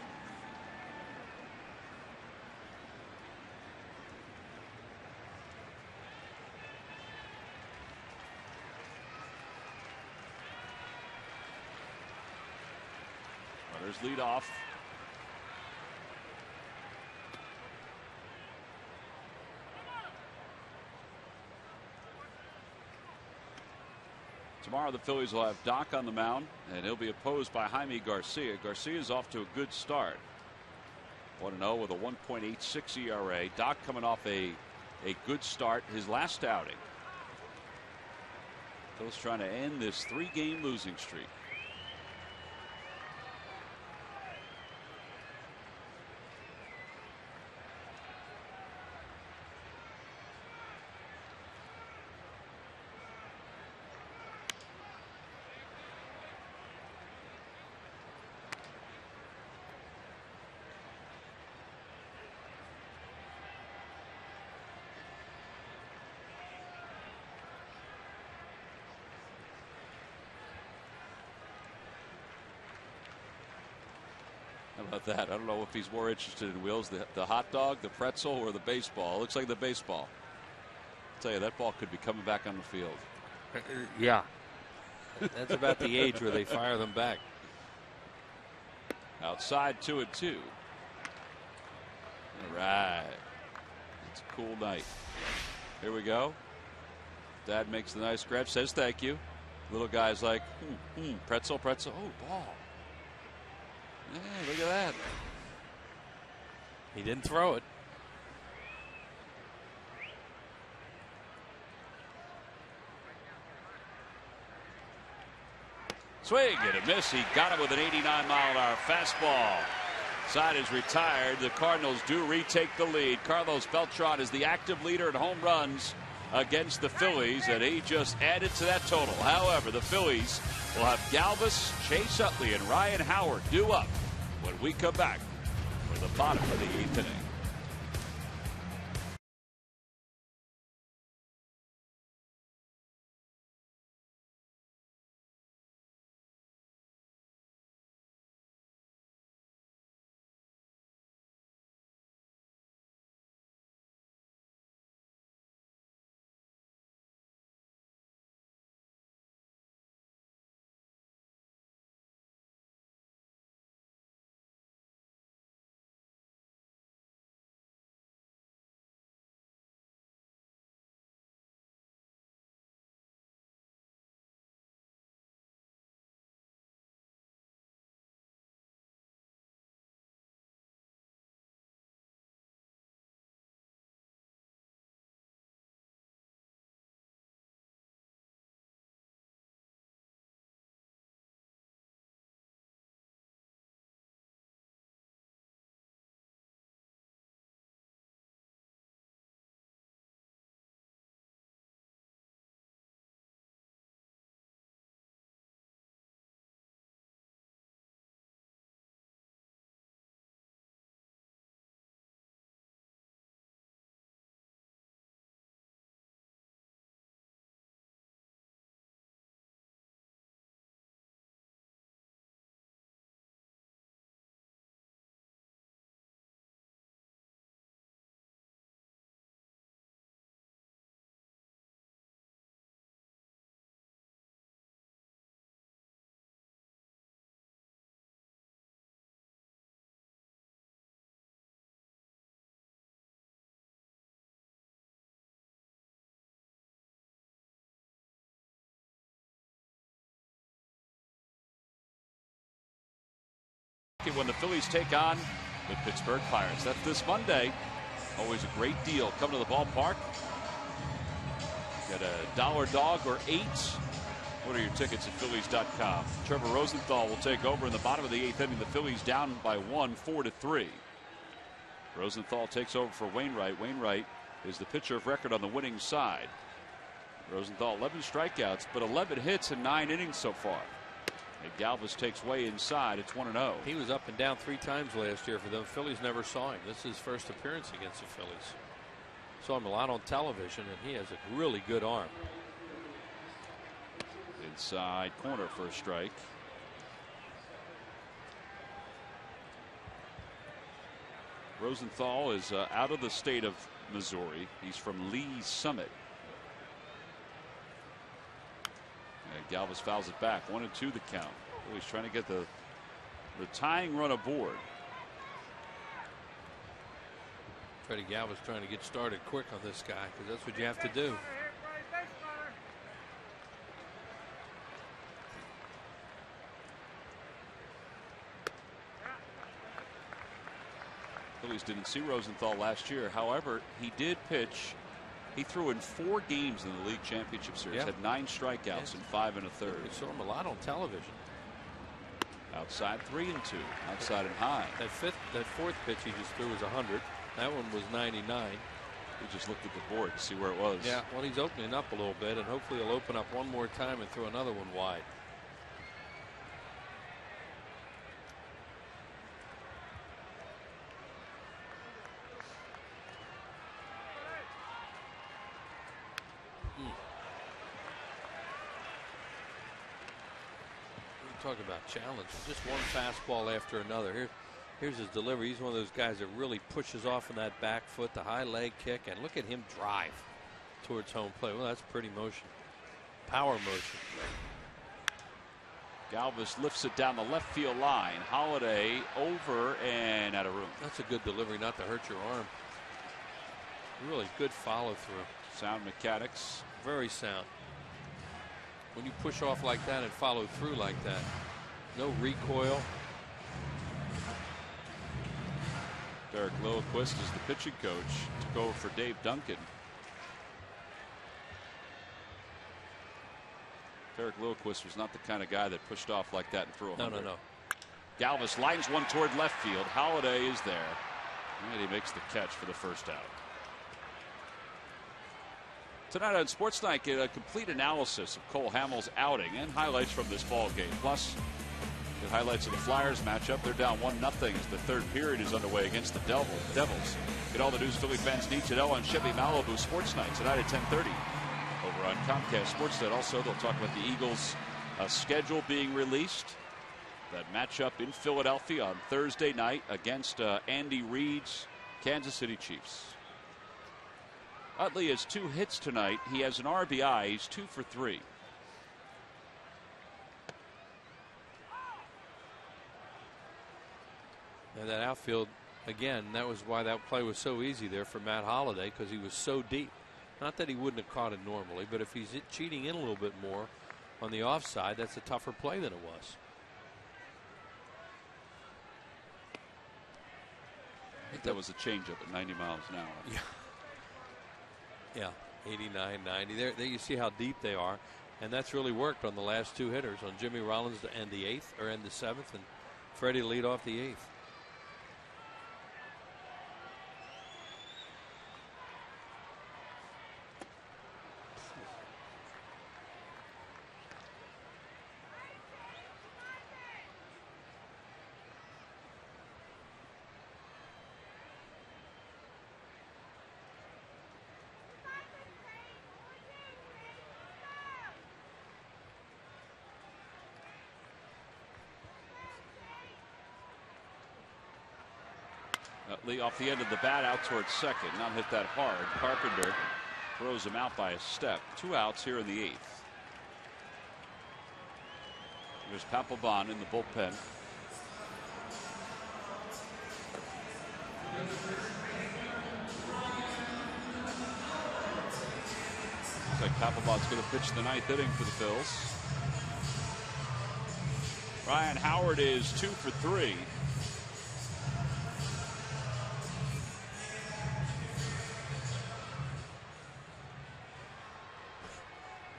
Runners lead off. Tomorrow the Phillies will have Doc on the mound, and he'll be opposed by Jaime Garcia. Garcia's off to a good start. 1-0 with a 1.86 ERA. Doc coming off a good start his last outing. Phillies trying to end this 3-game losing streak. How about that? I don't know if he's more interested in Wills, the hot dog, the pretzel, or the baseball. It looks like the baseball. I'll tell you, that ball could be coming back on the field. Yeah. That's about the age where they fire them back. Outside, 2-2. All right. It's a cool night. Here we go. Dad makes the nice scratch, says thank you. Little guy's like, pretzel, pretzel. Oh, ball. Look at that. He didn't throw it. Swing and a miss. He got it with an 89-mile-an-hour fastball. Side is retired. The Cardinals do retake the lead. Carlos Beltran is the active leader in home runs against the Phillies, and he just added to that total. However, the Phillies will have Galvis, Chase Utley, and Ryan Howard due up when we come back for the bottom of the 8th inning. When the Phillies take on the Pittsburgh Pirates. That's this Monday. Always a great deal. Come to the ballpark. Get a $1 dog or 8. What are your tickets at Phillies.com? Trevor Rosenthal will take over in the bottom of the 8th inning. The Phillies down by 1, 4-3. Rosenthal takes over for Wainwright. Wainwright is the pitcher of record on the winning side. Rosenthal 11 strikeouts, but 11 hits in 9 innings so far. And Galvis takes way inside. It's 1-0. He was up and down 3 times last year for them. Phillies never saw him. This is his first appearance against the Phillies. Saw him a lot on television, and he has a really good arm. Inside corner for a strike. Rosenthal is out of the state of Missouri. He's from Lee Summit. And Galvis fouls it back. 1-2 the count. He's trying to get the tying run aboard. Freddie Galvis trying to get started quick on this guy because that's what you have to do. Phillies didn't see Rosenthal last year. However, he did pitch. He threw in 4 games in the league championship series. Had 9 strikeouts in 5 1/3. You saw him a lot on television. Outside 3-2. Outside and high. That 4th pitch he just threw was 100. That one was 99. We just looked at the board to see where it was. Yeah, well, he's opening up a little bit, and hopefully he'll open up one more time and throw another one wide. Talk about challenge. Just one fastball after another. Here's his delivery. He's one of those guys that really pushes off on that back foot, the high leg kick, and look at him drive towards home plate. Well, that's pretty motion. Power motion. Galvis lifts it down the left field line. Holiday over and out of room. That's a good delivery, not to hurt your arm. Really good follow through. Sound mechanics. Very sound. When you push off like that and follow through like that, no recoil, Eric Lilliquist is the pitching coach. Took over for Dave Duncan. Eric Lilliquist was not the kind of guy that pushed off like that and threw a 100. No. Galvis lines one toward left field. Holiday is there. And he makes the catch for the first out. Tonight on Sports Night, get a complete analysis of Cole Hamels' outing and highlights from this ball game. Plus, get highlights of the Flyers matchup. They're down 1-0 as the third period is underway against the Devils. Get all the news Philly fans need to know on Chevy Malibu Sports Night tonight at 10:30 over on Comcast Sportsnet. Also, they'll talk about the Eagles' schedule being released. That matchup in Philadelphia on Thursday night against Andy Reid's Kansas City Chiefs. Utley has 2 hits tonight. He has an RBI. He's 2 for 3. And that outfield, again, that was why that play was so easy there for Matt Holliday, because he was so deep. Not that he wouldn't have caught it normally, but if he's cheating in a little bit more on the offside, that's a tougher play than it was. I think that was a changeup at 90 miles an hour. Yeah, 89, 90. There you see how deep they are, and that's really worked on the last 2 hitters, on Jimmy Rollins to end the 8th or end the 7th, and Freddie to lead off the 8th. Lee off the end of the bat out towards second. Not hit that hard. Carpenter throws him out by a step. 2 outs here in the 8th. There's Papelbon in the bullpen. Looks like Papelbon's going to pitch the 9th inning for the Phils. Ryan Howard is 2 for 3.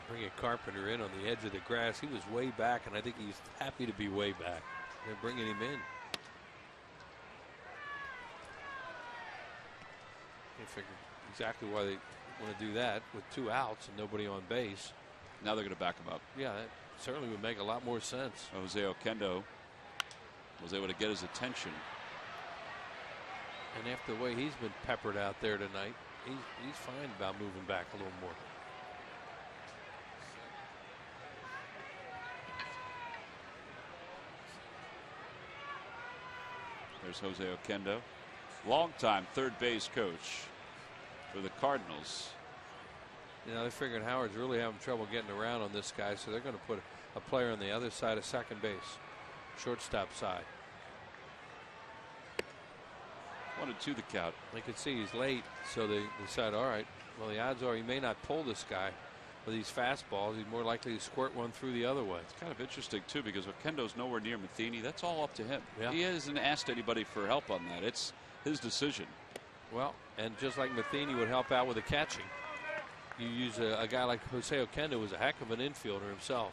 Bringing Carpenter in on the edge of the grass. He was way back, and I think he's happy to be way back. They're bringing him in. They figured exactly why they want to do that with 2 outs and nobody on base. Now they're going to back him up. Yeah, that certainly would make a lot more sense. Jose Oquendo was able to get his attention. And after the way he's been peppered out there tonight, he's fine about moving back a little more. There's Jose Oquendo, longtime third base coach for the Cardinals. You know, they're figuring Howard's really having trouble getting around on this guy, so they're going to put a player on the other side of second base, shortstop side. 1-2 the count. They could see he's late, so they decide, all right, well, the odds are he may not pull this guy with these fastballs. He's more likely to squirt one through the other way. It's kind of interesting, too, because Oquendo's nowhere near Matheny. That's all up to him. Yeah. He hasn't asked anybody for help on that. It's his decision. Well, and just like Matheny would help out with the catching, you use a guy like Jose Oquendo, was a heck of an infielder himself.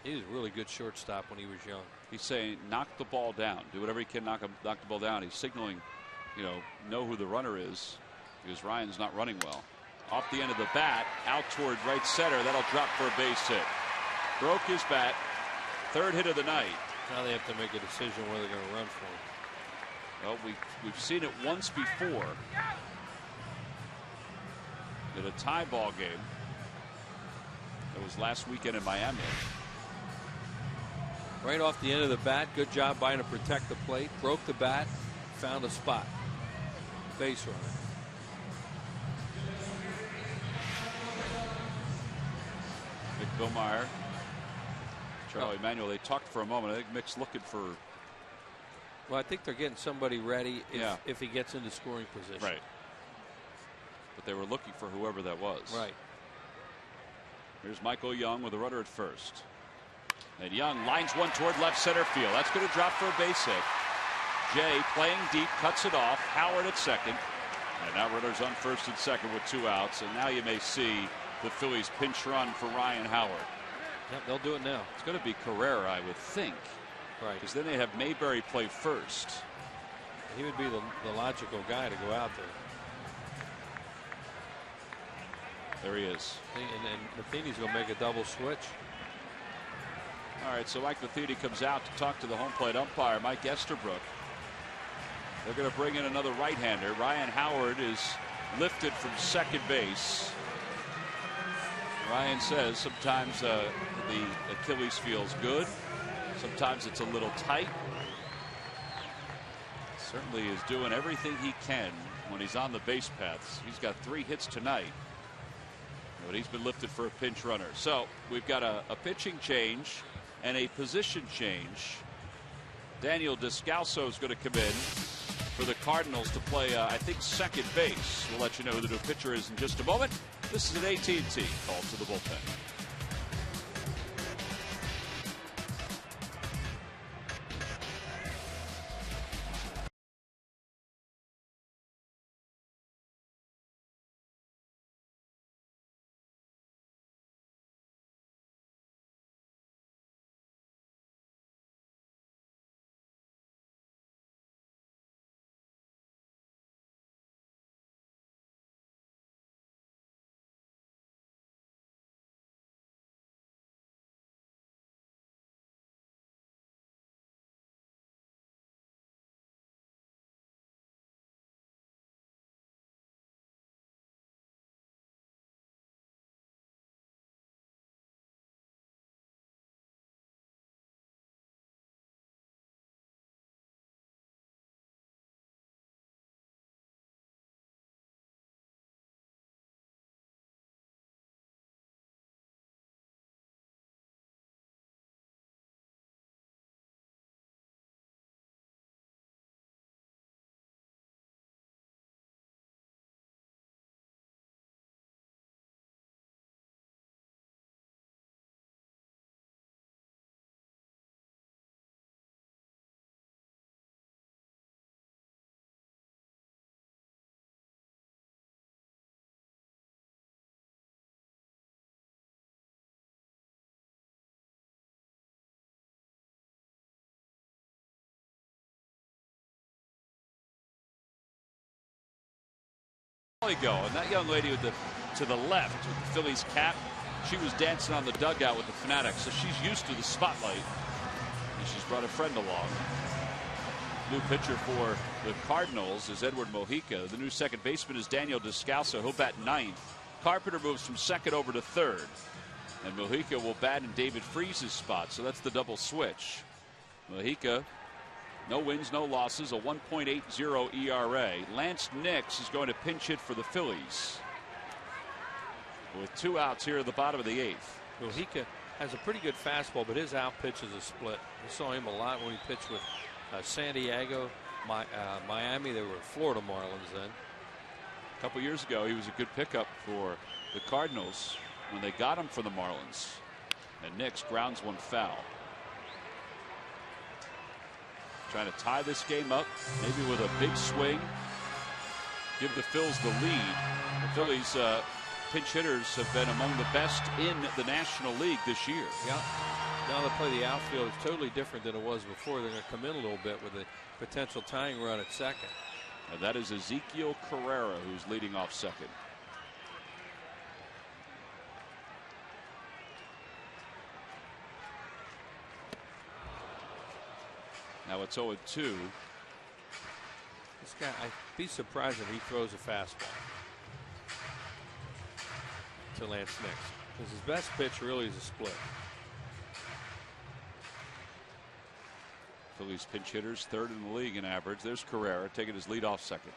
He was a really good shortstop when he was young. He's saying knock the ball down. Do whatever he can, knock the ball down. He's signaling, know who the runner is, because Ryan's not running well. Off the end of the bat, out toward right center. That'll drop for a base hit. Broke his bat. 3rd hit of the night. Now they have to make a decision whether they're going to run for him. Well, we've seen it once before in a tie ball game. It was last weekend in Miami. Right off the end of the bat. Good job by him to protect the plate. Broke the bat. Found a spot. Base runner. Mick Billmeyer, Charlie Emanuel, they talked for a moment. I think Mick's looking for. Well, I think they're getting somebody ready if, Yeah. he gets into scoring position. Right. But they were looking for whoever that was. Right. Here's Michael Young with a runner at first. And Young lines one toward left center field. That's going to drop for a base hit. Jay playing deep, cuts it off. Howard at second. And now runners on first and second with 2 outs. And now you may see the Phillies pinch run for Ryan Howard. Yep, they'll do it now. It's going to be Carrera, I would think. Right. Because then they have Mayberry play first. He would be the logical guy to go out there. There he is. And Matheny's going to make a double switch. All right, so Mike Matheny comes out to talk to the home plate umpire, Mike Esterbrook. They're going to bring in another right-hander. Ryan Howard is lifted from second base. Ryan says sometimes the Achilles feels good. Sometimes it's a little tight. Certainly is doing everything he can when he's on the base paths. He's got 3 hits tonight. But he's been lifted for a pinch runner. So we've got a pitching change and a position change. Daniel Descalso is going to come in for the Cardinals to play, I think, second base. We'll let you know who the new pitcher is in just a moment. This is an AT&T call to the bullpen. Go, and that young lady with to the left with the Phillies cap, she was dancing on the dugout with the Fanatics, so she's used to the spotlight, and she's brought a friend along. New pitcher for the Cardinals is Edward Mojica. The new second baseman is Daniel Descalso. He'll bat 9th. Carpenter moves from second over to third, and Mojica will bat in David Freese's spot, so that's the double switch. Mojica, no wins, no losses, a 1.80 ERA. Lance Nix is going to pinch hit for the Phillies with 2 outs here at the bottom of the 8th. Mojica has a pretty good fastball, but his out pitch is a split. We saw him a lot when he pitched with San Diego, Miami. They were Florida Marlins then. A couple years ago, he was a good pickup for the Cardinals when they got him for the Marlins. And Nix grounds one foul. Trying to tie this game up, maybe with a big swing, give the Phils the lead. The Phillies pinch hitters have been among the best in the National League this year. Yeah. Now they play the outfield. It's totally different than it was before. They're going to come in a little bit with a potential tying run at second. And that is Ezekiel Carrera who's leading off second. Now it's 0-2. This guy, I'd be surprised if he throws a fastball to Lance Nix, because his best pitch really is a split. Phillies pinch hitters third in the league in average. There's Carrera taking his lead off second.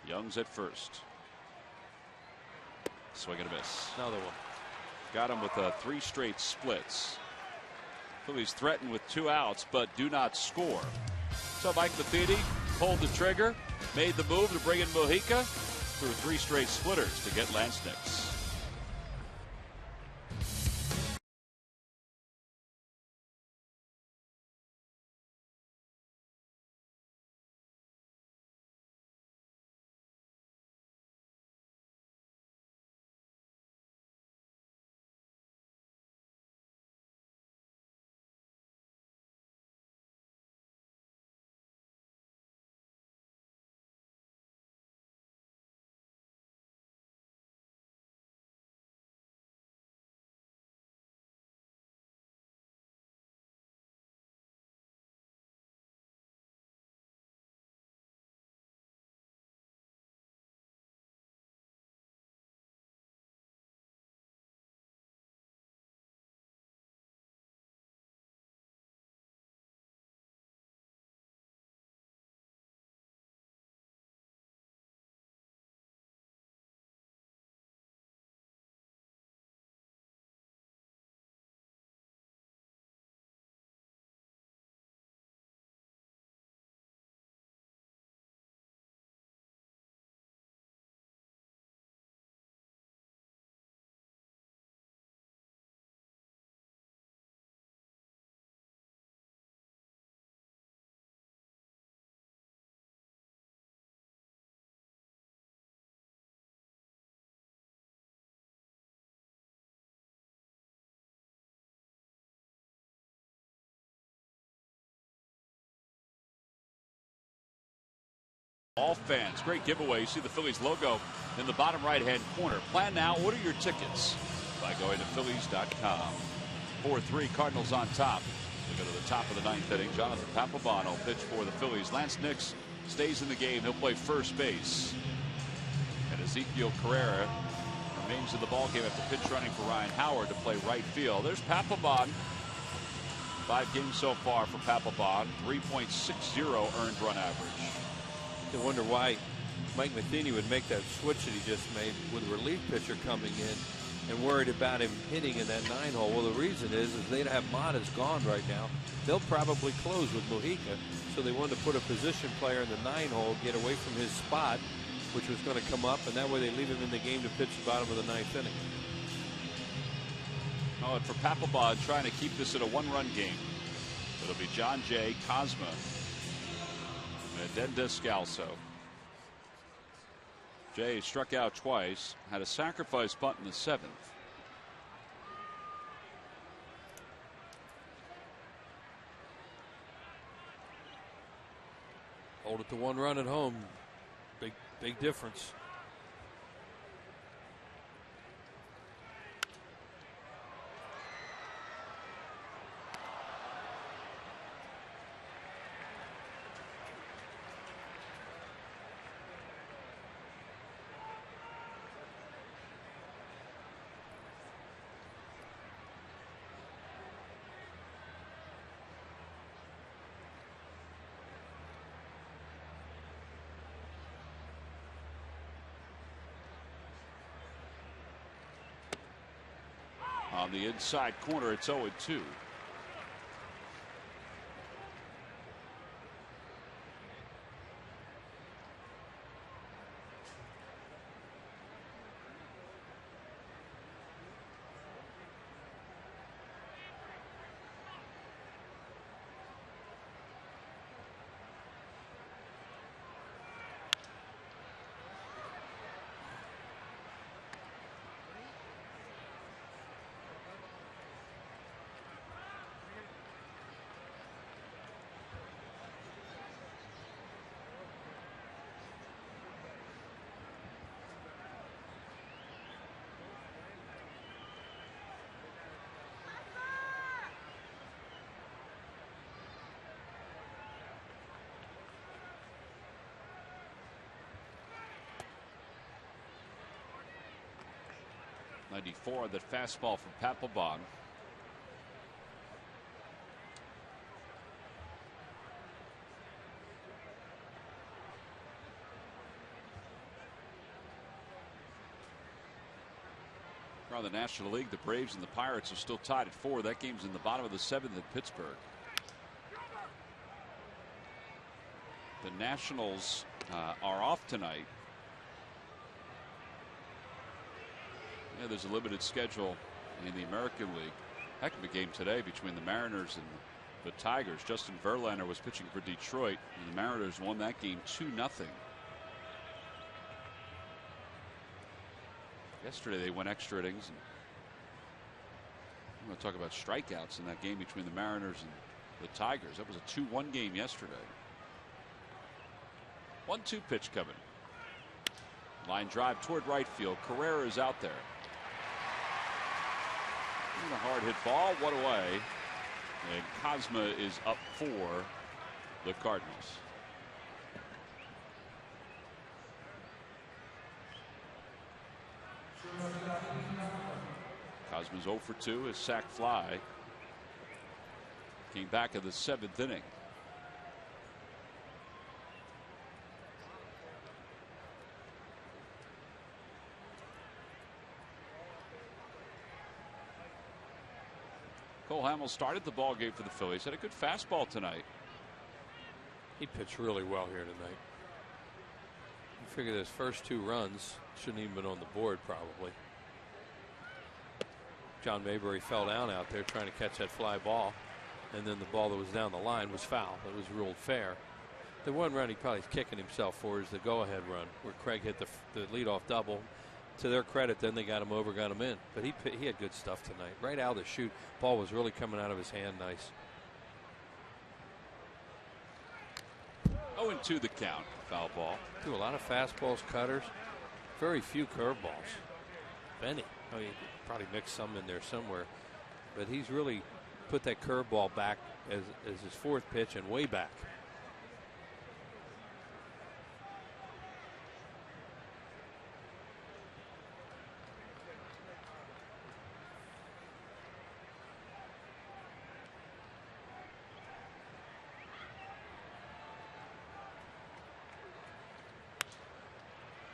Young's at first. Swing and a miss. Another one. Got him with 3 straight splits. Phillies threaten with 2 outs, but do not score. So Mike Matheny pulled the trigger, made the move to bring in Mojica through 3 straight splitters to get Lance Nix. All fans, great giveaway. You see the Phillies logo in the bottom right-hand corner. Plan now, order your tickets by going to Phillies.com. 4-3, Cardinals on top. We go to the top of the ninth inning. Jonathan Papelbon will pitch for the Phillies. Lance Nix stays in the game. He'll play first base. And Ezekiel Carrera remains in the ballgame after pinch running for Ryan Howard to play right field. There's Papelbon. 5 games so far for Papelbon. 3.60 earned run average. You wonder why Mike Matheny would make that switch that he just made with a relief pitcher coming in and worried about him hitting in that 9-hole. Well, the reason is they'd have Mata's gone right now. They'll probably close with Mojica, so they wanted to put a position player in the 9-hole, get away from his spot, which was going to come up, and that way they leave him in the game to pitch the bottom of the 9th inning. Oh, and for Papelbon, trying to keep this at a 1-run game. It'll be John Jay, Cosma, and Descalso. Jay struck out twice, had a sacrifice bunt in the 7th. Hold it to 1 run at home. Big difference. On the inside corner, it's 0-2. .94, that fastball from Papelbon. Around the National League, the Braves and the Pirates are still tied at 4. That game's in the bottom of the 7th in Pittsburgh. The Nationals are off tonight. Yeah, there's a limited schedule in the American League. Heck of a game today between the Mariners and the Tigers. Justin Verlander was pitching for Detroit, and the Mariners won that game 2-0. Yesterday they went extra innings. And I'm going to talk about strikeouts in that game between the Mariners and the Tigers. That was a 2-1 game yesterday. 1-2 pitch coming. Line drive toward right field. Carrera is out there. And a hard hit ball, one away. And Cosma is up for the Cardinals. Cosma's 0 for 2, his sac fly. Came back in the 7th inning. Cole Hamels started the ball game for the Phillies. Had a good fastball tonight. He pitched really well here tonight. You figure his first 2 runs shouldn't even been on the board probably. John Mayberry fell down out there trying to catch that fly ball, and then the ball that was down the line was foul. It was ruled fair. The one run he probably is kicking himself for is the go-ahead run where Craig hit the leadoff double. To their credit, then they got him over, got him in. But he had good stuff tonight. Right out of the chute, ball was really coming out of his hand nice. 0-2 the count. Foul ball. Do a lot of fastballs, cutters, very few curveballs. Benny, he probably mixed some in there somewhere, but he's really put that curveball back as his fourth pitch and way back.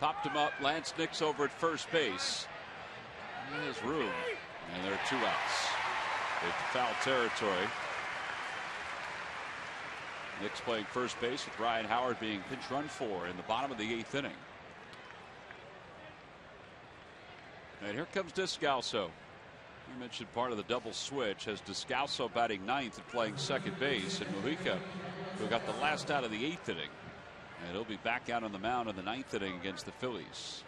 Popped him up. Lance Nix over at first base. There's room. And there are 2 outs. Into foul territory. Nix playing first base with Ryan Howard being pinch run for in the bottom of the 8th inning. And here comes Descalso. You mentioned part of the double switch has Descalso batting 9th and playing second base, and Mujica, who got the last out of the 8th inning. And he'll be back out on the mound in the 9th inning against the Phillies.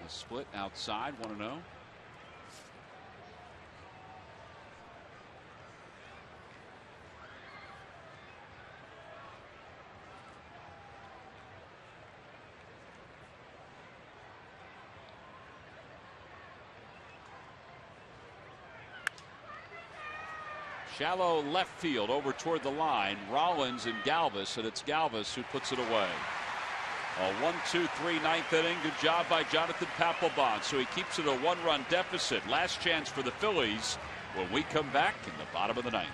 A split outside, 1-0. Shallow left field over toward the line. Rollins and Galvis, and it's Galvis who puts it away. A 1-2-3 9th inning. Good job by Jonathan Papelbon. So he keeps it a 1-run deficit. Last chance for the Phillies when we come back in the bottom of the 9th.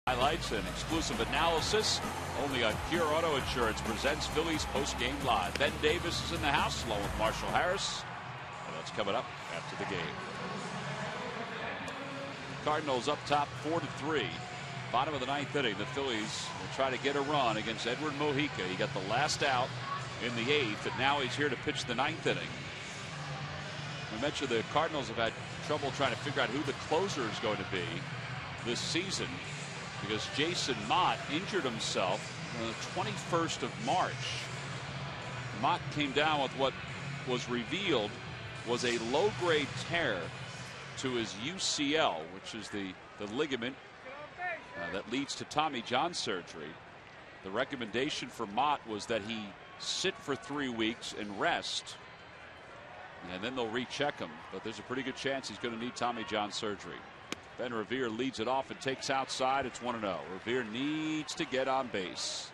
Highlights and exclusive analysis only on Pure Auto Insurance presents Phillies post-game live. Ben Davis is in the house along with Marshall Harris. And that's coming up after the game. Cardinals up top 4-3. Bottom of the 9th inning. The Phillies will try to get a run against Edward Mujica. He got the last out in the 8th, and now he's here to pitch the 9th inning. We mentioned the Cardinals have had trouble trying to figure out who the closer is going to be this season, because Jason Mott injured himself on the 21st of March. Mott came down with what was revealed was a low-grade tear to his UCL, which is the ligament that leads to Tommy John surgery. The recommendation for Mott was that he sit for 3 weeks and rest, and then they'll recheck him. But there's a pretty good chance he's going to need Tommy John surgery. Ben Revere leads it off and takes outside. It's 1-0. Revere needs to get on base.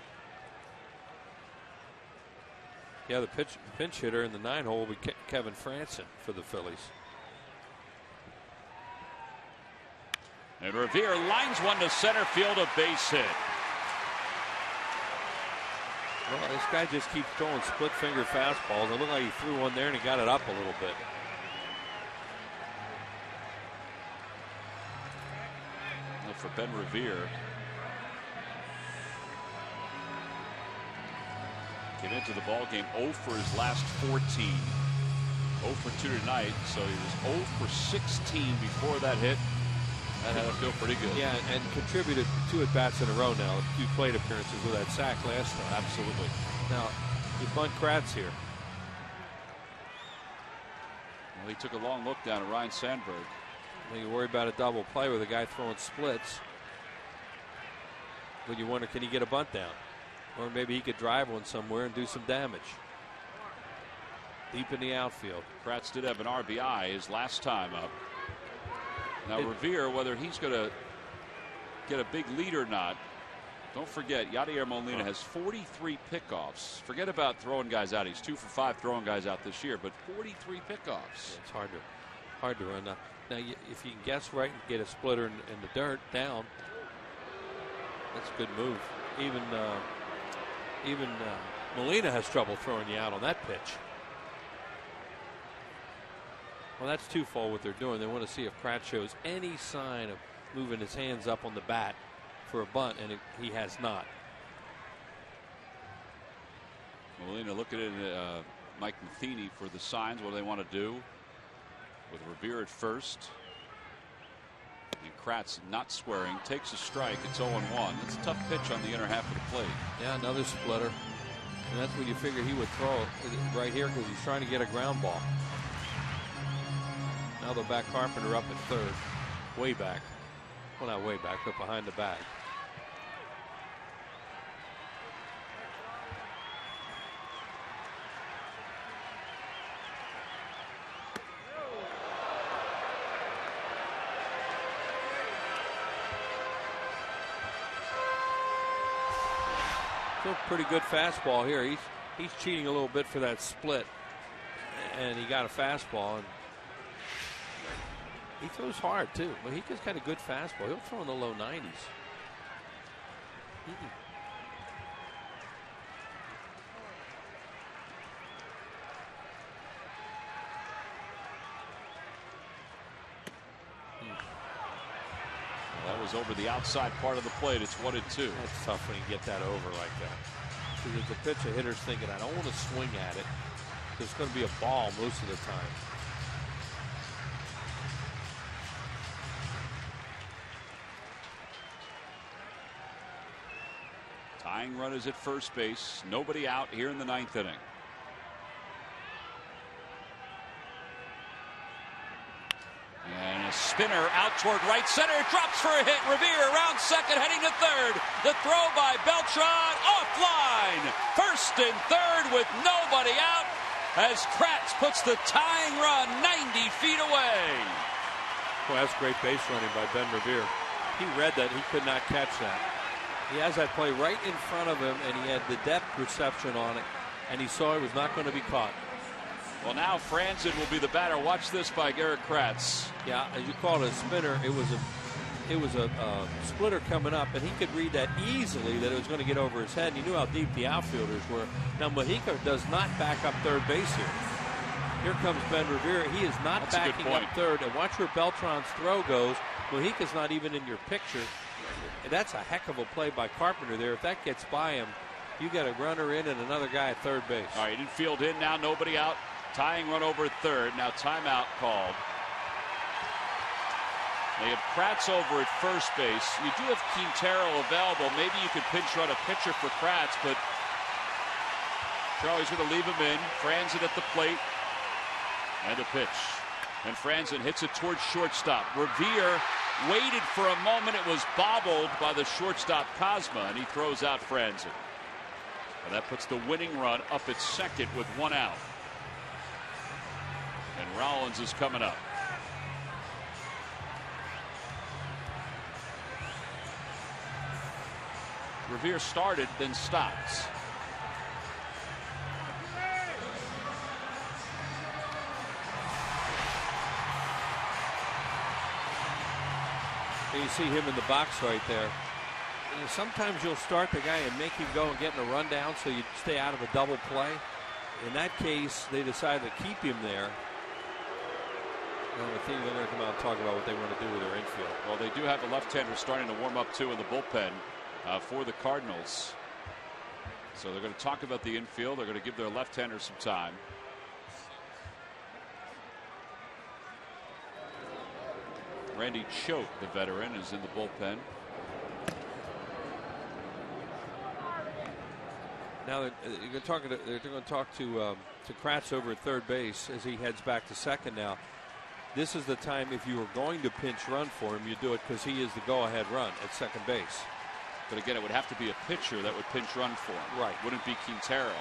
Yeah, the pinch hitter in the 9-hole will be Kevin Franson for the Phillies. And Revere lines one to center field, a base hit. Well, this guy just keeps throwing split finger fastballs. It looked like he threw one there and he got it up a little bit. For Ben Revere, Came into the ball game 0 for his last 14. 0 for 2 tonight, so he was 0 for 16 before that hit. That had to feel pretty good. Yeah, and contributed 2 at-bats in a row now. 2 plate appearances with that sack last time. Absolutely. Now, you bunt Kratz here. Well, he took a long look down at Ryan Sandberg. Now you worry about a double play with a guy throwing splits. But you wonder, can he get a bunt down? Or maybe he could drive one somewhere and do some damage. Deep in the outfield. Kratz did have an RBI his last time up. Now Revere, whether he's going to get a big lead or not, don't forget Yadier Molina has 43 pickoffs. Forget about throwing guys out. He's 2 for 5 throwing guys out this year, but 43 pickoffs. Yeah, it's hard to run. Now if you can guess right and get a splitter in the dirt down, that's a good move. Even Molina has trouble throwing you out on that pitch. Well, that's twofold what they're doing. They want to see if Kratz shows any sign of moving his hands up on the bat for a bunt, and he has not. Molina looking at Mike Matheny for the signs. What do they want to do? With Revere at first. And Kratz not squaring. Takes a strike. It's 0-1. It's a tough pitch on the inner half of the plate. Yeah, another splitter. And that's when you figure he would throw it right here because he's trying to get a ground ball. Now they'll back Carpenter up at third. Way back. Well, not way back, but behind the bag. Still pretty good fastball here. He's cheating a little bit for that split, and he got a fastball. And he throws hard too, but he just got a good fastball. He'll throw in the low 90s. That was over the outside part of the plate. It's 1-2. That's tough when you get that over like that. Because it's a pitch a hitter's thinking, I don't want to swing at it. It's going to be a ball most of the time. Tying run is at first base. Nobody out here in the 9th inning. And a spinner out toward right center. Drops for a hit. Revere around second, heading to third. The throw by Beltran offline. First and third with nobody out as Kratz puts the tying run 90 feet away. Well, that's great base running by Ben Revere. He read that. He could not catch that. He has that play right in front of him, and he had the depth perception on it, and he saw it was not going to be caught. Well, now Franzen will be the batter. Watch this by Garrett Kratz. Yeah, as you call it a spinner, it was a splitter coming up, and he could read that easily that it was going to get over his head. And he knew how deep the outfielders were. Now Mojica does not back up third base here. Here comes Ben Revere. He is not backing up third. And watch where Beltran's throw goes. Mojica's not even in your picture. And that's a heck of a play by Carpenter there. If that gets by him, you got a runner in and another guy at third base. All right, infield in now, nobody out. Tying run over at third. Now timeout called. They have Kratz over at first base. You do have Quintero available. Maybe you could pinch run a pitcher for Kratz, but Charlie's going to leave him in. Franzen at the plate. And a pitch. And Franzen hits it towards shortstop. Revere waited for a moment. It was bobbled by the shortstop Cosma, and he throws out Franzen. And that puts the winning run up at second with 1 out. And Rollins is coming up. Revere started, then stops. You see him in the box right there. And sometimes you'll start the guy and make him go and get in a rundown so you stay out of a double play. In that case, they decided to keep him there. Well, the team, they're going to come out and talk about what they want to do with their infield. Well, they do have a left-hander starting to warm up too in the bullpen for the Cardinals. So they're going to talk about the infield. They're going to give their left-hander some time. Randy Choate, the veteran, is in the bullpen. Now they're going to talk to Kratz over at third base as he heads back to second. Now, this is the time if you were going to pinch run for him, you do it because he is the go-ahead run at second base. But again, it would have to be a pitcher that would pinch run for him. Right. Wouldn't be Quintero,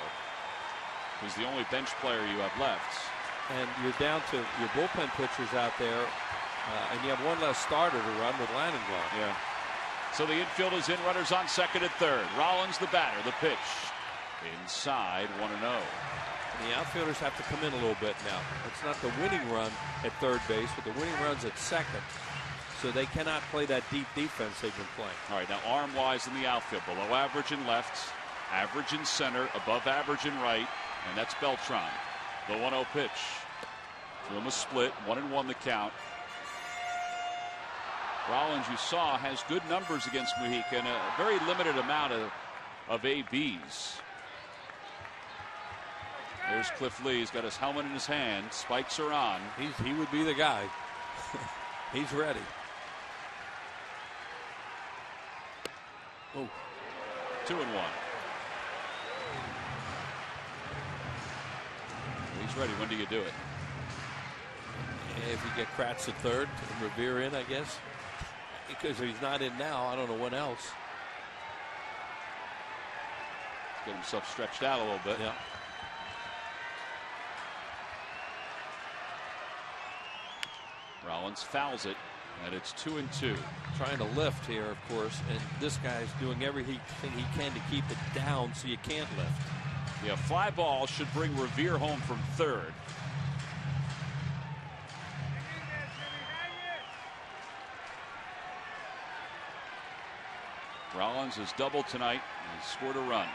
who's the only bench player you have left. And you're down to your bullpen pitchers out there, and you have one less starter to run with Lannon gone. Yeah. So the infield is in, runners on second and third. Rollins the batter, the pitch. Inside, 1-0. And the outfielders have to come in a little bit now. It's not the winning run at third base, but the winning run's at second. So they cannot play that deep defense they've been playing. All right, now arm-wise in the outfield. Below average in left, average in center, above average in right, and that's Beltran. The 1-0 pitch. Threw him a split, 1-1 the count. Rollins, you saw, has good numbers against Mujica and a very limited amount of ABs. There's Cliff Lee. He's got his helmet in his hand. Spikes are on. He would be the guy. He's ready. Oh. 2-1. He's ready. When do you do it? If you get Kratz at third and Revere in, I guess. Because if he's not in now, I don't know when else. Get himself stretched out a little bit. Yeah. Rollins fouls it, and it's 2-2. Trying to lift here, of course, and this guy's doing everything he can to keep it down so you can't lift. Yeah, fly ball should bring Revere home from third. Rollins has doubled tonight and has scored a run.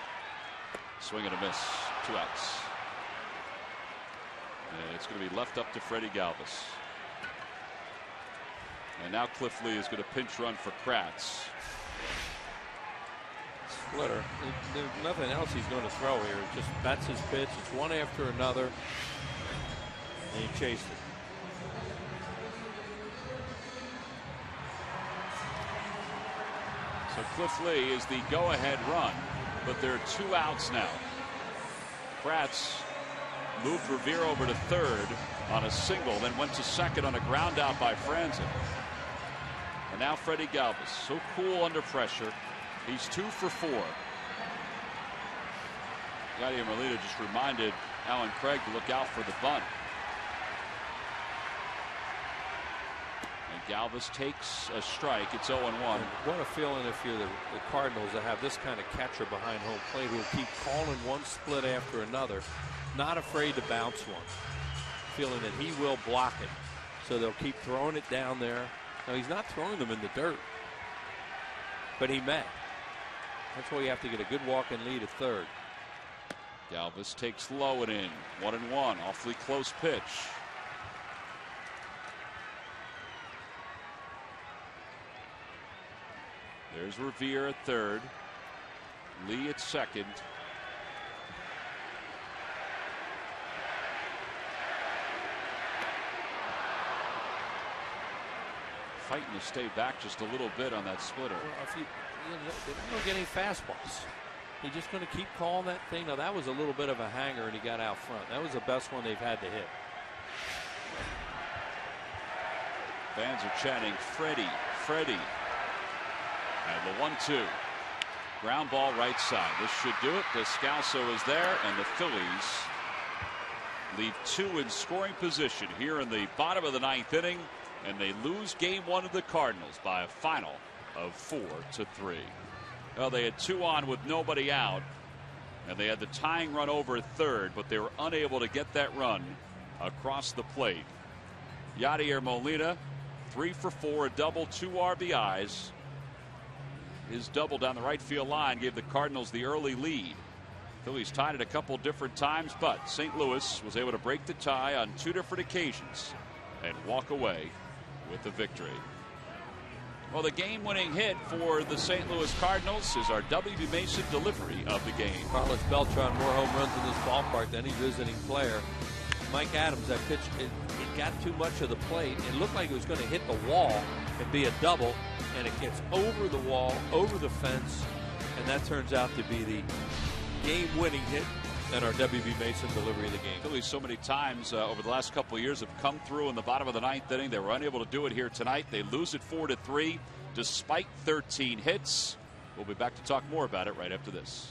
Swing and a miss. 2 outs. And it's going to be left up to Freddie Galvis. And now Cliff Lee is going to pinch run for Kratz. Splitter. There's nothing else he's going to throw here. Just that's his pitch. It's one after another. And he chased it. So Cliff Lee is the go-ahead run, but there are 2 outs now. Kratz moved Revere over to third on a single, then went to second on a ground out by Franzen. And now Freddie Galvis, so cool under pressure. He's 2 for 4. Yadier Molina just reminded Alan Craig to look out for the bunt. And Galvis takes a strike. It's 0-1. What a feeling if you're the Cardinals to have this kind of catcher behind home plate who will keep calling one split after another, not afraid to bounce one, feeling that he will block it. So they'll keep throwing it down there. Now, he's not throwing them in the dirt, but he may. That's why you have to get a good walk and lead at third. Galvis takes low and in. 1-1. Awfully close pitch. There's Revere at third. Lee at second. Fighting to stay back just a little bit on that splitter. Well, if they're not going to get any fastballs. He's just going to keep calling that thing. Now, that was a little bit of a hanger, and he got out front. That was the best one they've had to hit. Fans are chanting, Freddie, Freddie. And the 1-2. Ground ball right side. This should do it. Descalso is there, and the Phillies leave 2 in scoring position here in the bottom of the 9th inning, and they lose game 1 of the Cardinals by a final of 4-3. Well, they had 2 on with nobody out, and they had the tying run over at third, but they were unable to get that run across the plate. Yadier Molina, 3 for 4, a double, 2 RBIs. His double down the right field line gave the Cardinals the early lead. Phillies tied it a couple different times, but St. Louis was able to break the tie on 2 different occasions and walk away with the victory. Well, the game-winning hit for the St. Louis Cardinals is our W.B. Mason delivery of the game. Carlos Beltran, more home runs in this ballpark than any visiting player. Mike Adams, that pitch, it got too much of the plate. It looked like it was going to hit the wall and be a double, and it gets over the wall, over the fence, and that turns out to be the game-winning hit and our W.B. Mason delivery of the game. Phillies so many times over the last couple of years have come through in the bottom of the ninth inning. They were unable to do it here tonight. They lose it 4-3 despite 13 hits. We'll be back to talk more about it right after this.